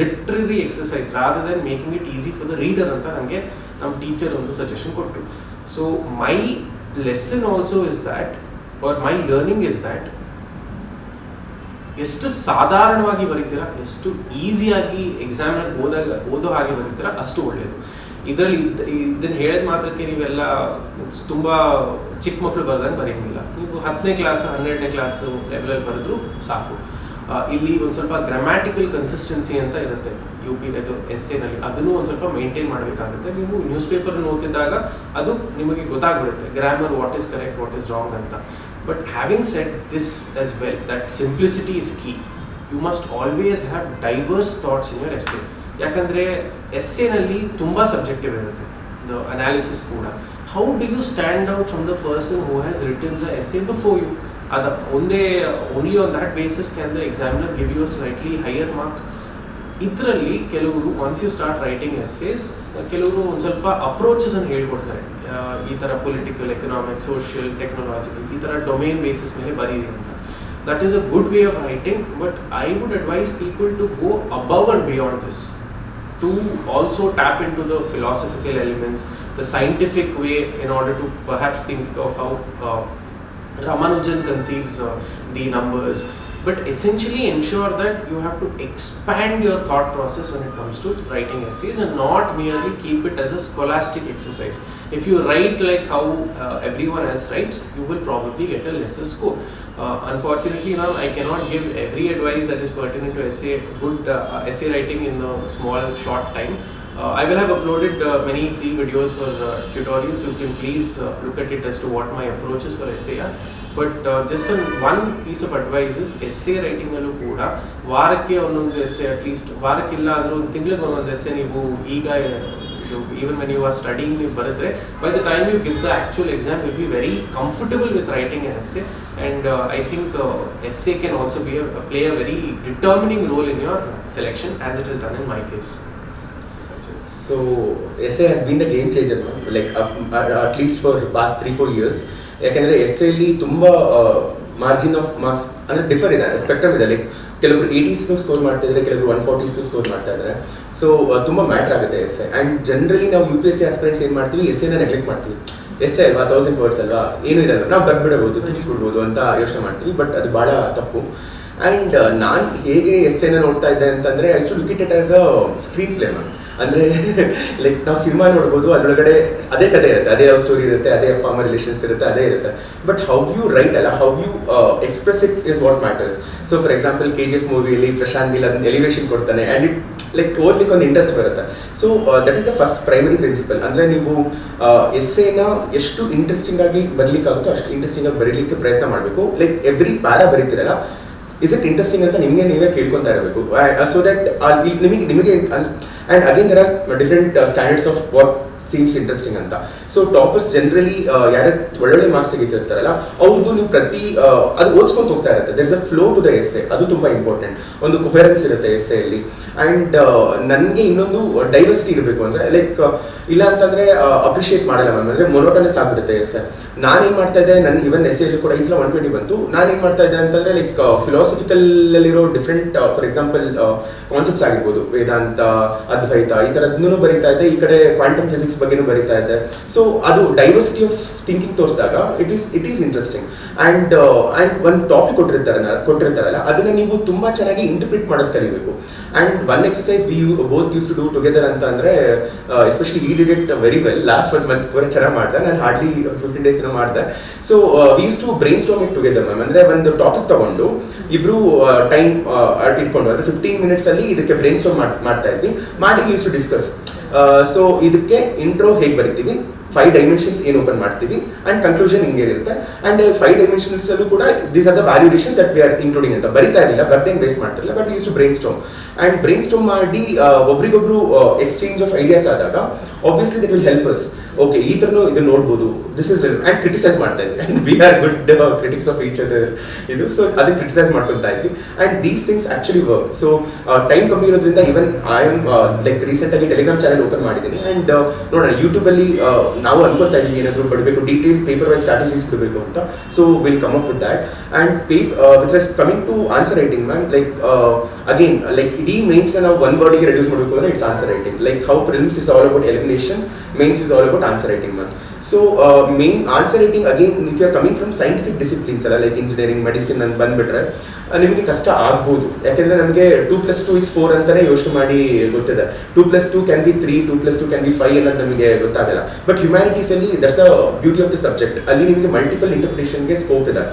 literary exercise rather than making it easy for the reader anta nange nam teacher ಒಂದು suggestion ಕೊಟ್ಟರು. So my lesson also is that, or my learning is that, ಎಷ್ಟು ಸಾಧಾರಣವಾಗಿ ಬರೀತೀರಾ, ಎಷ್ಟು ಈಸಿಯಾಗಿ examiner ಓದೋ ಹಾಗೆ ಬರೀತೀರಾ, ಅಷ್ಟು ಒಳ್ಳೆಯದು. ಇದರಲ್ಲಿ ಇದನ್ನು ಹೇಳಿದ ಮಾತ್ರಕ್ಕೆ ನೀವೆಲ್ಲ ತುಂಬ ಚಿಕ್ಕ ಮಕ್ಕಳು ಬರ್ದಂಗೆ ಬರೆಯೋಂಗಿಲ್ಲ. ನೀವು 10ನೇ ಕ್ಲಾಸ್ 12ನೇ ಕ್ಲಾಸು ಲೆವೆಲಲ್ಲಿ ಬರೆದ್ರು ಸಾಕು. ಇಲ್ಲಿ ಒಂದು ಸ್ವಲ್ಪ ಗ್ರಾಮ್ಯಾಟಿಕಲ್ ಕನ್ಸಿಸ್ಟೆನ್ಸಿ ಅಂತ ಇರುತ್ತೆ ಇದು ಎಸ್ಸೇನಲ್ಲಿ, ಅದನ್ನು ಒಂದು ಸ್ವಲ್ಪ ಮೇಂಟೈನ್ ಮಾಡಬೇಕಾಗುತ್ತೆ. ನೀವು ನ್ಯೂಸ್ ಪೇಪರ್ನ ಓದ್ತಿದ್ದಾಗ ಅದು ನಿಮಗೆ ಗೊತ್ತಾಗ್ಬಿಡುತ್ತೆ, grammar what is correct, what is wrong ಅಂತ. But having said this as well, that simplicity is key. You must always have diverse thoughts in your essay. ಯಾಕಂದರೆ ಎಸ್ಸೇನಲ್ಲಿ ತುಂಬ ಸಬ್ಜೆಕ್ಟಿವ್ ಇರುತ್ತೆ, ದ ಅನಾಲಿಸಿಸ್ ಕೂಡ. How do you stand out from the person who has written the essay before you? ಅದು only on that basis can the examiner give you slightly higher mark. ಇದರಲ್ಲಿ ಕೆಲವರು once you start writing essays, ಕೆಲವರು ಒಂದು ಸ್ವಲ್ಪ ಅಪ್ರೋಚಸನ್ನು ಹೇಳ್ಕೊಡ್ತಾರೆ. ಈ ಥರ political, economic, social, technological, ಈ ಥರ ಡೊಮೇನ್ ಬೇಸಿಸ್ ಮೇಲೆ ಬರೀರಿ ಅಂತ. That is a good way of writing, but I would advise people to go above and beyond this. to also tap into the philosophical elements, the scientific way, in order to perhaps think of how Ramanujan conceives the numbers, but essentially ensure that you have to expand your thought process when it comes to writing essays and not merely keep it as a scholastic exercise. If you write like how everyone else writes, you will probably get a lesser score. Unfortunately, now I cannot give every advice that is pertinent to good essay writing in a small short time. I will have uploaded many free videos for tutorials. You can please look at it as to what my approaches for essay are. But just one piece of advice is essay writing allu kuda vaarakke onondu essay, at least vaarakkilla adru ಒಂದು ತಿಂಗಳಿಗೆ ಒಂದೊಂದು essay ನೀವು ಈಗ even when you are studying ನೀವು ಬರೆದ್ರೆ, by the time you give the actual exam you'll be very comfortable with writing an essay, and I think essay can also play a very determining role in your selection, as it has done in my case. So essay has been the game changer, like at least for past 3-4 years. ಯಾಕೆಂದರೆ ಎಸ್ಸೆಯಲ್ಲಿ ತುಂಬ margin of marks ಅಂದರೆ differ ಇದೆ, spectrum ಇದೆ. Like ಕೆಲವರು 80ಸ್ಗೂ score ಮಾಡ್ತಾ ಇದ್ದಾರೆ, ಕೆಲವರು 140ಸ್ಗೂ score ಮಾಡ್ತಾ ಇದ್ದಾರೆ. ಸೊ ತುಂಬ ಮ್ಯಾಟ್ರ್ ಆಗುತ್ತೆ ಎಸ್ಸೆ. ಆ್ಯಂಡ್ ಜನರಲಿ ನಾವು UPSC ಆಸ್ಪಿರೆಂಟ್ಸ್ ಏನು ಮಾಡ್ತೀವಿ, ಎಸ್ಸೆನ ನೆಗ್ಲೆಕ್ಟ್ ಮಾಡ್ತೀವಿ. ಎಸ್ಸೆ ಅಲ್ವಾ, 1000 ವರ್ಡ್ಸ್ ಅಲ್ವಾ, ಏನೂ ಇರಲ್ಲ, ನಾವು ಬರ್ಬಿಡಬಹುದು, ತಿಳಿಸ್ಬಿಡ್ಬೋದು ಅಂತ ಯೋಚನೆ ಮಾಡ್ತೀವಿ. ಬಟ್ ಅದು ಭಾಳ ತಪ್ಪು. ಆ್ಯಂಡ್ ನಾನು ಹೇಗೆ ಎಸ್ಸೆನ ನೋಡ್ತಾ ಇದ್ದೆ ಅಂತಂದರೆ, I to look it as a screen play ma'am. ಅಂದರೆ ಲೈಕ್ ನಾವು ಸಿನಿಮಾ ನೋಡ್ಬೋದು, ಅದರೊಳಗಡೆ ಅದೇ ಕಥೆ ಇರುತ್ತೆ, ಅದೇ ಲವ್ ಸ್ಟೋರಿ ಇರುತ್ತೆ, ಅದೇ ಅಪ್ಪ ಅಮ್ಮ ರಿಲೇಷನ್ಸ್ ಇರುತ್ತೆ, ಅದೇ ಇರುತ್ತೆ. ಬಟ್ ಹೌ ಯು ರೈಟ್ ಅಲ್ಲ, how you express it is what matters. So for example KGF ಮೂವಿಯಲ್ಲಿ ಪ್ರಶಾಂತ್ ನೀಲ್ ಅದನ್ನ ಎಲಿವೇಷನ್ ಕೊಡ್ತಾನೆ, ಆ್ಯಂಡ್ ಇಟ್ ಲೈಕ್ ಓದ್ಲಿಕ್ಕೆ ಒಂದು ಇಂಟ್ರೆಸ್ಟ್ ಬರುತ್ತೆ. So that is the first primary principle. ಅಂದರೆ ನೀವು ಎಸ್ಸೇನ ಎಷ್ಟು ಇಂಟ್ರೆಸ್ಟಿಂಗ್ ಆಗಿ ಬರೀಲಿಕ್ಕಾಗುತ್ತೋ ಅಷ್ಟು ಇಂಟ್ರೆಸ್ಟಿಂಗ್ ಆಗಿ ಬರೀಲಿಕ್ಕೆ ಪ್ರಯತ್ನ ಮಾಡಬೇಕು. ಲೈಕ್ ಎವ್ರಿ ಪ್ಯಾರಾ ಬರೀತಿರಲ್ಲ, ಇಸ್ ಇಟ್ ಇಂಟ್ರೆಸ್ಟಿಂಗ್ ಅಂತ ನಿಮಗೆ ನೀವೇ ಕೇಳ್ಕೊತಾ ಇರಬೇಕು. ಸೊ ದಟ್ ನಿಮಗೆ and again there are different standards of what seems interesting ಅಂತ. ಸೊ ಟಾಪರ್ಸ್ ಜನರಲಿ ಯಾರು ಒಳ್ಳೊಳ್ಳೆ ಮಾರ್ಕ್ಸ್ ತೆಗಿತಿರ್ತಾರಲ್ಲ, ಅವ್ರದ್ದು ನೀವು ಅದು ಓದ್ಸ್ಕೊಂಡು ಹೋಗ್ತಾ ಇರುತ್ತೆ. There is a flow to the essay, ಅದು ತುಂಬ ಇಂಪಾರ್ಟೆಂಟ್. ಒಂದು ಕೊಹೆರೆನ್ಸ್ ಇರುತ್ತೆ ಎಸ್ಸೆಯಲ್ಲಿ. ಆ್ಯಂಡ್ ನನಗೆ ಇನ್ನೊಂದು ಡೈವರ್ಸಿಟಿ ಇರಬೇಕು. ಅಂದರೆ ಲೈಕ್ ಇಲ್ಲ ಅಂತಂದರೆ ಅಪ್ರಿಷಿಯೇಟ್ ಮಾಡಲ್ಲ ಮ್ಯಾಮ್, ಅಂದರೆ ಮೊನೋಟನಸ್ ಆಗಿಬಿಡುತ್ತೆ ಎಸ್ಸೆ. ನಾನೇನು ಮಾಡ್ತಾ ಇದ್ದೆ, ನನ್ನ ಇವನ್ ಎಸ್ಸೆಯಲ್ಲಿ ಕೂಡ ಈ ಸಲ 120 ಬಂತು. ನಾನೇನು ಮಾಡ್ತಾ ಇದ್ದೆ ಅಂತಂದರೆ ಲೈಕ್ ಫಿಲಾಸಫಿಕಲ್ಲಿರೋ ಡಿಫ್ರೆಂಟ್ ಫಾರ್ ಎಕ್ಸಾಂಪಲ್ ಕಾನ್ಸೆಪ್ಟ್ಸ್ ಆಗಿರ್ಬೋದು, ವೇದಾಂತ, ಅದ್ವೈತ, ಈ ಥರದ್ದನ್ನು ಬರೀತಾ ಇದ್ದೆ. ಈ ಕಡೆ ಕ್ವಾಂಟಮ್ ಫಿಸಿಕ್ಸ್ ಬಗ್ಗೆನೂ ಬರೀತಾ ಇದ್ದೆ. ಸೊ ಅದು ಡೈವರ್ಸಿಟಿ ಆಫ್ ಥಿಂಕಿಂಗ್ ತೋರಿಸಿದಾಗ ಇಟ್ ಈಸ್ ಇಂಟ್ರೆಸ್ಟಿಂಗ್. ಆ್ಯಂಡ್ ಒಂದು ಟಾಪಿಕ್ ಕೊಟ್ಟಿರ್ತಾರಲ್ಲ, ಅದನ್ನು ನೀವು ತುಂಬ ಚೆನ್ನಾಗಿ ಇಂಟರ್ಪ್ರಿಟ್ ಮಾಡೋದು ಕಲಿಬೇಕು. And one exercise we both used to do together ಅಂತ ಅಂದರೆ, ಎಸ್ಪೆಷಲಿ ಈ did it very well. Last 1 month ಪೂರ ಚೆನ್ನಾಗಿ ಮಾಡಿದೆ, ನಾನು ಹಾರ್ಡ್ಲಿ 15 days ಮಾಡಿದೆ. So we used to brainstorm it together ma'am. ಅಂದರೆ ಒಂದು ಟಾಪಿಕ್ ತಗೊಂಡು ಇಬ್ರು ಟೈಮ್ ಇಟ್ಕೊಂಡು, ಅಂದರೆ 15 minutes ಇದಕ್ಕೆ ಬ್ರೈನ್ ಸ್ಟಾರ್ಮ್ ಮಾಡ್ತಾ ಇದ್ವಿ. ಮಾಡಿ ಯೂಸ್ ಟು ಡಿಸ್ಕಸ್. ಸೊ ಇದಕ್ಕೆ ಇಂಟ್ರೋ ಹೇಗೆ ಬರಿತೀವಿ, 5 dimensions ಏನು ಓಪನ್ ಮಾಡ್ತೀವಿ, ಆ್ಯಂಡ್ ಕನ್ಕ್ಲೂಷನ್ ಹಿಂಗೆ ಇರುತ್ತೆ. ಆ್ಯಂಡ್ 5 dimensions ಅಲ್ಲೂ ಕೂಡ these are the value additions that we are including ಅಂತ ಬರಿತಾ ಇರಲಿಲ್ಲ, ಬರ್ದೇನು ವೇಸ್ಟ್ ಮಾಡ್ತಿರಲಿಲ್ಲ. But use to brainstorm. And brainstorm ಮಾಡಿ ಒಬ್ರಿಗೊಬ್ರು ಎಕ್ಸ್ಚೇಂಜ್ ಆಫ್ ಐಡಿಯಾಸ್ ಆದಾಗ obviously that will help us. Okay, ಈ ಥರನೂ ಇದನ್ನು ನೋಡ್ಬೋದು, this is real. And criticise ಮಾಡ್ತಾ ಇದ್ವಿ. And we are good critics of each other ಇದು. ಸೊ ಅದನ್ನು ಕ್ರಿಟಿಸೈಸ್ ಮಾಡ್ಕೊತಾ ಇದ್ವಿ. And these things actually work. So time ಕಮ್ಮಿ ಇರೋದ್ರಿಂದ ಈವನ್ ಐ ಆಮ್ ಲೈಕ್ ರೀಸೆಂಟಾಗಿ ಟೆಲಿಗ್ರಾಮ್ ಚಾನಲ್ ಓಪನ್ ಮಾಡಿದ್ದೀನಿ. ಆ್ಯಂಡ್ ನೋಡೋಣ, ಯೂಟ್ಯೂಬಲ್ಲಿ ನಾವು ಅನ್ಕೊತಾ ಇದೀವಿ ಏನಾದರೂ ಬಿಡಬೇಕು, ಡೀಟೇಲ್ ಪೇಪರ್ ವೈಸ್ ಸ್ಟ್ರಾಟಜೀಸ್ ಬಿಡಬೇಕು ಅಂತ. So will come up with that. And with coming to answer writing ma'am, like again like ಇಡೀ ಮೇನ್ಸ್ನ ನಾವು 1 word ರೆಡ್ಯೂಸ್ ಮಾಡಬೇಕು ಅಂದರೆ it's answer writing. Like how prelims is all about elimination, mains is all about answer writing ma'am. So main answer writing again if you are coming from scientific disciplines ಅಲ್ಲ, like engineering, medicine ಅಂತ ಬಂದುಬಿಟ್ರೆ ನಿಮಗೆ ಕಷ್ಟ ಆಗ್ಬೋದು. ಯಾಕೆಂದರೆ ನಮಗೆ 2+2 is 4 ಅಂತಲೇ ಯೋಚನೆ ಮಾಡಿ ಗೊತ್ತಿದೆ. 2+2 can be 3, 2+2 can be 5 ಅನ್ನೋದು ನಮಗೆ ಗೊತ್ತಾಗಲ್ಲ. ಬಟ್ ಹ್ಯುಮ್ಯಾನಿಟೀಸಲ್ಲಿ that's the beauty of the subject. ಅಲ್ಲಿ ನಿಮಗೆ ಮಲ್ಟಿಪಲ್ ಇಂಟರ್ಪ್ರಿಟೇಷನ್ಗೆ ಸ್ಕೋಪ್ ಇದೆ.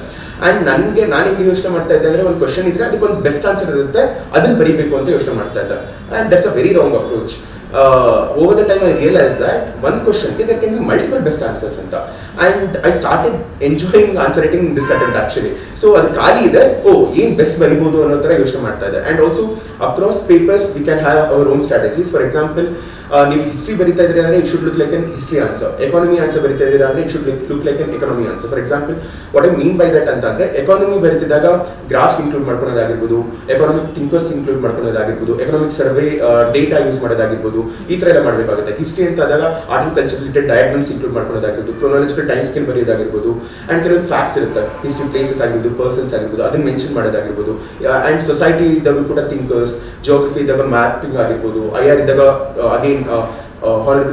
ಆ್ಯಂಡ್ ನಾನು ಹೆಂಗೆ ಯೋಚನೆ ಮಾಡ್ತಾ ಇದ್ದೆ ಅಂದರೆ, ಒಂದು ಕ್ವಶನ್ ಇದ್ದರೆ ಅದಕ್ಕೊಂದು ಬೆಸ್ಟ್ ಆನ್ಸರ್ ಇರುತ್ತೆ, ಅದನ್ನು ಬರೀಬೇಕು ಅಂತ ಯೋಚನೆ ಮಾಡ್ತಾ ಇದ್ದೆ. And that's a very wrong approach. Over the time I realized that one question there can be multiple best answers anta, and I started enjoying answer writing in this attempt actually. So adu khali ide, ಏನು best ಬರಿಬೋದು ಅನ್ನೋ ಥರ ಯೋಚನೆ ಮಾಡ್ತಾ ಇದೆ. And also across papers we can have our own strategies. For example, ನೀವು history ಬರಿತಾ ಇದ್ದೀರಾ ಅಂದರೆ it should look like an history answer. Economy answer ಬರಿತಾ ಇದ್ದೀರಾ ಅಂದರೆ it should look like an economy answer. For example, what I mean by that ಅಂತ ಅಂದರೆ, economy ಬರಿತಿದ್ದಾಗ ಗ್ರಾಫ್ಸ್ ಇನ್ಕ್ಲೂಡ್ ಮಾಡ್ಕೊಳೋದಾಗಿರ್ಬೋದು, ಎಕಾನಮಿಕ್ ಥಿಂಕರ್ಸ್ ಇನ್ಕ್ಲೂಡ್ ಮಾಡ್ಕೊಳೋದಾಗಿರ್ಬೋದು, ಎಕಾನಮಿಕ್ ಸರ್ವೆ ಡೇಟಾ ಯೂಸ್ ಮಾಡೋದಾಗಿರ್ಬೋದು, ಈ ಥರ ಎಲ್ಲ ಮಾಡಬೇಕಾಗುತ್ತೆ. ಹಿಸ್ಟ್ರಿ ಅಂತ ಆದಾಗ art and culture related diagrams include ಮಾಡ್ಕೊಳೋದಾಗಿರ್ಬೋದು, ಕ್ರೊನಾಲಜಿಕಲ್ ಟೈಮ್ ಸ್ಕೇಲ್ ಬರೆಯೋದಾಗಿರ್ಬೋದು, ಆ್ಯಂಡ್ ಕೆಲವೊಂದು ಫ್ಯಾಕ್ಟ್ಸ್ ಇರುತ್ತೆ, ಹಿಸ್ಟ್ರಿ ಪ್ಲೇಸಸ್ ಆಗಿರ್ಬೋದು, ಪರ್ಸನ್ಸ್ ಆಗಿರ್ಬೋದು, ಅದನ್ನು ಮೆನ್ಷನ್ ಮಾಡೋದಾಗಿರ್ಬೋದು. ಆ್ಯಂಡ್ ಸೊಸೈಟಿ ಇದ್ದವರು ಕೂಡ ಥಿಂಕರ್ಸ್, ಥಿಂಕರ್ಸ್, ಜಿಯೋಗ್ರಫಿ ಇದ್ದಾಗ ಮ್ಯಾಪಿಂಗ್ ಆಗಿರ್ಬೋದು, IR ಇದ್ದಾಗ again honourable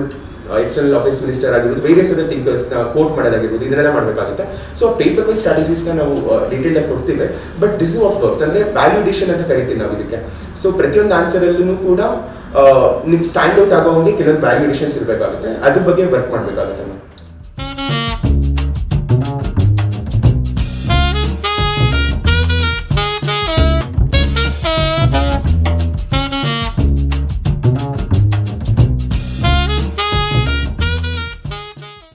external affairs minister ಆಗಿರ್ಬೋದು, ವೇರಿಯಸ್ ಅದರ್ ಥಿಂಕರ್ಸ್ನ ಕೋಟ್ ಮಾಡೋದಾಗಿರ್ಬೋದು, ಇದನ್ನೆಲ್ಲ ಮಾಡಬೇಕಾಗುತ್ತೆ. ಸೊ ಪೇಪರ್ ವೈಸ್ ಸ್ಟ್ರಾಟಜೀಸ್ನ ನಾವು ಡೀಟೇಲ್ ಆಗಿ ಕೊಡ್ತೀವಿ. But this is what works, ಅಂದರೆ ವ್ಯಾಲ್ಯೂಡೇಷನ್ ಅಂತ ಕರಿತೀವಿ ನಾವು ಇದಕ್ಕೆ. ಸೊ ಪ್ರತಿಯೊಂದು ಆನ್ಸರಲ್ಲೂ ಕೂಡ ನಿಮ್ಗೆ ಸ್ಟ್ಯಾಂಡ್ ಔಟ್ ಆಗೋ ಹಂಗೆ ಕೆಲವೊಂದು ವ್ಯಾಲ್ಯೂಡೇಷನ್ಸ್ ಇರಬೇಕಾಗುತ್ತೆ, ಅದ್ರ ಬಗ್ಗೆ ವರ್ಕ್ ಮಾಡಬೇಕಾಗುತ್ತೆ ನಾವು.